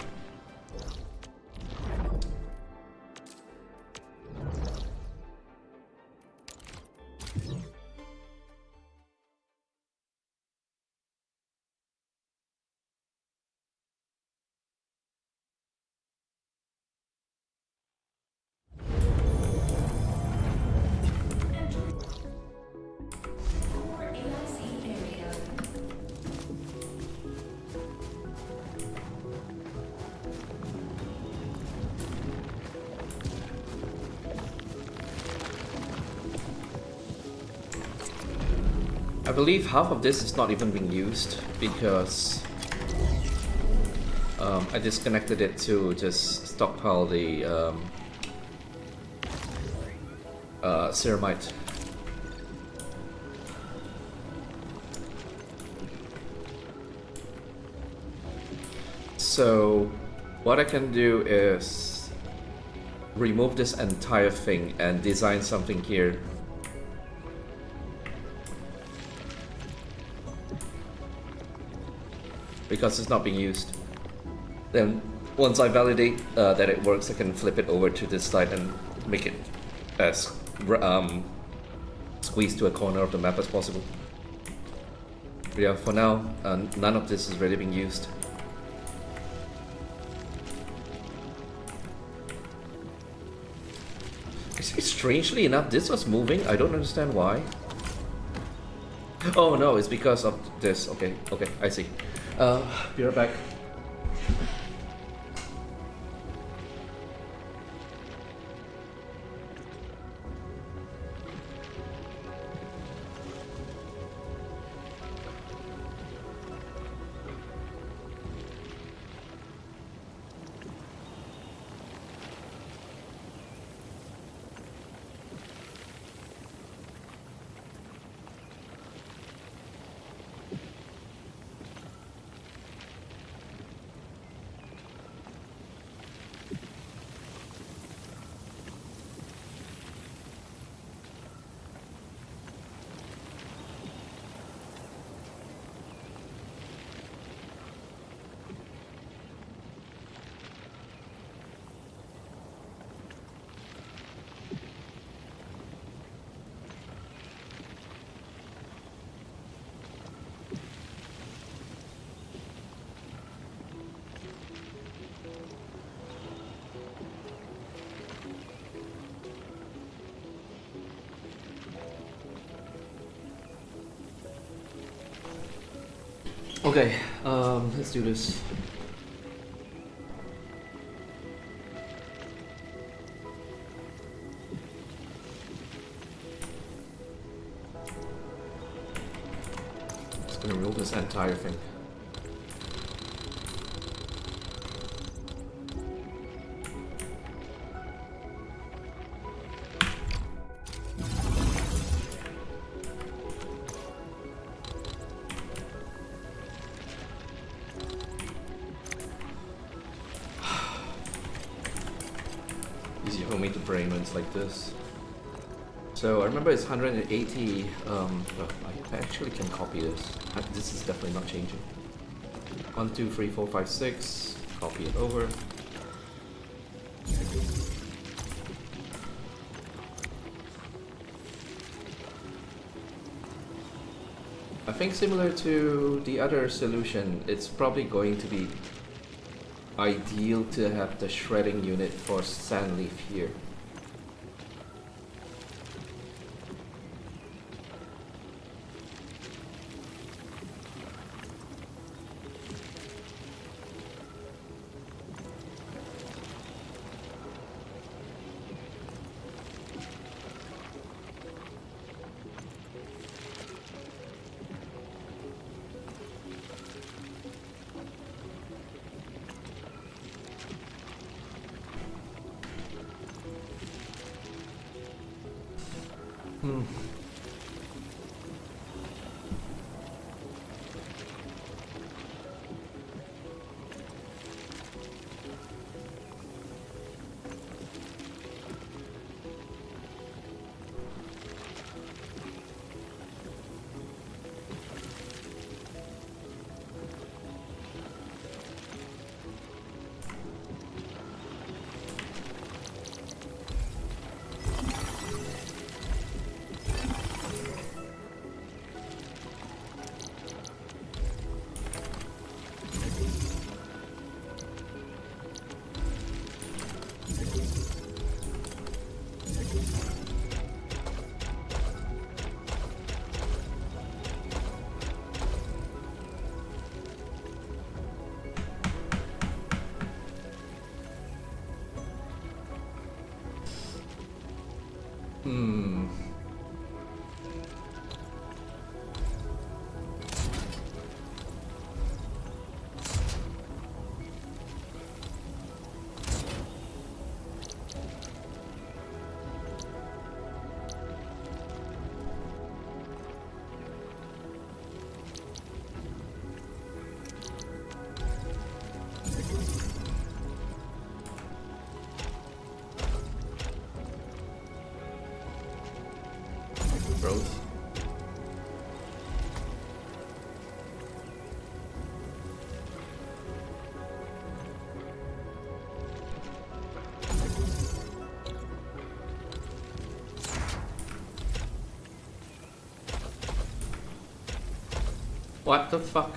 I believe half of this is not even being used because I disconnected it to just stockpile the ceramite. So what I can do is remove this entire thing and design something here. Because it's not being used. Then once I validate that it works, I can flip it over to this side and make it as squeezed to a corner of the map as possible. But yeah, for now, none of this is really being used. Strangely enough, this was moving. I don't understand why. Oh no, it's because of this. Okay, I see. Be right back. Okay, let's do this. Just gonna rule this entire thing. Easier for me to brain when it's like this. So I remember it's 180. Well, I actually can copy this. This is definitely not changing. 1, 2, 3, 4, 5, 6. Copy it over. I think similar to the other solution, it's probably going to be ideal to have the shredding unit for Sandleaf here. Growth. What the fuck?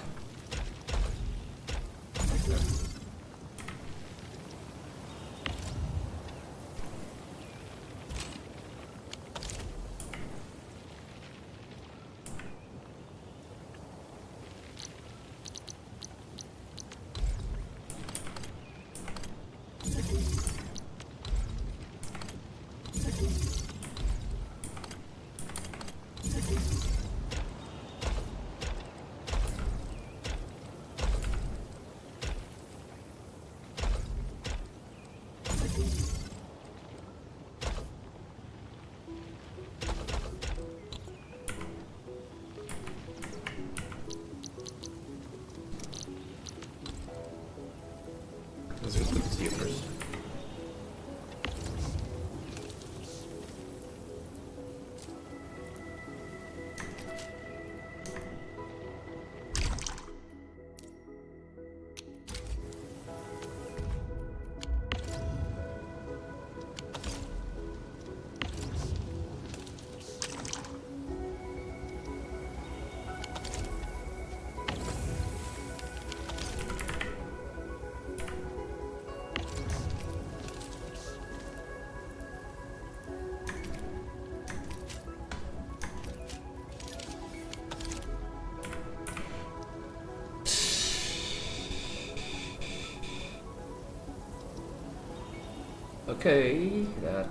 Okay, that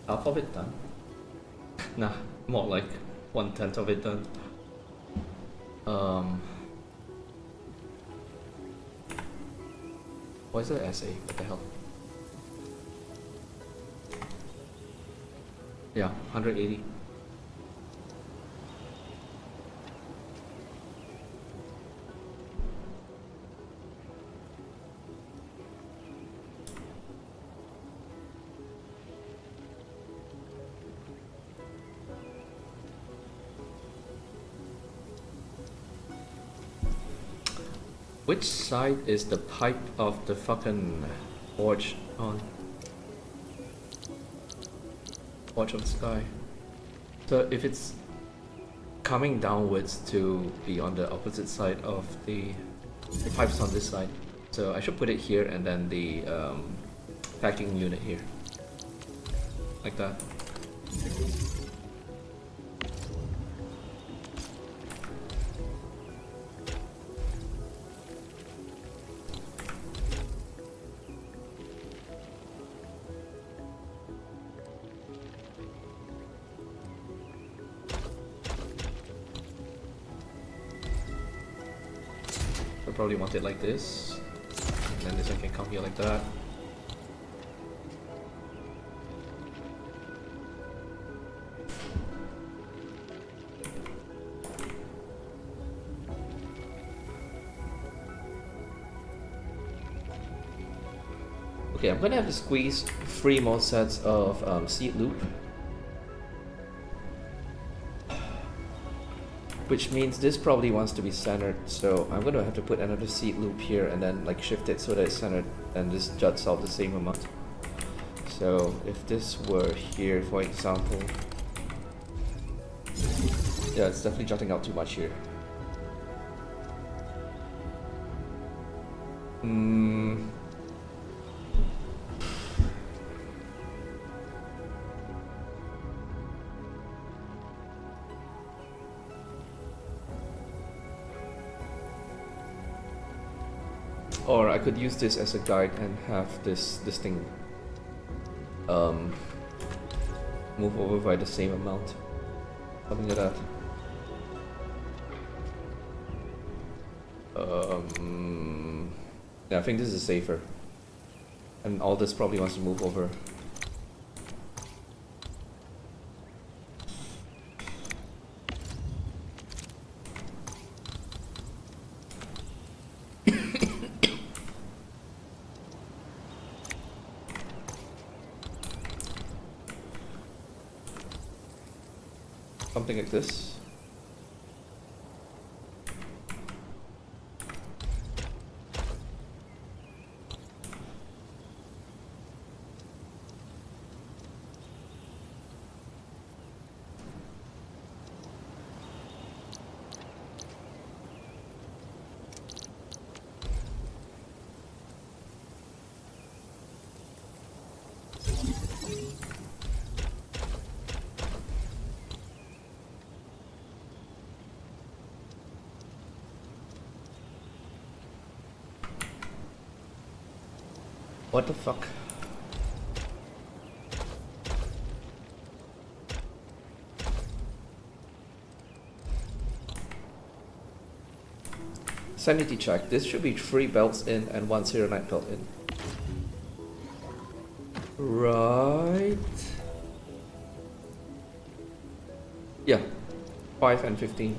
half of it done. Nah, more like 1/10 of it done. Why is there SA? What the hell? Yeah, 180. Which side is the pipe of the fucking forge on? Forge of the sky. So if it's coming downwards to be on the opposite side of the pipe's on this side. So I should put it here and then the packing unit here. Like that. Probably want it like this, and then this one can come here like that. Okay, I'm gonna have to squeeze 3 more sets of seed loop, which means this probably wants to be centered, so I'm gonna have to put another seed loop here and then like shift it so that it's centered and this juts out the same amount. So if this were here, for example, yeah, it's definitely jutting out too much here. Or I could use this as a guide and have this thing move over by the same amount. Something like that. Yeah, I think this is safer. And all this probably wants to move over. Something like this. What the fuck? Sanity check. This should be 3 belts in and 1 Serenite belt in. Right. Yeah. 5 and 15.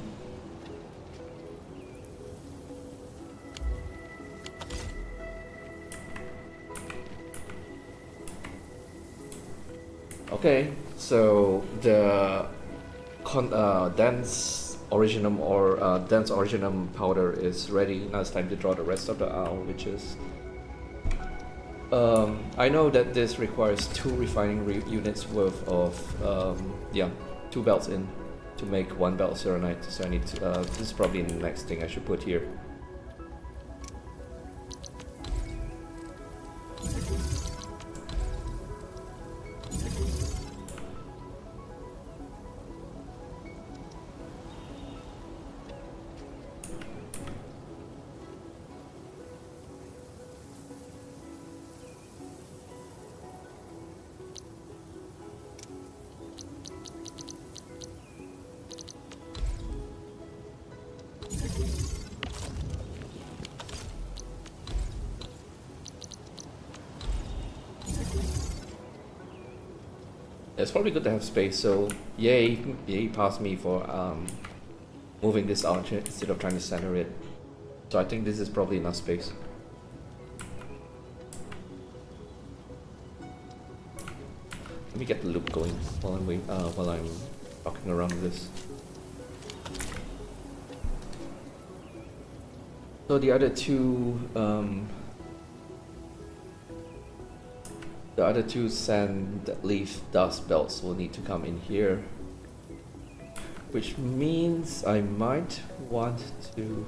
Okay, so the dense originum or dense originum powder is ready. Now it's time to draw the rest of the owl, which is I know that this requires 2 refining units worth of yeah, 2 belts in to make 1 belt Serenite. So I need to this is probably the next thing I should put here. It's probably good to have space, so yay past me for moving this out instead of trying to center it. So I think this is probably enough space. Let me get the loop going while I'm fucking around with this. So the other two sand leaf dust belts will need to come in here, which means I might want to.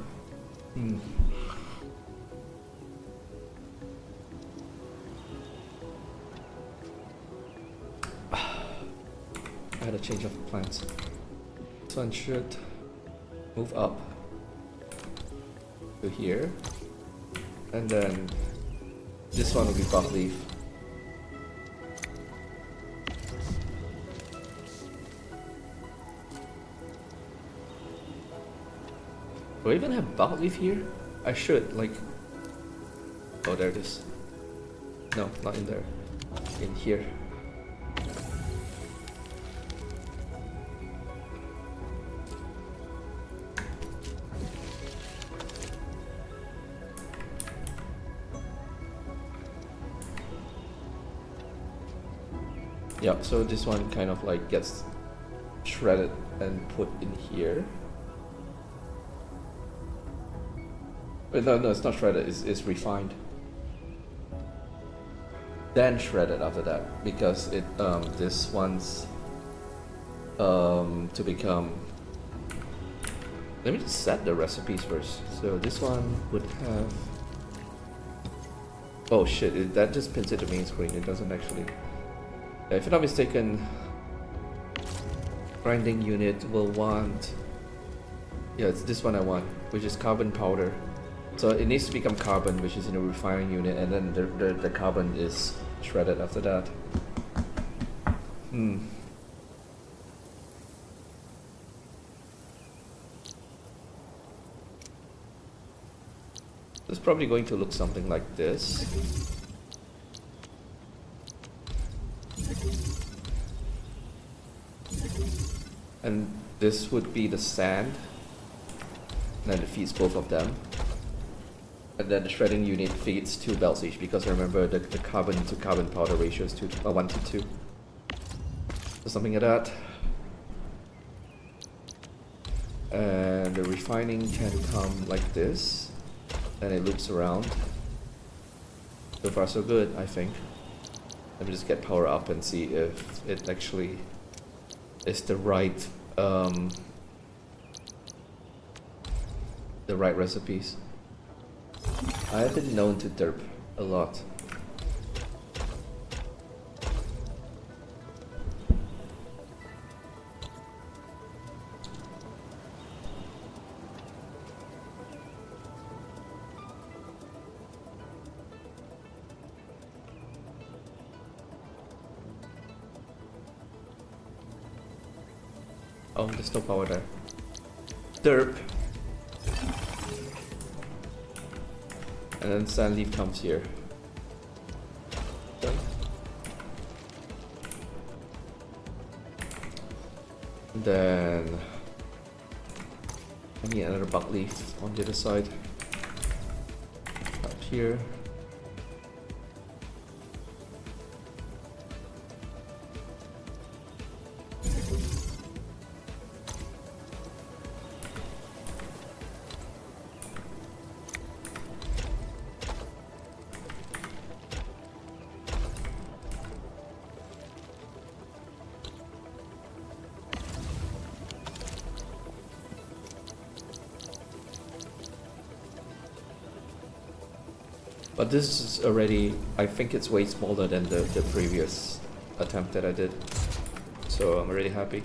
I had a change of plans. This one should move up to here, and then this one will be buck leaf. Do I even have buck leaf here? I should, like... Oh, there it is. No, not in there. In here. Yeah, so this one kind of like gets shredded and put in here. But no, it's not shredded, it's refined. Then shredded after that, because it this one's to become. Let me just set the recipes first. So this one would have. Oh shit! That just pins it to main screen. It doesn't actually. If I'm not mistaken, grinding unit will want. Yeah, it's this one I want, which is carbon powder. So it needs to become carbon, which is in a refining unit, and then the carbon is shredded after that. It's probably going to look something like this. And this would be the sand, and then it feeds both of them. And then the shredding unit feeds 2 belts each, because remember the carbon to carbon powder ratio is 1 to 2. So something like that. And the refining can come like this, and it loops around. So far so good, I think. Let me just get power up and see if it actually is the right recipes. I have been known to derp a lot. Oh, there's no power there. Derp. And then sand leaf comes here. Done. Then I need another buck leaf on the other side. Up here. But this is already, I think it's way smaller than the previous attempt that I did. So I'm really happy.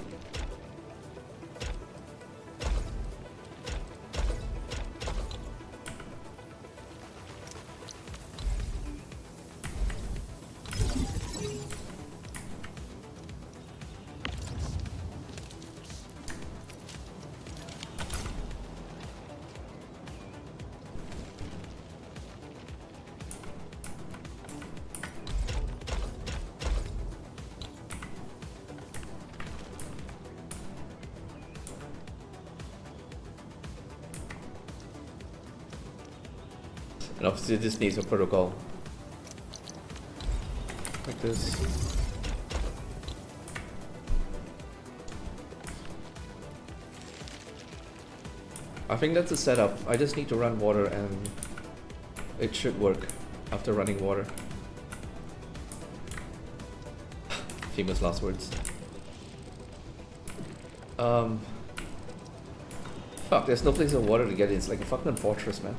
And obviously this needs a protocol. Like this. I think that's the setup. I just need to run water and it should work after running water. Famous last words. Fuck, there's no place of water to get in. It's like a fucking fortress, man.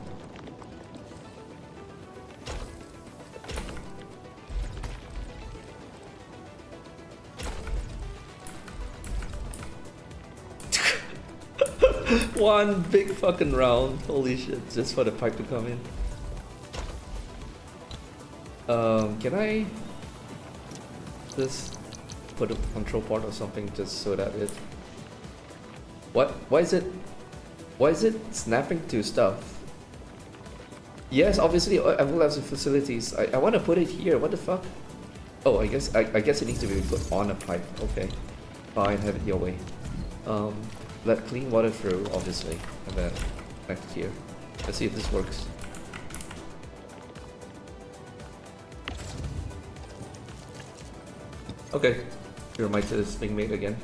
One big fucking round. Holy shit, just for the pipe to come in. Can I just put a control port or something just so that it... What? Why is it snapping to stuff? Yes, obviously everyone has the facilities. I want to put it here. What the fuck? Oh, I guess it needs to be put on a pipe. Okay, fine, have it your way. Let clean water through, obviously, and then connect it here. Let's see if this works. Okay, your mic is being made again.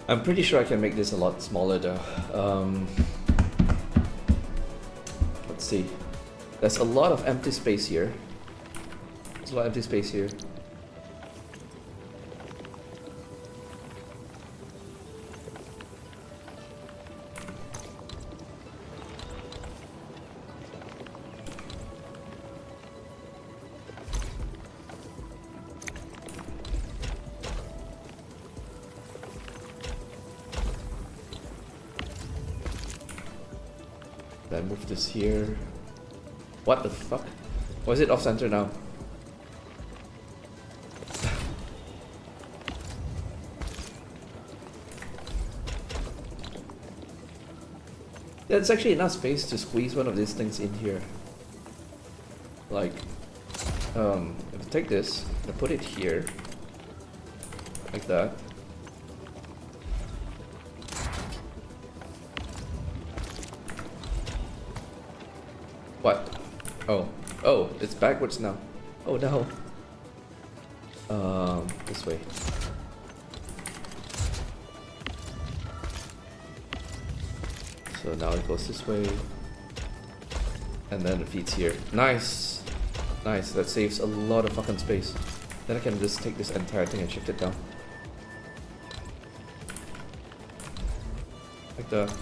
I'm pretty sure I can make this a lot smaller though. Let's see. There's a lot of empty space here. There's a lot of empty space here. Then move this here. What the fuck? Why is it off center now? There's actually enough space to squeeze one of these things in here. Like, if I take this and put it here, like that. What? Oh, it's backwards now. Oh no. This way. So now it goes this way. And then it feeds here. Nice! Nice, that saves a lot of fucking space. Then I can just take this entire thing and shift it down. Like that.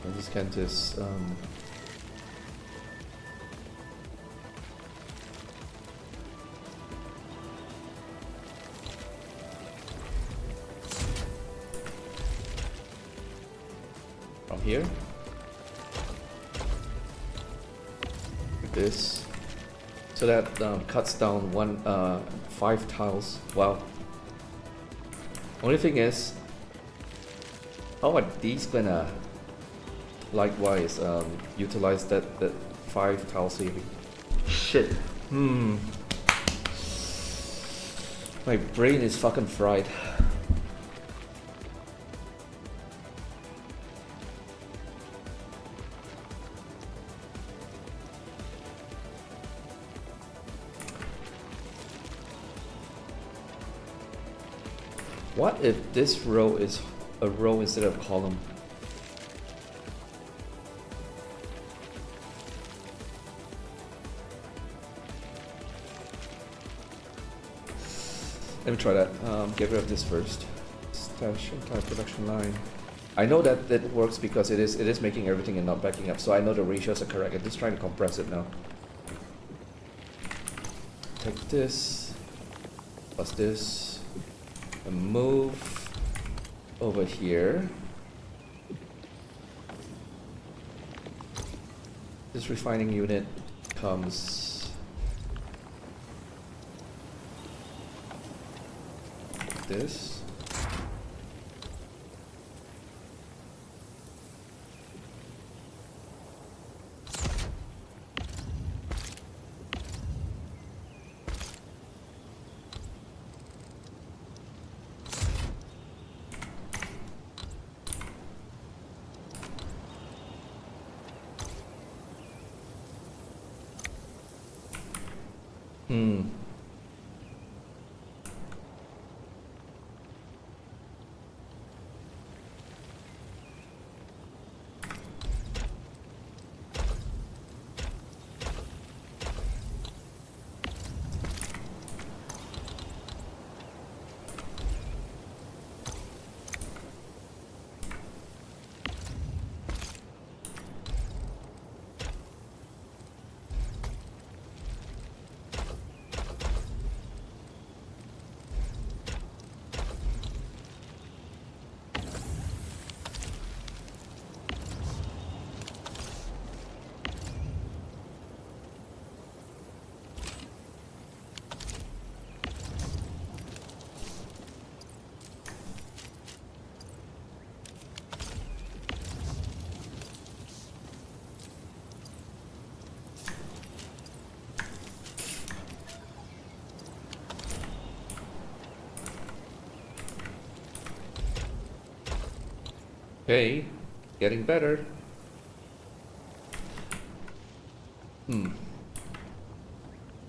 I just can't just from here like this, so that cuts down 5 tiles. Wow. Only thing is, how are these gonna likewise utilize that 5 tile saving? Shit. My brain is fucking fried. What if this row is a row instead of a column? Let me try that. Get rid of this first. Stash entire production line. I know that it works because it is making everything and not backing up, so I know the ratios are correct. I'm just trying to compress it now. Take this, plus this, and move over here. This refining unit comes like this. Hmm. Okay, getting better.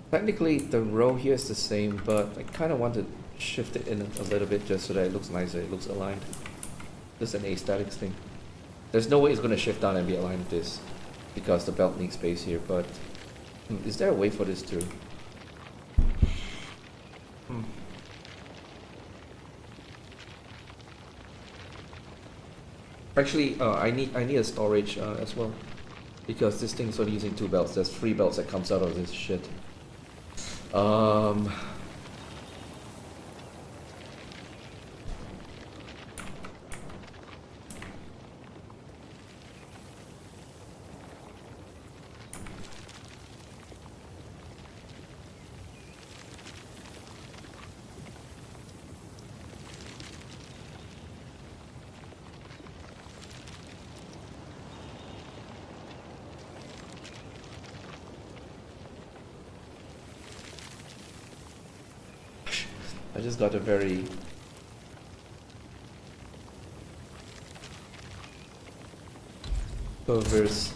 Technically, the row here is the same, but I kind of want to shift it in a little bit just so that it looks nicer, it looks aligned. Just an aesthetics thing. There's no way it's going to shift down and be aligned with this, because the belt needs space here, but is there a way for this to... Actually, I need a storage as well, because this thing's only using 2 belts. There's 3 belts that comes out of this shit. I just got a very perverse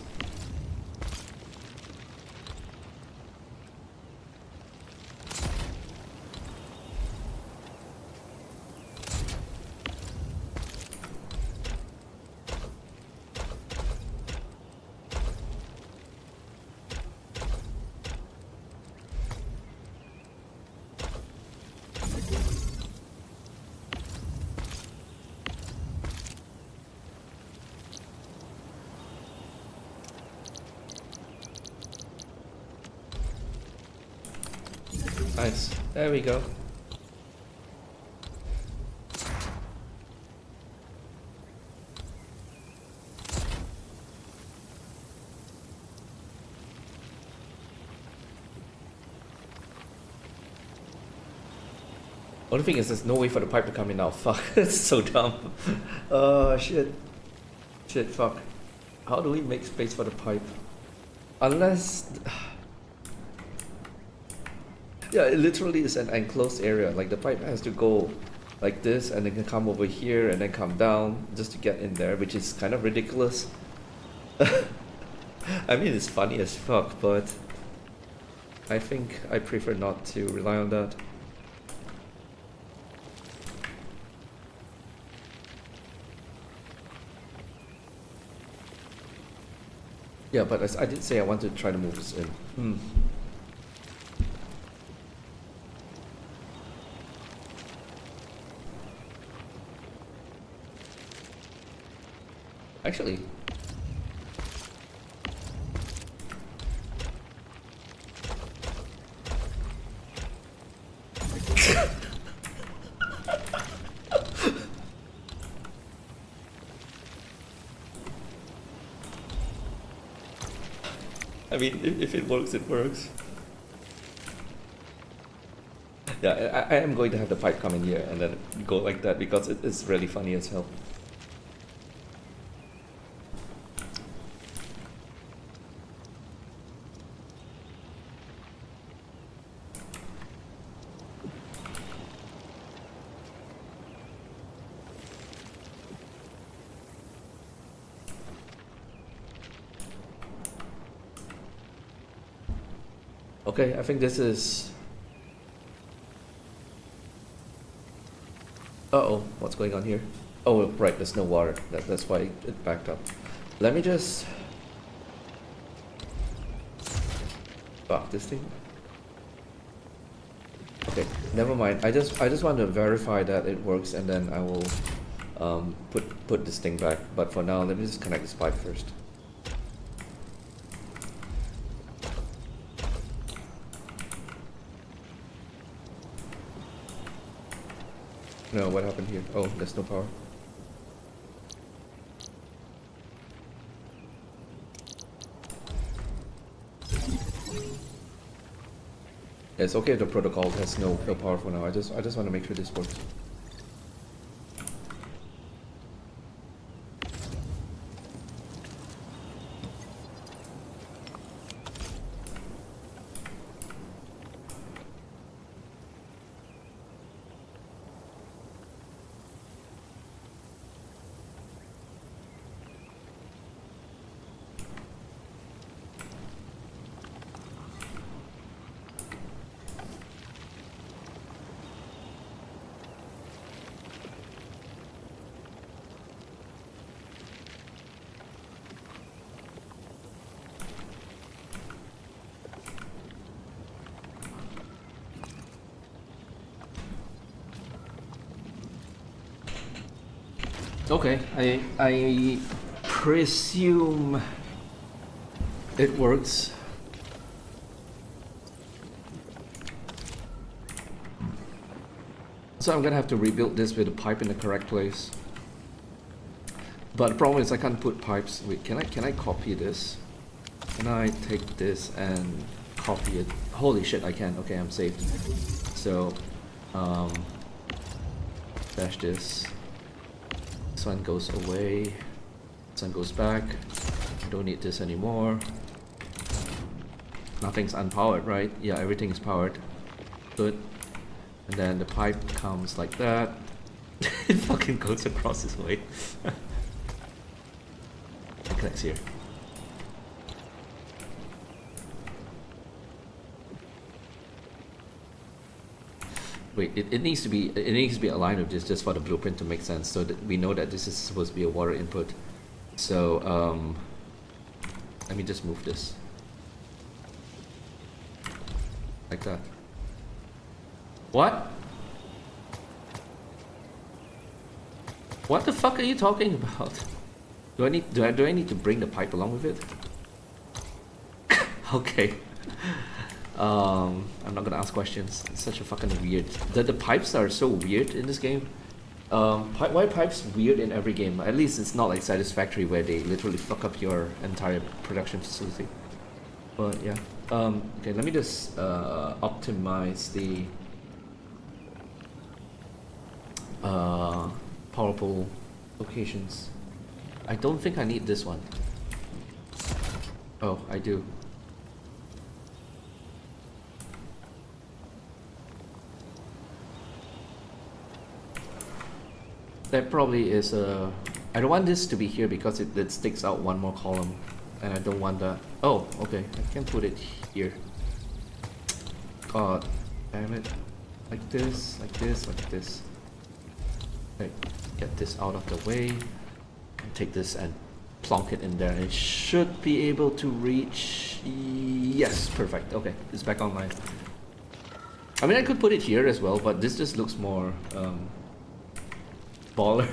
Nice. There we go. Only thing is there's no way for the pipe to come in now. Fuck, it's so dumb. Oh shit. Shit, fuck. How do we make space for the pipe? Unless... Yeah, it literally is an enclosed area. Like the pipe has to go like this and then can come over here and then come down just to get in there, which is kind of ridiculous. I mean, it's funny as fuck, but I think I prefer not to rely on that. Yeah, but as I did say, I want to try to move this in. Actually, I mean, if it works, it works. Yeah, I am going to have the pipe come in here and then go like that because it is really funny as hell. Okay, I think this is Uh-oh, what's going on here? Oh, right, there's no water. That's why it backed up. Let me just... Fuck this thing. Okay, never mind. I just want to verify that it works, and then I will put this thing back. But for now, let me just connect this pipe first. No, what happened here? Oh, there's no power. It's okay if the protocol has no power for now. I just want to make sure this works. Okay, I presume it works. So I'm gonna have to rebuild this with a pipe in the correct place. But the problem is I can't put pipes. Wait, can I copy this? Can I take this and copy it? Holy shit, I can. Okay, I'm saved. So, dash this. This one goes away. This one goes back. I don't need this anymore. Nothing's unpowered, right? Yeah, everything is powered. Good. And then the pipe comes like that. It fucking goes across this way. It connects here. Wait, it needs to be aligned with this just for the blueprint to make sense, so that we know that this is supposed to be a water input. So let me just move this like that. What? What the fuck are you talking about? Do I need to bring the pipe along with it? Okay. I'm not gonna ask questions. It's such a fucking weird. The pipes are so weird in this game. Why pipes weird in every game? At least it's not like Satisfactory where they literally fuck up your entire production facility. But yeah. Okay, let me just optimize the power pole locations. I don't think I need this one. Oh, I do. That probably is a... I don't want this to be here because it sticks out one more column. And I don't want that... Oh, okay. I can put it here. God damn it. Like this, like this, like this. Okay, get this out of the way. Take this and plonk it in there. It should be able to reach... Yes, perfect. Okay, it's back online. I mean, I could put it here as well, but this just looks more... baller.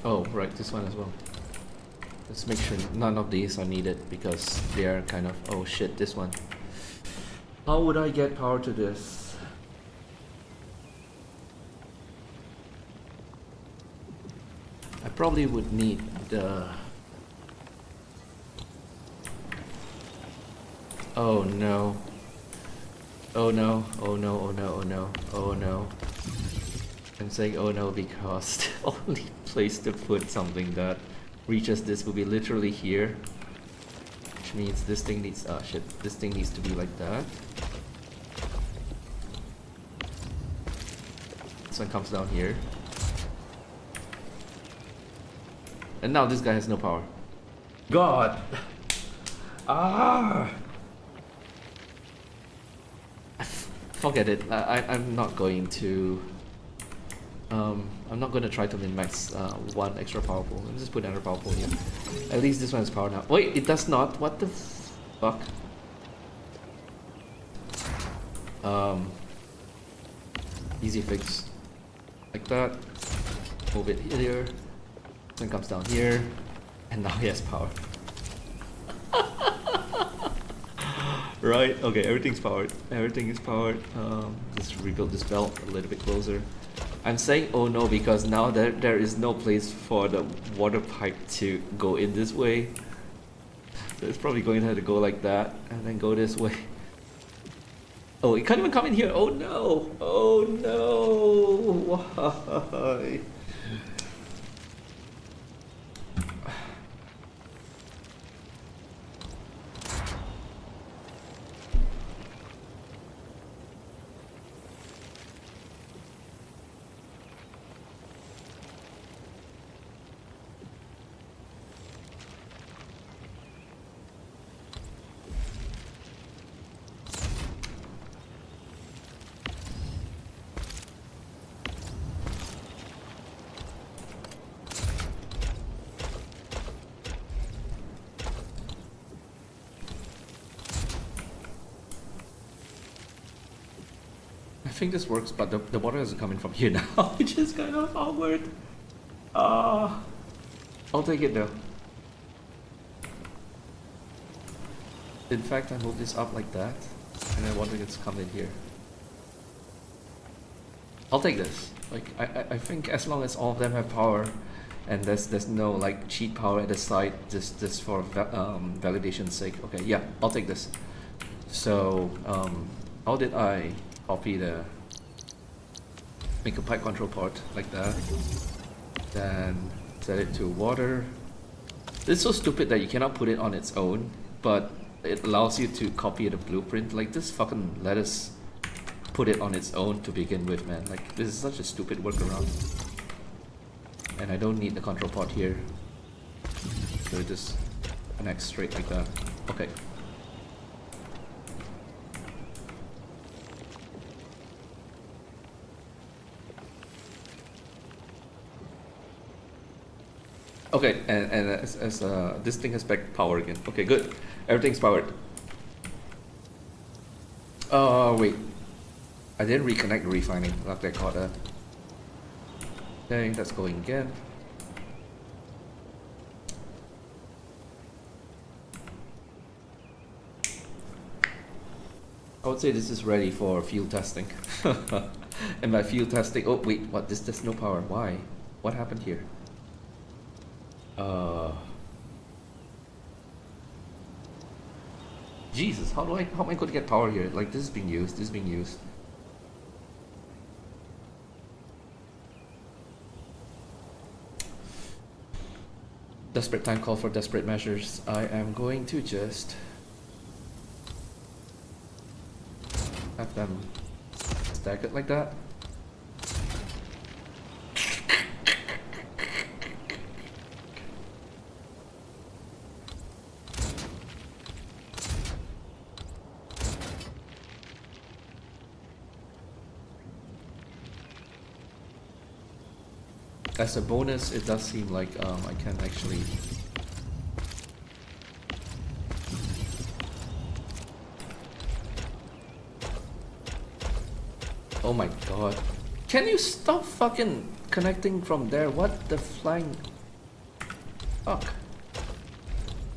Oh, right, this one as well. Let's make sure none of these are needed because they are kind of... Oh shit, this one. How would I get power to this? I probably would need the... Oh no. Oh no, oh no, oh no, oh no, oh no. I'm saying oh no because the only place to put something that reaches this will be literally here. Which means this thing needs... Ah shit, this thing needs to be like that. This one comes down here. And now this guy has no power. God! Ah! Forget it. I'm not going to... I'm not going to try to min-max one extra power pool. Let me just put another power pool here. At least this one has power now. Wait, it does not. What the fuck? Easy fix. Like that. Move it here. Then comes down here. And now he has power. Right, okay, everything's powered. Everything is powered. Just rebuild this belt a little bit closer. I'm saying oh no because now there is no place for the water pipe to go in this way. So it's probably going to have to go like that and then go this way. Oh, it can't even come in here. Oh no! Oh no! Why? I think this works, but the water isn't coming from here now, which is kind of awkward. I'll take it though. In fact, I move this up like that, and then water gets come in here. I'll take this. Like I think as long as all of them have power, and there's no like cheat power at the side, just for validation's sake. Okay, yeah, I'll take this. So how did I copy the make a pipe control port like that, then set it to water. It's so stupid that you cannot put it on its own, but it allows you to copy the blueprint. Like this fucking let us put it on its own to begin with, man. Like this is such a stupid workaround. And I don't need the control port here. So it just connects straight like that. Okay. Okay, and as this thing has back power again. Okay, good. Everything's powered. Wait. I didn't reconnect the refining. Luckily I caught that. Okay, that's going again. I would say this is ready for field testing. And by field testing, oh wait, what? There's no power. Why? What happened here? Jesus, how am I going to get power here? Like this is being used, this is being used. Desperate time call for desperate measures. I am going to just have them stack it like that. As a bonus, it does seem like I can actually oh my god. Can you stop fucking connecting from there? What the flying fuck?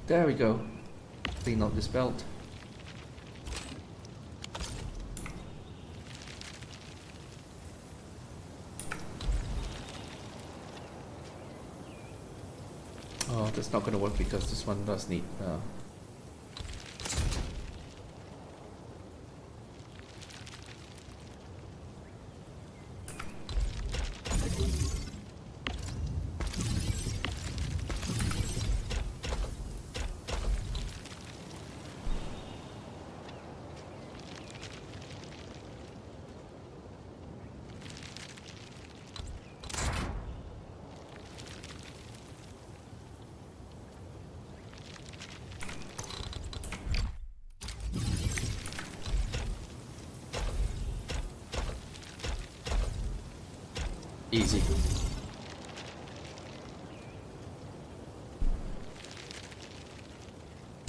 There we go. Clean out this belt. Oh, that's not gonna work because this one does need Easy.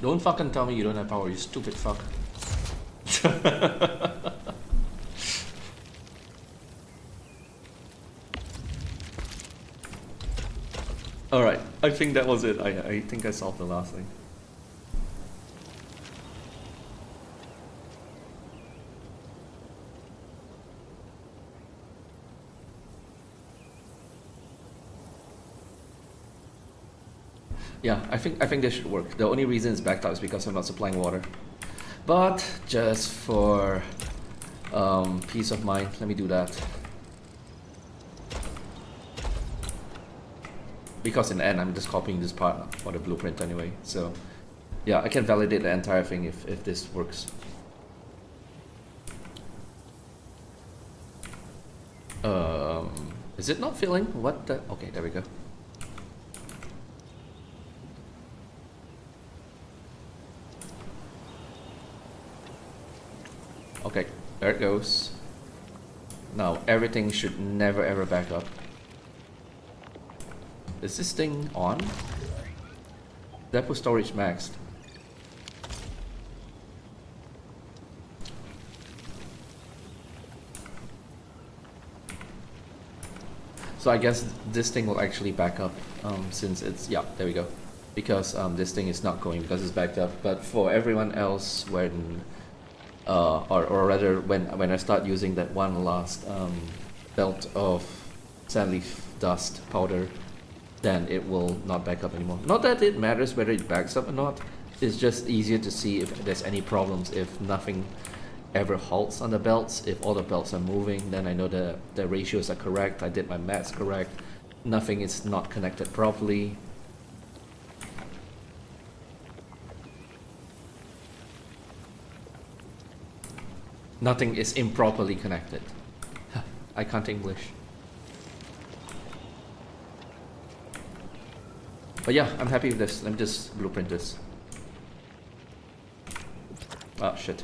Don't fucking tell me you don't have power, you stupid fuck. Alright, I think that was it. I think I solved the last thing. Yeah, I think this should work. The only reason it's backed up is because I'm not supplying water. But just for peace of mind, let me do that. Because in the end, I'm just copying this part for the blueprint anyway. So yeah, I can validate the entire thing if this works. Is it not filling? What the? Okay, there we go. Okay, there it goes. Now everything should never ever back up. Is this thing on? Depot storage maxed. So I guess this thing will actually back up since it's, yeah, there we go. Because this thing is not going because it's backed up. But for everyone else, when or rather when I start using that one last belt of sandleaf dust powder, then it will not back up anymore. Not that it matters whether it backs up or not, it's just easier to see if there's any problems. If nothing ever halts on the belts, if all the belts are moving, then I know the ratios are correct, I did my maths correct, nothing is not connected properly. Nothing is improperly connected. I can't English. But yeah, I'm happy with this. Let me just blueprint this. Oh shit.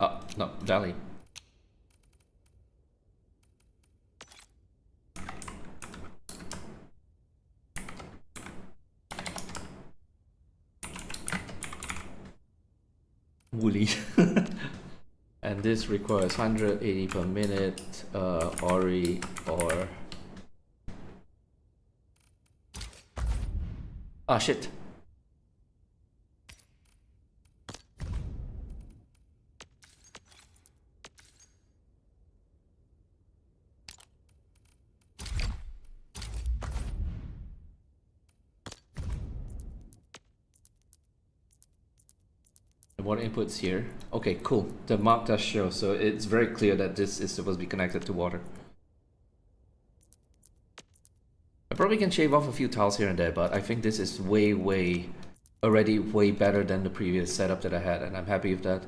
Oh, no, Valley. Woolly. And this requires 180 per minute, Ori or... Ah, shit. Water inputs here. Okay, cool. The mark does show, so it's very clear that this is supposed to be connected to water. I probably can shave off a few tiles here and there, but I think this is already way better than the previous setup that I had, and I'm happy with that.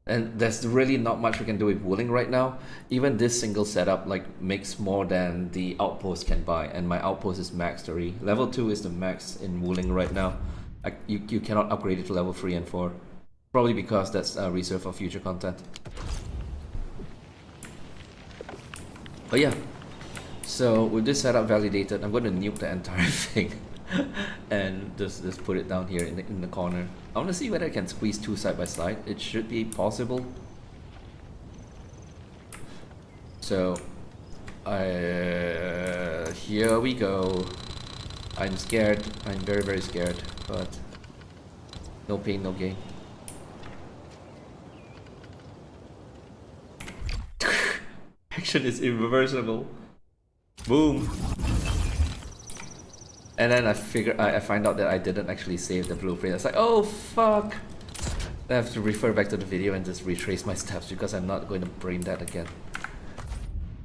And there's really not much we can do with wooling right now. Even this single setup like makes more than the outpost can buy, and my outpost is max already. Level 2 is the max in wooling right now. You cannot upgrade it to level 3 and 4. Probably because that's reserved for future content. But yeah, so with this setup validated, I'm going to nuke the entire thing and just put it down here in the corner. I want to see whether I can squeeze two side by side. It should be possible. So here we go. I'm scared. I'm very scared, but no pain, no gain. Action is irreversible. Boom. And then I find out that I didn't actually save the blueprint. It's like, oh fuck. I have to refer back to the video and just retrace my steps because I'm not going to brain that again.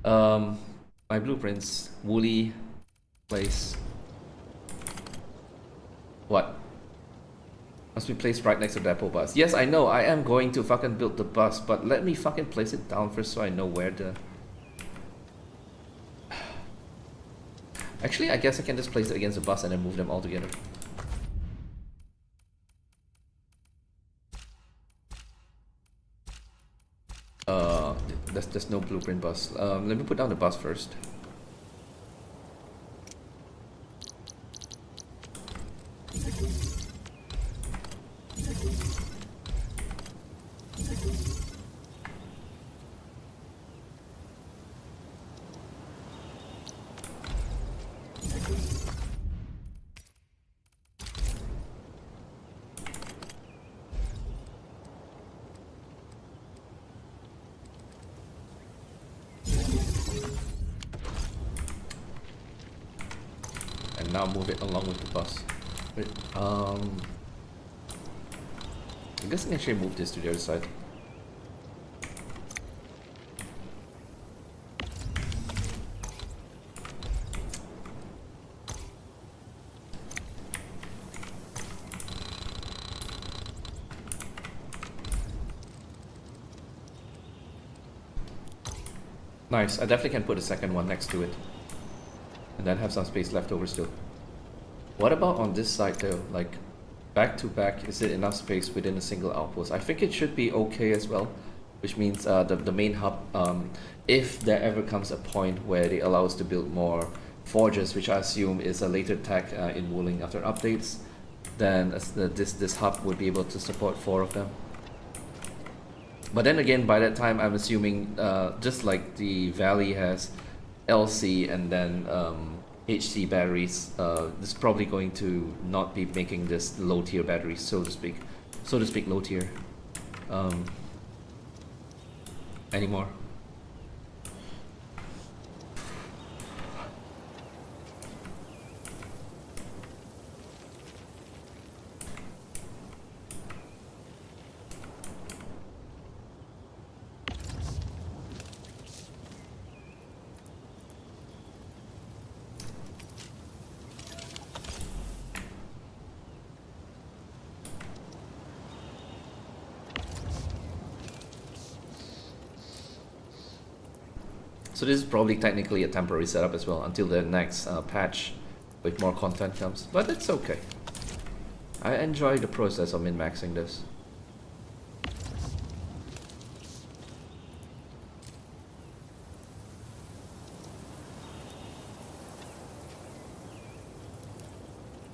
My blueprints, woolly place. What? Must be placed right next to the depot bus. Yes, I know, I am going to fucking build the bus, but let me fucking place it down first so I know where the... Actually, I guess I can just place it against the bus and then move them all together. There's no blueprint bus. Let me put down the bus first. Now move it along with the bus. Wait, I guess I can actually move this to the other side. Nice, I definitely can put a second one next to it. And then have some space left over still. What about on this side though? Like, back to back, is it enough space within a single outpost? I think it should be okay as well. Which means the main hub, if there ever comes a point where they allow us to build more forges, which I assume is a later tech in Wuling after updates, then this hub would be able to support 4 of them. But then again, by that time, I'm assuming just like the Valley has LC and then HC batteries, this is probably going to not be making this low tier batteries, so to speak, low tier anymore. So this is probably technically a temporary setup as well until the next patch with more content comes, but it's okay. I enjoy the process of min-maxing this.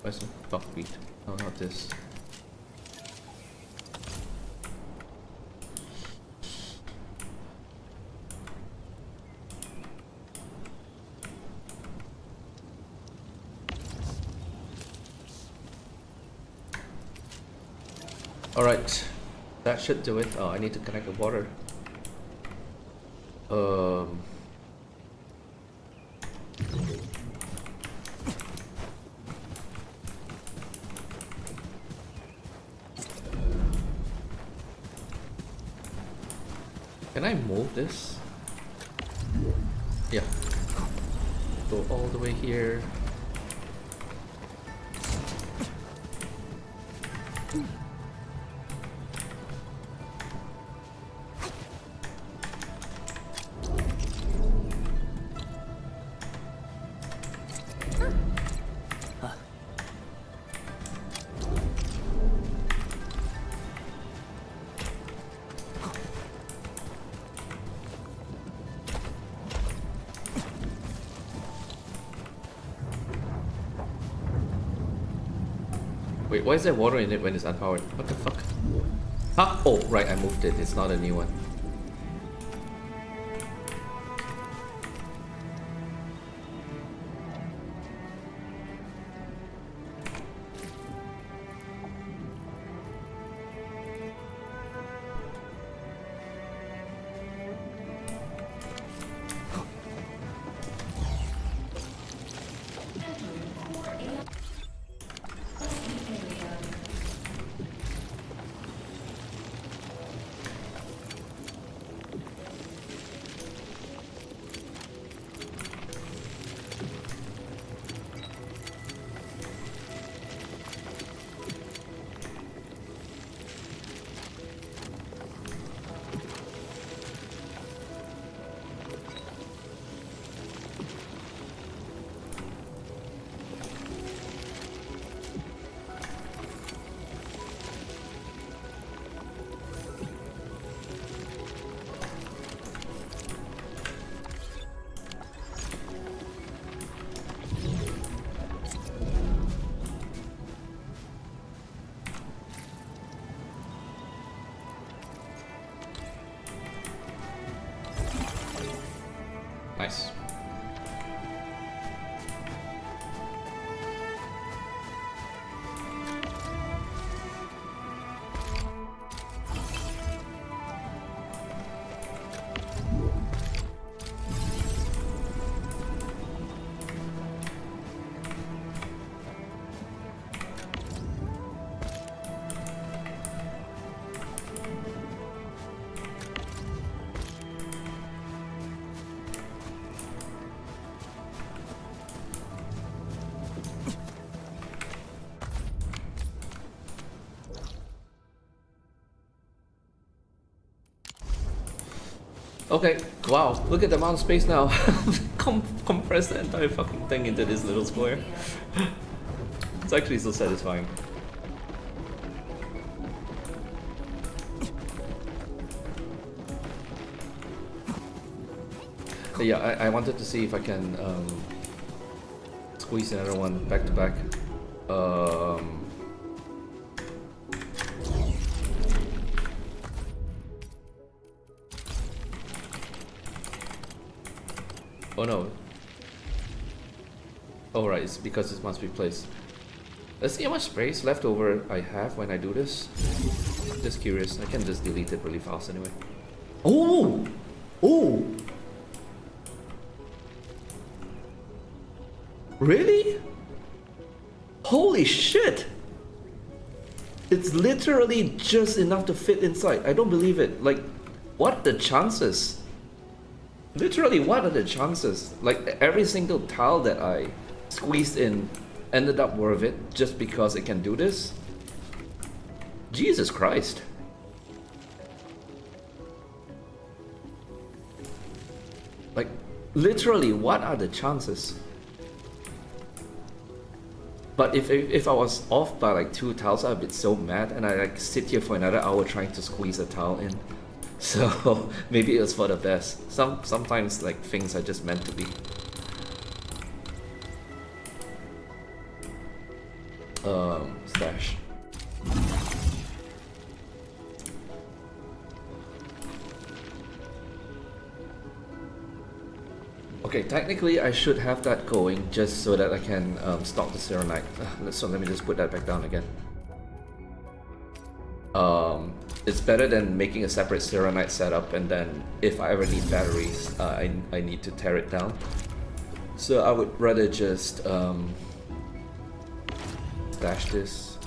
Where's the buckwheat? Oh, not this. Alright, that should do it. Oh, I need to connect the water. Can I move this? Yeah. Go all the way here. Wait, why is there water in it when it's unpowered? What the fuck? Ah, oh, right, I moved it. It's not a new one. Nice. Okay, wow, look at the amount of space now. Compress the entire fucking thing into this little square. It's actually so satisfying. But yeah, I wanted to see if I can squeeze another one back to back. Oh no. Oh right, it's because it must be placed. Let's see how much space left over I have when I do this. Just curious. I can just delete it really fast anyway. Oh! Oh! Really? Holy shit! It's literally just enough to fit inside. I don't believe it. Like, what are the chances? Literally, what are the chances? Like, every single tile that I squeezed in ended up worth it just because it can do this? Jesus Christ. Like, literally, what are the chances? But if I was off by like 2 tiles, I'd be so mad, and I like sit here for another hour trying to squeeze a tile in. So maybe it was for the best. Sometimes like things are just meant to be. Stash. Okay, technically I should have that going just so that I can stock the Serenite. So let me just put that back down again. It's better than making a separate Serenite setup, and then if I ever need batteries, I need to tear it down. So I would rather just stash this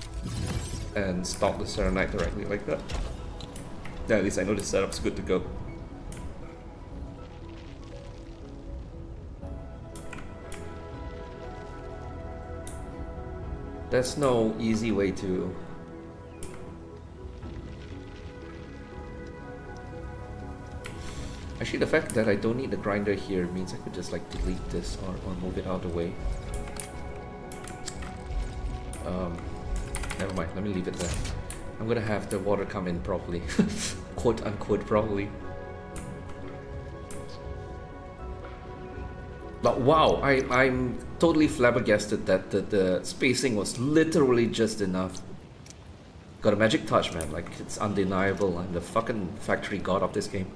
and stock the Serenite directly like that. Yeah, at least I know the setup's good to go. There's no easy way to... Actually, the fact that I don't need the grinder here means I could just like delete this or move it out of the way. Never mind, let me leave it there. I'm gonna have the water come in properly. Quote unquote properly. But wow, I'm totally flabbergasted that the spacing was literally just enough. Got a magic touch, man. Like, it's undeniable. I'm the fucking factory god of this game.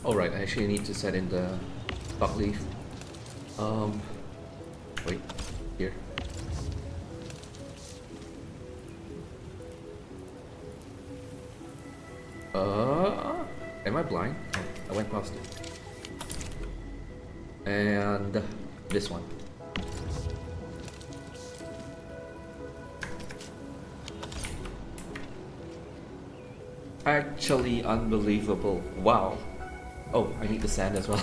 Alright, I actually need to set in the buck leaf. Wait, here. Am I blind? Oh, I went past it. And this one. Actually unbelievable. Wow. Oh, I need the sand as well.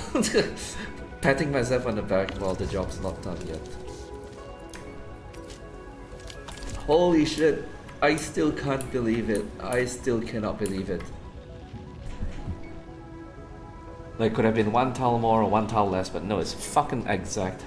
Patting myself on the back while the job's not done yet. Holy shit. I still can't believe it. I still cannot believe it. Like, could have been 1 tile more or 1 tile less, but no, it's fucking exact.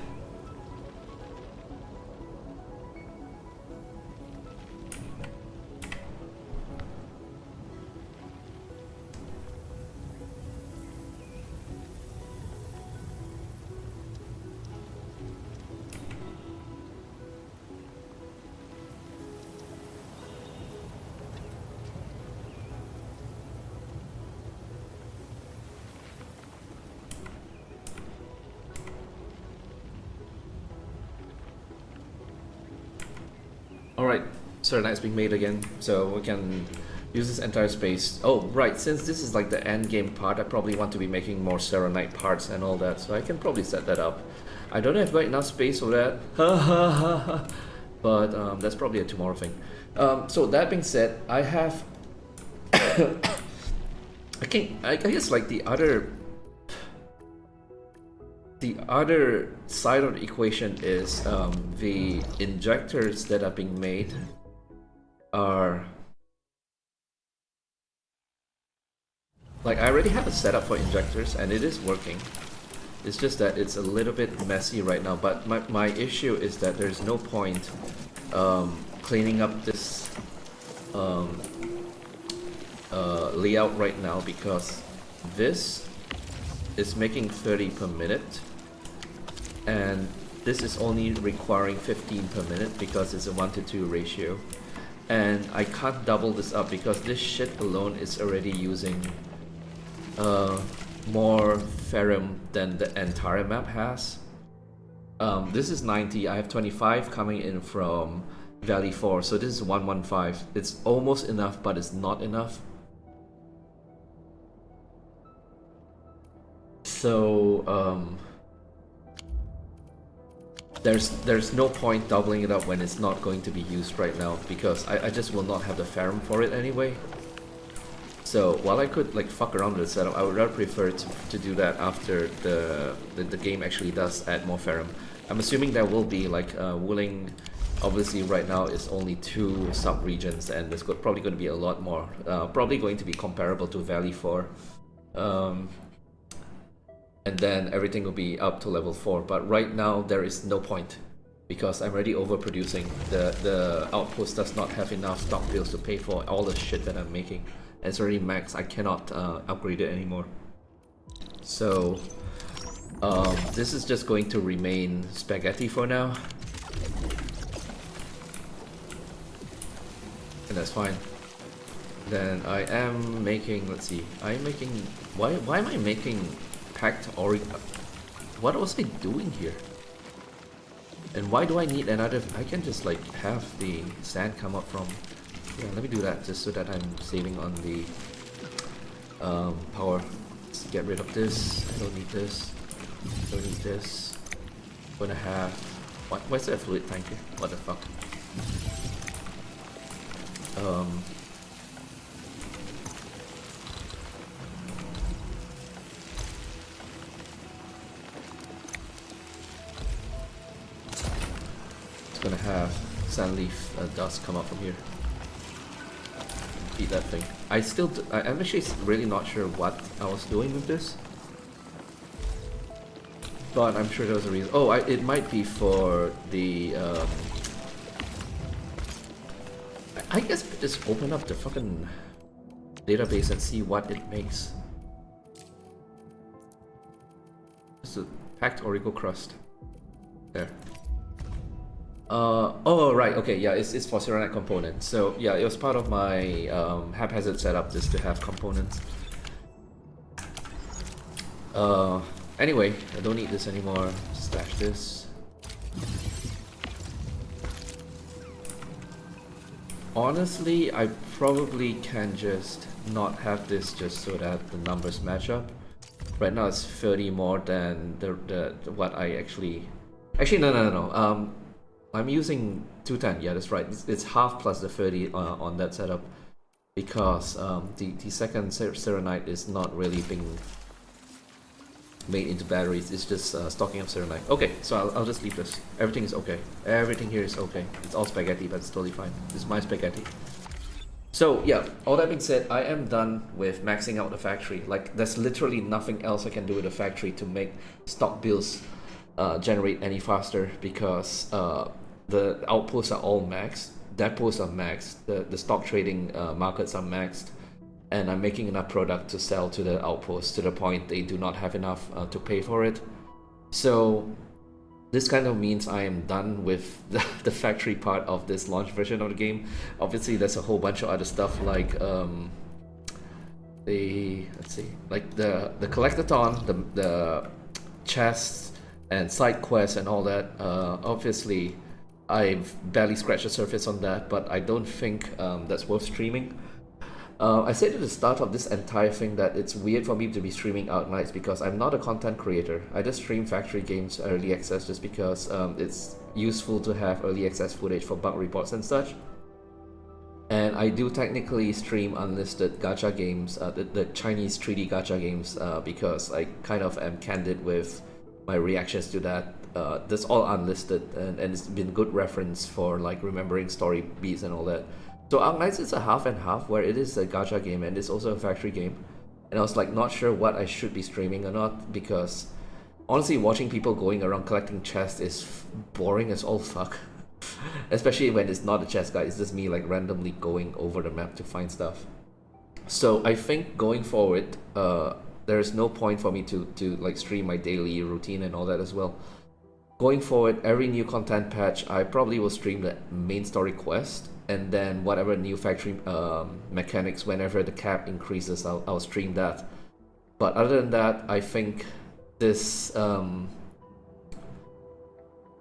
Alright, Serenite's being made again, so we can use this entire space. Oh, right, since this is like the end game part, I probably want to be making more Serenite parts and all that, so I can probably set that up. I don't know if I've got enough space for that, but that's probably a tomorrow thing. So that being said, I have... I guess like the other side of the equation is the injectors that are being made are like, I already have a setup for injectors and it is working. It's just that it's a little bit messy right now, but my issue is that there's no point cleaning up this layout right now, because this is making 30 per minute and this is only requiring 15 per minute because it's a 1:2 ratio, and I can't double this up because this shit alone is already using more ferrum than the entire map has. This is 90, I have 25 coming in from Valley 4, so this is 115. It's almost enough, but it's not enough. So there's no point doubling it up when it's not going to be used right now, because I just will not have the ferrum for it anyway. So while I could like fuck around with the setup, I would rather prefer to do that after the game actually does add more ferrum. I'm assuming there will be like Wuling, obviously right now is only 2 sub-regions, and there's probably going to be a lot more, probably going to be comparable to Valley 4. And then everything will be up to level 4, but right now there is no point because I'm already overproducing. The outpost does not have enough stock bills to pay for all the shit that I'm making. And it's already maxed. I cannot upgrade it anymore. So this is just going to remain spaghetti for now, and that's fine. Then I am making, let's see, I'm making, why am I making packed Origo? What was I doing here? And why do I need another? I can just like have the sand come up from, yeah, let me do that just so that I'm saving on the power. Let's get rid of this. I don't need this. Don't need this. I'm gonna have, what, where's that fluid tank here? What the fuck? Gonna have sand leaf dust come up from here. Feed that thing. I'm actually really not sure what I was doing with this, but I'm sure there was a reason. Oh, it might be for the I guess just open up the fucking database and see what it makes. It's a packed Origo crust. There. Oh right, okay, yeah, it's for Serenite components. So yeah, it was part of my haphazard setup just to have components. Anyway, I don't need this anymore. Stash this. Honestly, I probably can just not have this just so that the numbers match up. Right now it's 30 more than the what I actually no. I'm using 210, yeah, that's right. It's half plus the 30 on that setup, because the second Serenite is not really being made into batteries. It's just stocking up Ceranite. Okay, so I'll just leave this. Everything is okay. Everything here is okay. It's all spaghetti, but it's totally fine. This is my spaghetti. So yeah, all that being said, I am done with maxing out the factory. Like, there's literally nothing else I can do with the factory to make stock bills generate any faster, because the outposts are all maxed, depots are maxed, the stock trading markets are maxed, and I'm making enough product to sell to the outposts to the point they do not have enough to pay for it. So this kind of means I am done with the factory part of this launch version of the game. Obviously, there's a whole bunch of other stuff like the collectathon, the chests and side quests and all that. Obviously, I've barely scratched the surface on that, but I don't think that's worth streaming. I said at the start of this entire thing that it's weird for me to be streaming Arknights because I'm not a content creator. I just stream factory games early access just because it's useful to have early access footage for bug reports and such. And I do technically stream unlisted gacha games, the Chinese 3D gacha games, because I kind of am candid with my reactions to that. That's all unlisted, and it's been good reference for like remembering story beats and all that. So Arknights is a half and half, where it is a gacha game and it's also a factory game. And I was like not sure what I should be streaming or not, because honestly watching people going around collecting chests is boring as all fuck. Especially when it's not a chest guide, it's just me like randomly going over the map to find stuff. So I think going forward, there is no point for me to like stream my daily routine and all that as well. Going forward, every new content patch, I probably will stream the main story quest, and then whatever new factory mechanics, whenever the cap increases, I'll stream that. But other than that, I think this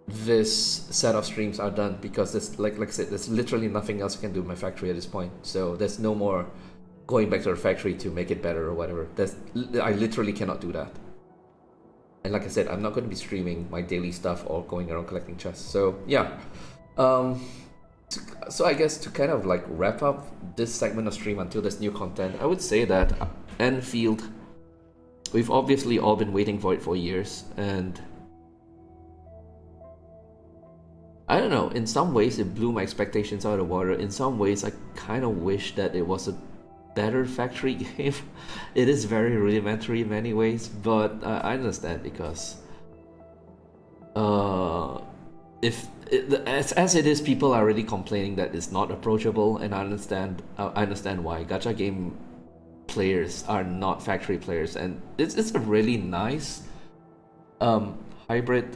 this set of streams are done, because there's like I said, there's literally nothing else I can do with my factory at this point. So there's no more going back to the factory to make it better or whatever. I literally cannot do that. And like I said, I'm not going to be streaming my daily stuff or going around collecting chests. So yeah, so I guess to kind of like wrap up this segment of stream until there's new content, I would say that Endfield, we've obviously all been waiting for it for years, and I don't know, in some ways it blew my expectations out of the water. In some ways I kind of wish that it was a better factory game. It is very rudimentary in many ways, but I understand, because as it is, people are really complaining that it's not approachable, and I understand why. Gacha game players are not factory players, and it's a really nice hybrid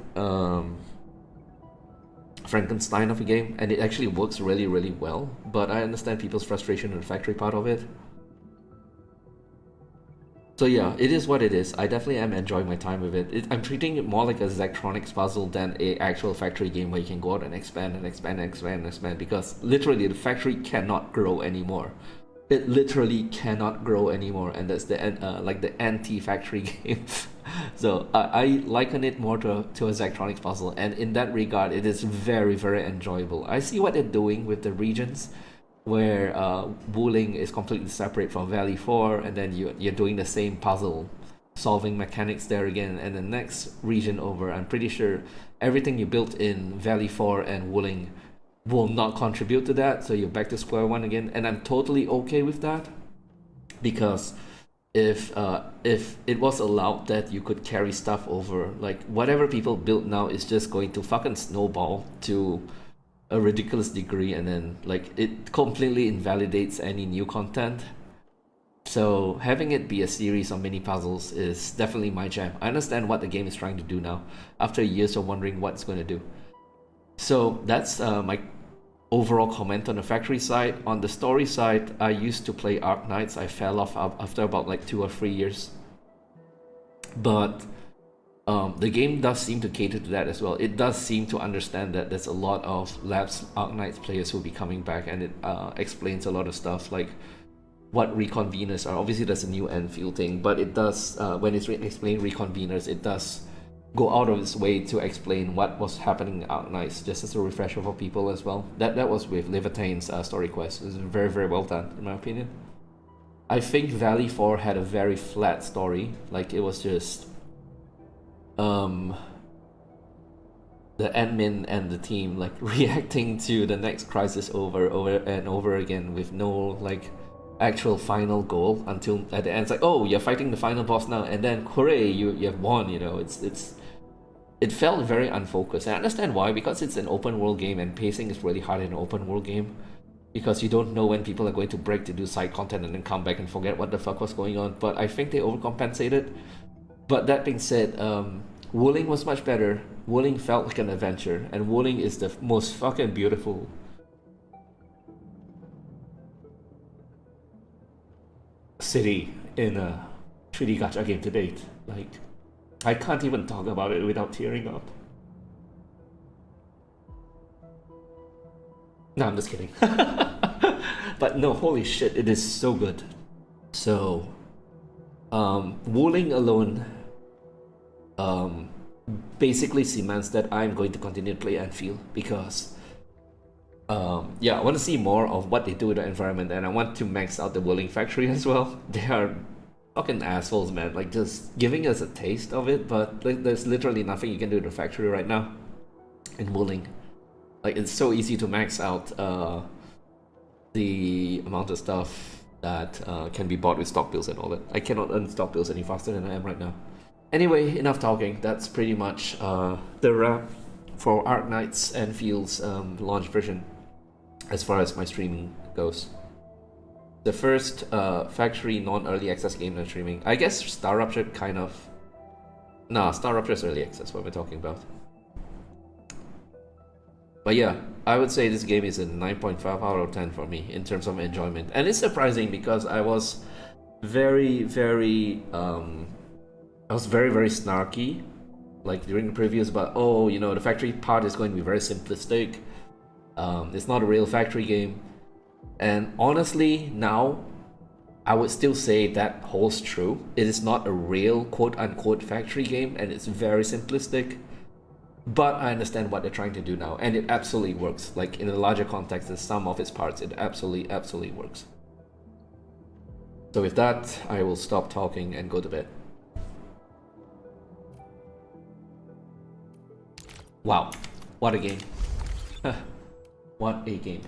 Frankenstein of a game, and it actually works really, really well. But I understand people's frustration in the factory part of it. So yeah, it is what it is. I definitely am enjoying my time with it. I'm treating it more like a Zectronics puzzle than a actual factory game where you can go out and expand and expand and expand and expand, because literally the factory cannot grow anymore. It literally cannot grow anymore, and that's the like the anti-factory game. So I liken it more to a Zectronics puzzle, and in that regard, it is very, very enjoyable. I see what they're doing with the regions, where Wuling is completely separate from Valley 4, and then you're doing the same puzzle solving mechanics there again, and the next region over, I'm pretty sure everything you built in Valley 4 and Wuling will not contribute to that, so you're back to square one again, and I'm totally okay with that, because if it was allowed that you could carry stuff over, like whatever people build now is just going to fucking snowball to a ridiculous degree, and then like it completely invalidates any new content. So having it be a series of mini puzzles is definitely my jam. I understand what the game is trying to do now, after years of wondering what it's going to do. So that's my overall comment on the factory side. On the story side, I used to play Arknights. I fell off after about like 2 or 3 years. But the game does seem to cater to that as well. It does seem to understand that there's a lot of lapsed Arknights players who will be coming back, and it explains a lot of stuff like what reconveners are. Obviously there's a new Endfield thing, but it does, when it's explaining reconveners, it does go out of its way to explain what was happening in Arknights, just as a refresher for people as well. That was with Livatane's story quest. It was very, very well done, in my opinion. I think Valley 4 had a very flat story. Like, it was just the admin and the team like reacting to the next crisis over and over again with no like actual final goal until at the end it's like, oh, you're fighting the final boss now, and then hooray, you have won. You know, it felt very unfocused. I understand why, because it's an open world game and pacing is really hard in an open world game, because you don't know when people are going to break to do side content and then come back and forget what the fuck was going on. But I think they overcompensated. But that being said, Wuling was much better. Wuling felt like an adventure, and Wuling is the most fucking beautiful city in a 3D gacha game to date. Like, I can't even talk about it without tearing up. No, I'm just kidding. But no, holy shit, it is so good. So, Wuling alone basically cements that I'm going to continue to play Endfield, because yeah, I want to see more of what they do with the environment, and I want to max out the Wuling factory as well. They are fucking assholes, man, like just giving us a taste of it, but like, there's literally nothing you can do to the factory right now in Wuling. Like, it's so easy to max out the amount of stuff that can be bought with stock bills and all that. I cannot earn stock bills any faster than I am right now. Anyway, enough talking. That's pretty much the wrap for Arknights Endfield's launch version as far as my streaming goes. The first factory non-early access game I'm streaming. I guess Star Rupture kind of... Nah, Star Rupture is early access, what we're talking about. But yeah, I would say this game is a 9.5 out of 10 for me in terms of enjoyment. And it's surprising because I was very snarky, like during the previews about, oh, you know, the factory part is going to be very simplistic. It's not a real factory game. And honestly, now, I would still say that holds true. It is not a real quote-unquote factory game, and it's very simplistic. But I understand what they're trying to do now, and it absolutely works. Like, in a larger context, in some of its parts, it absolutely works. So with that, I will stop talking and go to bed. Wow, what a game. What a game.